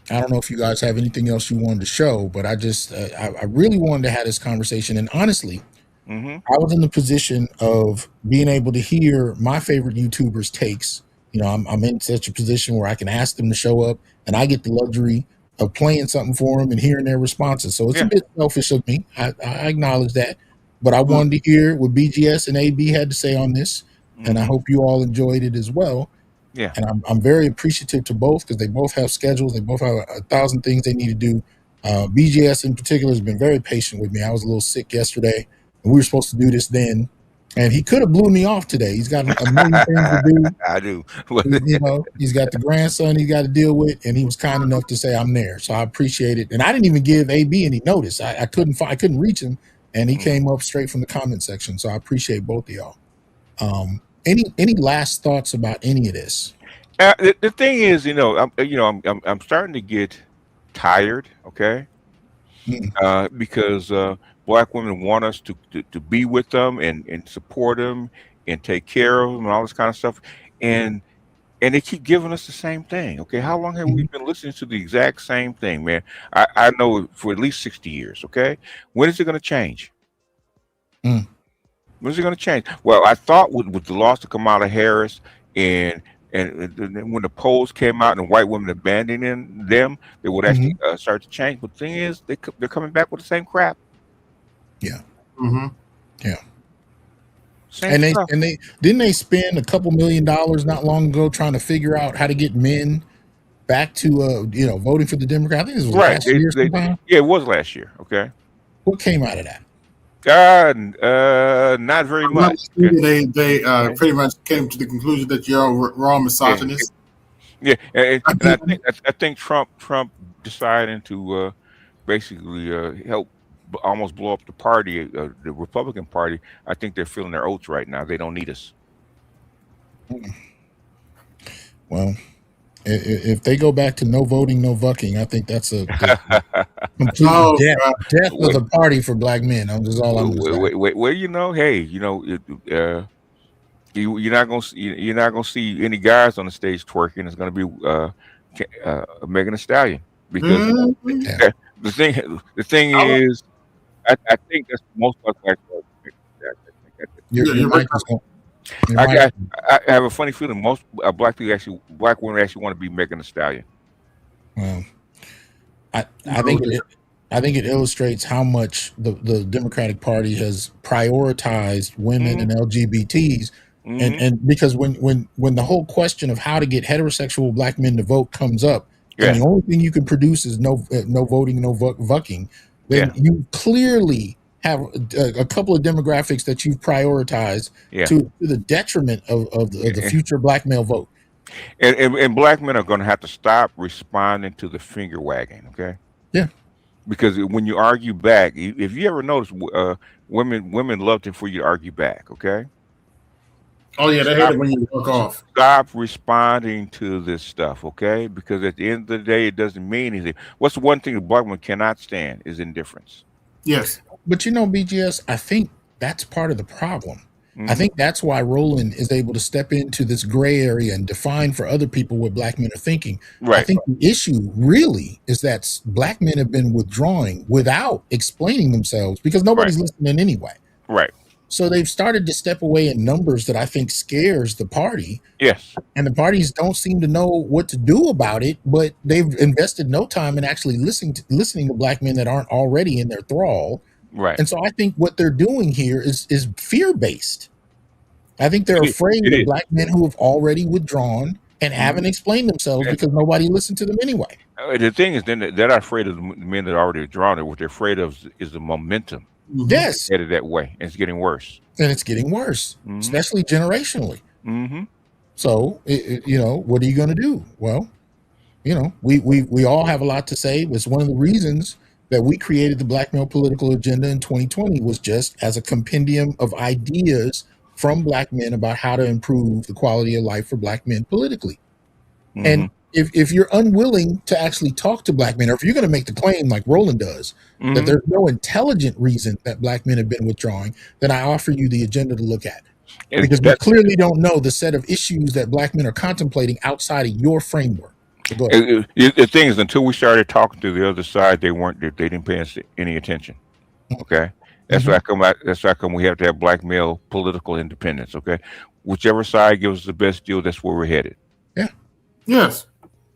don't know if you guys have anything else you wanted to show, but I just, I really wanted to have this conversation. And honestly, Mm-hmm. I was in the position of being able to hear my favorite YouTubers' takes. You know, I'm in such a position where I can ask them to show up, and I get the luxury of playing something for them and hearing their responses. So it's a Yeah. bit selfish of me. I acknowledge that, but I wanted to hear what BGS and AB had to say on this, and I Mhm. hope you all enjoyed it as well. Yeah. And I'm very appreciative to both, because they both have schedules. They both have 1,000 things they need to do. BGS in particular has been very patient with me. I was a little sick yesterday, and we were supposed to do this then, and he could have blew me off today. He's got a million things to do. I do. You know, he's got the grandson he's got to deal with, and he was kind enough to say I'm there, so I appreciate it. And I didn't even give AB any notice. I couldn't reach him, and he came up straight from the comment section. So I appreciate both of y'all. Any last thoughts about any of this? The thing is, I'm starting to get tired. Okay. Because black women want us to be with them and support them and take care of them and all this kind of stuff, and they keep giving us the same thing. Okay, how long have we been listening to the exact same thing, man? I know for at least 60 years. Okay, when is it going to change? When is it going to change? Well, I thought with the loss of Kamala Harris and when the polls came out and white women abandoning them, they would actually start to change. But the thing is, they're coming back with the same crap. Yeah. Mm-hmm. Yeah. Same And stuff. they didn't they spend a couple $1 million not long ago trying to figure out how to get men back to voting for the Democrat. I think this was Right. last year sometime. Yeah, it was last year. Okay. What came out of that? Not very much. They pretty much came to the conclusion that we're all misogynists. Yeah, and I think Trump deciding to basically help almost blow up the party, the Republican Party. I think they're feeling their oats right now. They don't need us. Well, if they go back to no voting, no vucking, I think that's a complete death of the party for black men. I'm just all I'm just saying. Well, hey, you're not gonna see any guys on the stage twerking. It's gonna be Megan Thee Stallion, because the thing is, I think that's most of us I have a funny feeling most black women actually want to be Megan Thee Stallion. Well, I think it illustrates how much the Democratic Party has prioritized women and LGBTs, and because when the whole question of how to get heterosexual black men to vote comes up, and the only thing you can produce is no voting, no vucking, then you clearly have a couple of demographics that you've prioritized to the detriment of the future black male vote. And black men are going to have to stop responding to the finger wagging, okay? Yeah. Because when you argue back, if you ever notice, women love for you to argue back, okay? Oh yeah, they hate it when you walk off. Stop responding to this stuff, okay? Because at the end of the day, it doesn't mean anything. What's the one thing a black woman cannot stand is indifference. Yes. But BGS, I think that's part of the problem. I think that's why Roland is able to step into this gray area and define for other people what black men are thinking. Right. I think the issue really is that black men have been withdrawing without explaining themselves because nobody's listening anyway. Right. So they've started to step away in numbers that I think scares the party. Yes. And the parties don't seem to know what to do about it, but they've invested no time in actually listening to black men that aren't already in their thrall. Right. And so I think what they're doing here is fear-based. I think they're afraid of black men who have already withdrawn and haven't explained themselves because nobody listened to them anyway. The thing is, then they're not afraid of the men that are already withdrawn. What they're afraid of is the momentum. Yes. Headed that way. And it's getting worse. And it's getting worse, especially generationally. So, what are you going to do? Well, you know, we all have a lot to say. It's one of the reasons that we created the Black Male Political Agenda in 2020 was just as a compendium of ideas from Black men about how to improve the quality of life for Black men politically. Mhm. And if you're unwilling to actually talk to Black men, or if you're going to make the claim like Roland does, that there's no intelligent reason that Black men have been withdrawing, then I offer you the agenda to look at. And Because we that's clearly don't know the set of issues that Black men are contemplating outside of your framework. So go ahead. the thing is, until we started talking to the other side, they didn't pay us any attention. Okay, that's why that's why come we have to have Black male political independence. Okay, whichever side gives us the best deal, that's where we're headed. Yeah. Yes.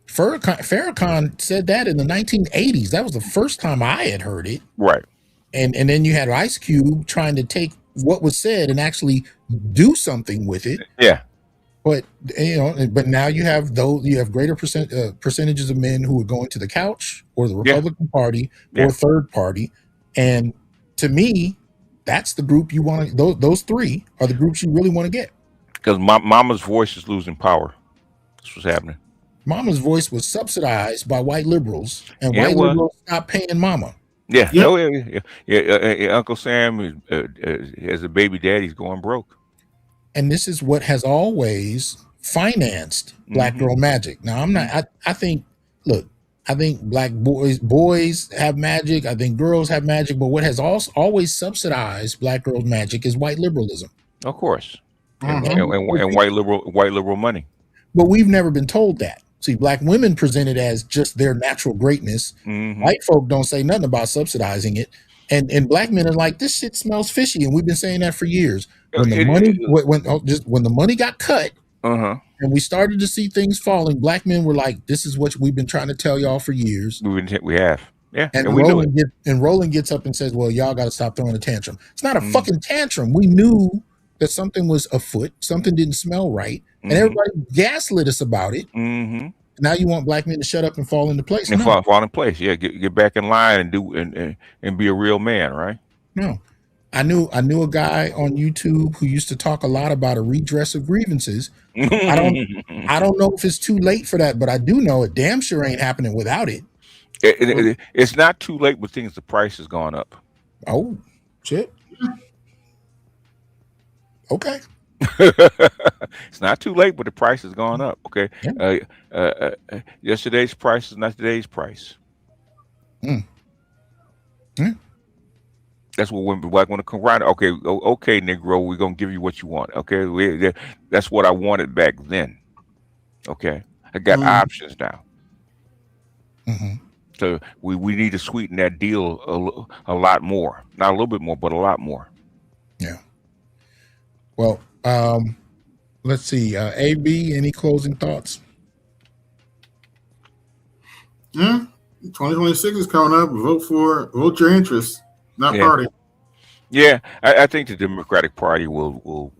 Farrakhan said that in the 1980s. That was the first time I had heard it. Right. And then you had Ice Cube trying to take what was said and actually do something with it. Yeah. But you know, but now you have greater percentages of men who are going to the couch or the Republican Party or third party, and to me, that's the group you want to. Those three are the groups you really want to get. Because Mama's voice is losing power. That's what's happening. Mama's voice was subsidized by white liberals, and Yeah, white it was. liberals stopped paying Mama. Yeah. Yep. Oh, yeah. Uncle Sam as a baby daddy's going broke. And this is what has always financed Black girl magic. Now, I'm not. I think. Look, I think Black boys have magic. I think girls have magic. But what has also always subsidized Black girls' magic is white liberalism. Of course. And Mhm. white liberal money. But we've never been told that. See, Black women present it as just their natural greatness. White folk don't say nothing about subsidizing it. And Black men are like, this shit smells fishy, and we've been saying that for years. When the money when the money got cut, and we started to see things falling, Black men were like, this is what we've been trying to tell y'all for years. We have. Yeah. And we knew it. Roland gets up and says, well, y'all got to stop throwing a tantrum. It's not a fucking tantrum. We knew that something was afoot, something didn't smell right, and everybody gaslit us about it. Now you want Black men to shut up and fall into place? And No. fall in place. Yeah, get back in line and do and be a real man, right? No. I knew a guy on YouTube who used to talk a lot about a redress of grievances. I don't know if it's too late for that, but I do know it damn sure ain't happening without it. It's not too late, but things the price has gone up. Oh, shit. Okay. It's not too late, but the price has gone up. Okay. Yesterday's price is not today's price. That's what women Black want to come around. Okay, okay, Negro, we're gonna give you what you want. Okay, that's what I wanted back then. Okay, I got options now. So we need to sweeten that deal a lot more, not a little bit more, but a lot more. Yeah. Well, let's see. AB, any closing thoughts? Yeah, 2026 is coming up. Vote your interest, not party. Yeah, I think the Democratic Party will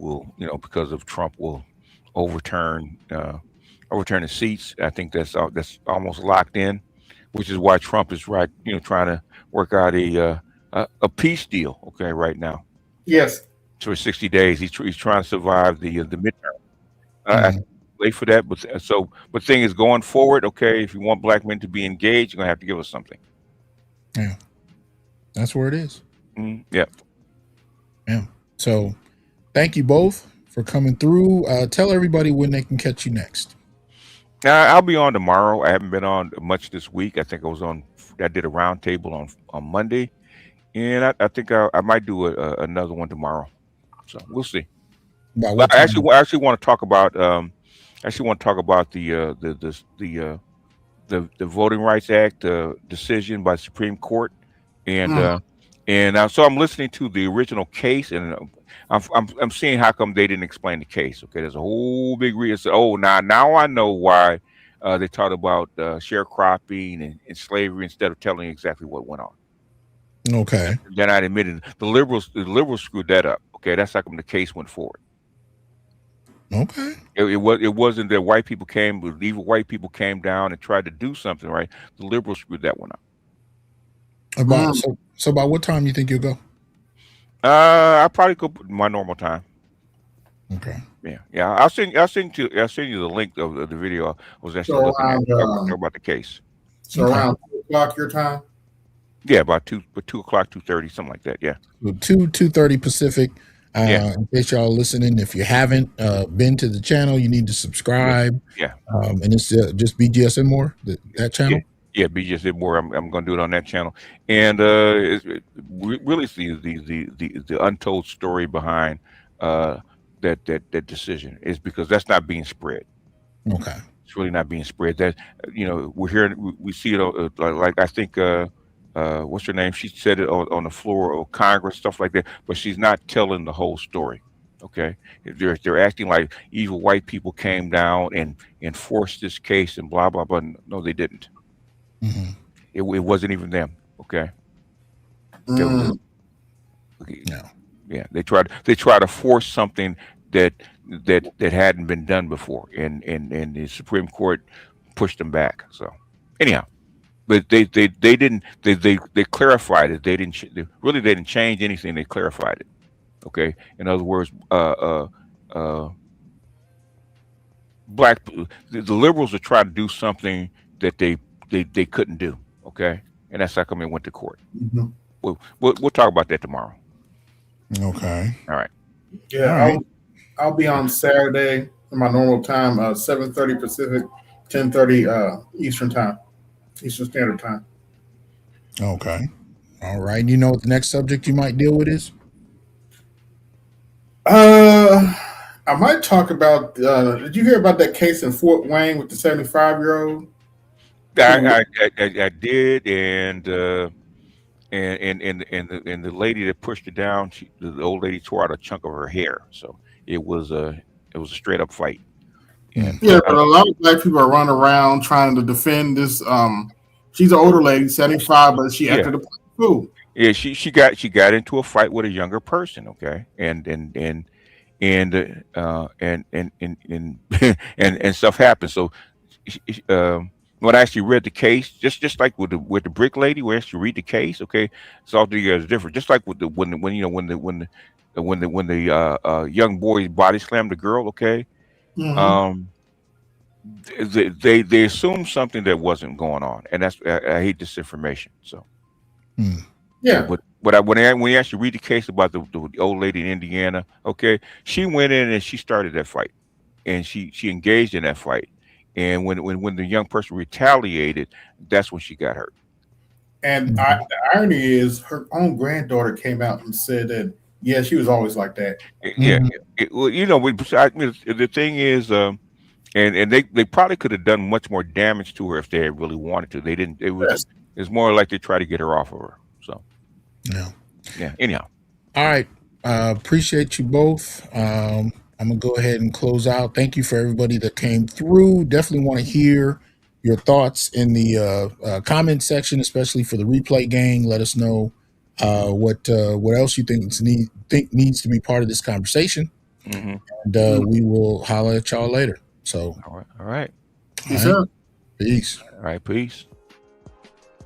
because of Trump will overturn the seats. I think that's almost locked in, which is why Trump is trying to work out a peace deal. Okay, right now. Yes. For 60 days, he's trying to survive the midterm. I wait for that, but thing is going forward. Okay, if you want Black men to be engaged, you're gonna have to give us something. Yeah, that's where it is. Yeah. So, thank you both for coming through. Tell everybody when they can catch you next. I'll be on tomorrow. I haven't been on much this week. I think I did a roundtable on Monday, and I think I might do another one tomorrow. So we'll see. I actually want to talk about the Voting Rights Act decision by the Supreme Court, and so I'm listening to the original case, and I'm seeing how come they didn't explain the case. Okay, there's a whole big reason. Oh, now I know why they talked about sharecropping and slavery instead of telling exactly what went on. Okay. Then I admitted the liberals screwed that up. Okay, that's how come the case went forward. Okay. It wasn't that white people evil white people came down and tried to do something, right? The liberals screwed that one up. So about what time you think you'll go? I'll probably go my normal time. Okay. Yeah. I'll send you the link of the video. I was actually So looking at around, talk about the case. so Okay. around 2 o'clock your time. Yeah, about 2:00, 2:30, something like that. Yeah. So 2:30 Pacific. Yeah. In case y'all listening, if you haven't been to the channel, you need to subscribe. Yeah. And it's just BGS IBMOR, that channel. Yeah, BGS IBMOR. I'm going to do it on that channel, and really see the untold story behind that decision is because that's not being spread. Okay. It's really not being spread. That we're hearing, we see it like I think what's her name? She said it on the floor of Congress, stuff like that, but she's not telling the whole story. Okay, they're acting like evil white people came down and forced this case and blah blah blah. No, they didn't. Mm-hmm. It wasn't even them. Okay. Mm. No. Yeah, they try to force something that hadn't been done before, and the Supreme Court pushed them back. So anyhow, but they didn't they clarified it. They didn't change anything. They clarified it. Okay. In other words, the liberals are trying to do something that they couldn't do. Okay, and that's how come it went to court. Mm-hmm. We'll talk about that tomorrow. Okay. All right. Yeah, All right. I'll be on Saturday in my normal time, 7:30 Pacific, 10:30 Eastern Standard Time. Okay. All right. You know what the next subject you might deal with is? I might talk about. Did you hear about that case in Fort Wayne with the 75-year-old? I did, and the lady that pushed her down, the old lady tore out a chunk of her hair. So it was a straight up fight. And, yeah, but a lot of black people are running around trying to defend this. She's an older lady, 75, but she acted a fool. Yeah, she got into a fight with a younger person. Okay, and stuff happened. So when I actually read the case, just like with the brick lady, we actually read the case. Okay, it's all together different. Just like with when the young boy body slammed the girl. Okay, Mm-hmm. they assumed something that wasn't going on, and that's I hate this information. So yeah, but when you actually read the case about the old lady in Indiana, okay, she went in and she started that fight, and she engaged in that fight. And when the young person retaliated, that's when she got hurt. And the irony is, her own granddaughter came out and said that, yeah, she was always like that. Yeah, well, the thing is, and they probably could have done much more damage to her if they had really wanted to. They didn't. It's more like they try to get her off of her. So yeah. Anyhow, all right. Appreciate you both. I'm gonna go ahead and close out. Thank you for everybody that came through. Definitely want to hear your thoughts in the comment section, especially for the replay gang. Let us know what else you think needs to be part of this conversation, and we will holler at y'all later. So all right. Peace out. Peace. All right, peace.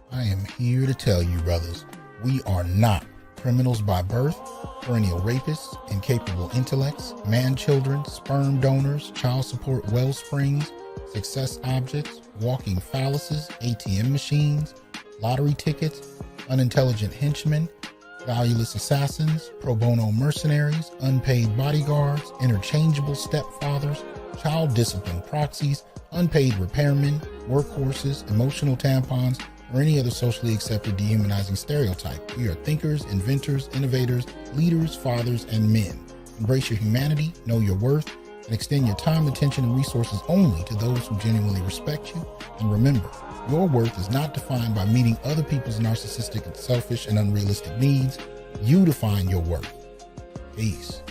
I am here to tell you, brothers, we are not criminals by birth, perennial rapists, incapable intellects, man-children, sperm donors, child support wellsprings, success objects, walking phalluses, ATM machines, lottery tickets, unintelligent henchmen, valueless assassins, pro bono mercenaries, unpaid bodyguards, interchangeable stepfathers, child discipline proxies, unpaid repairmen, workhorses, emotional tampons, or any other socially accepted dehumanizing stereotype. We are thinkers, inventors, innovators, leaders, fathers, and men. Embrace your humanity, know your worth, and extend your time, attention, and resources only to those who genuinely respect you. And remember, your worth is not defined by meeting other people's narcissistic, selfish, and unrealistic needs. You define your worth. Peace.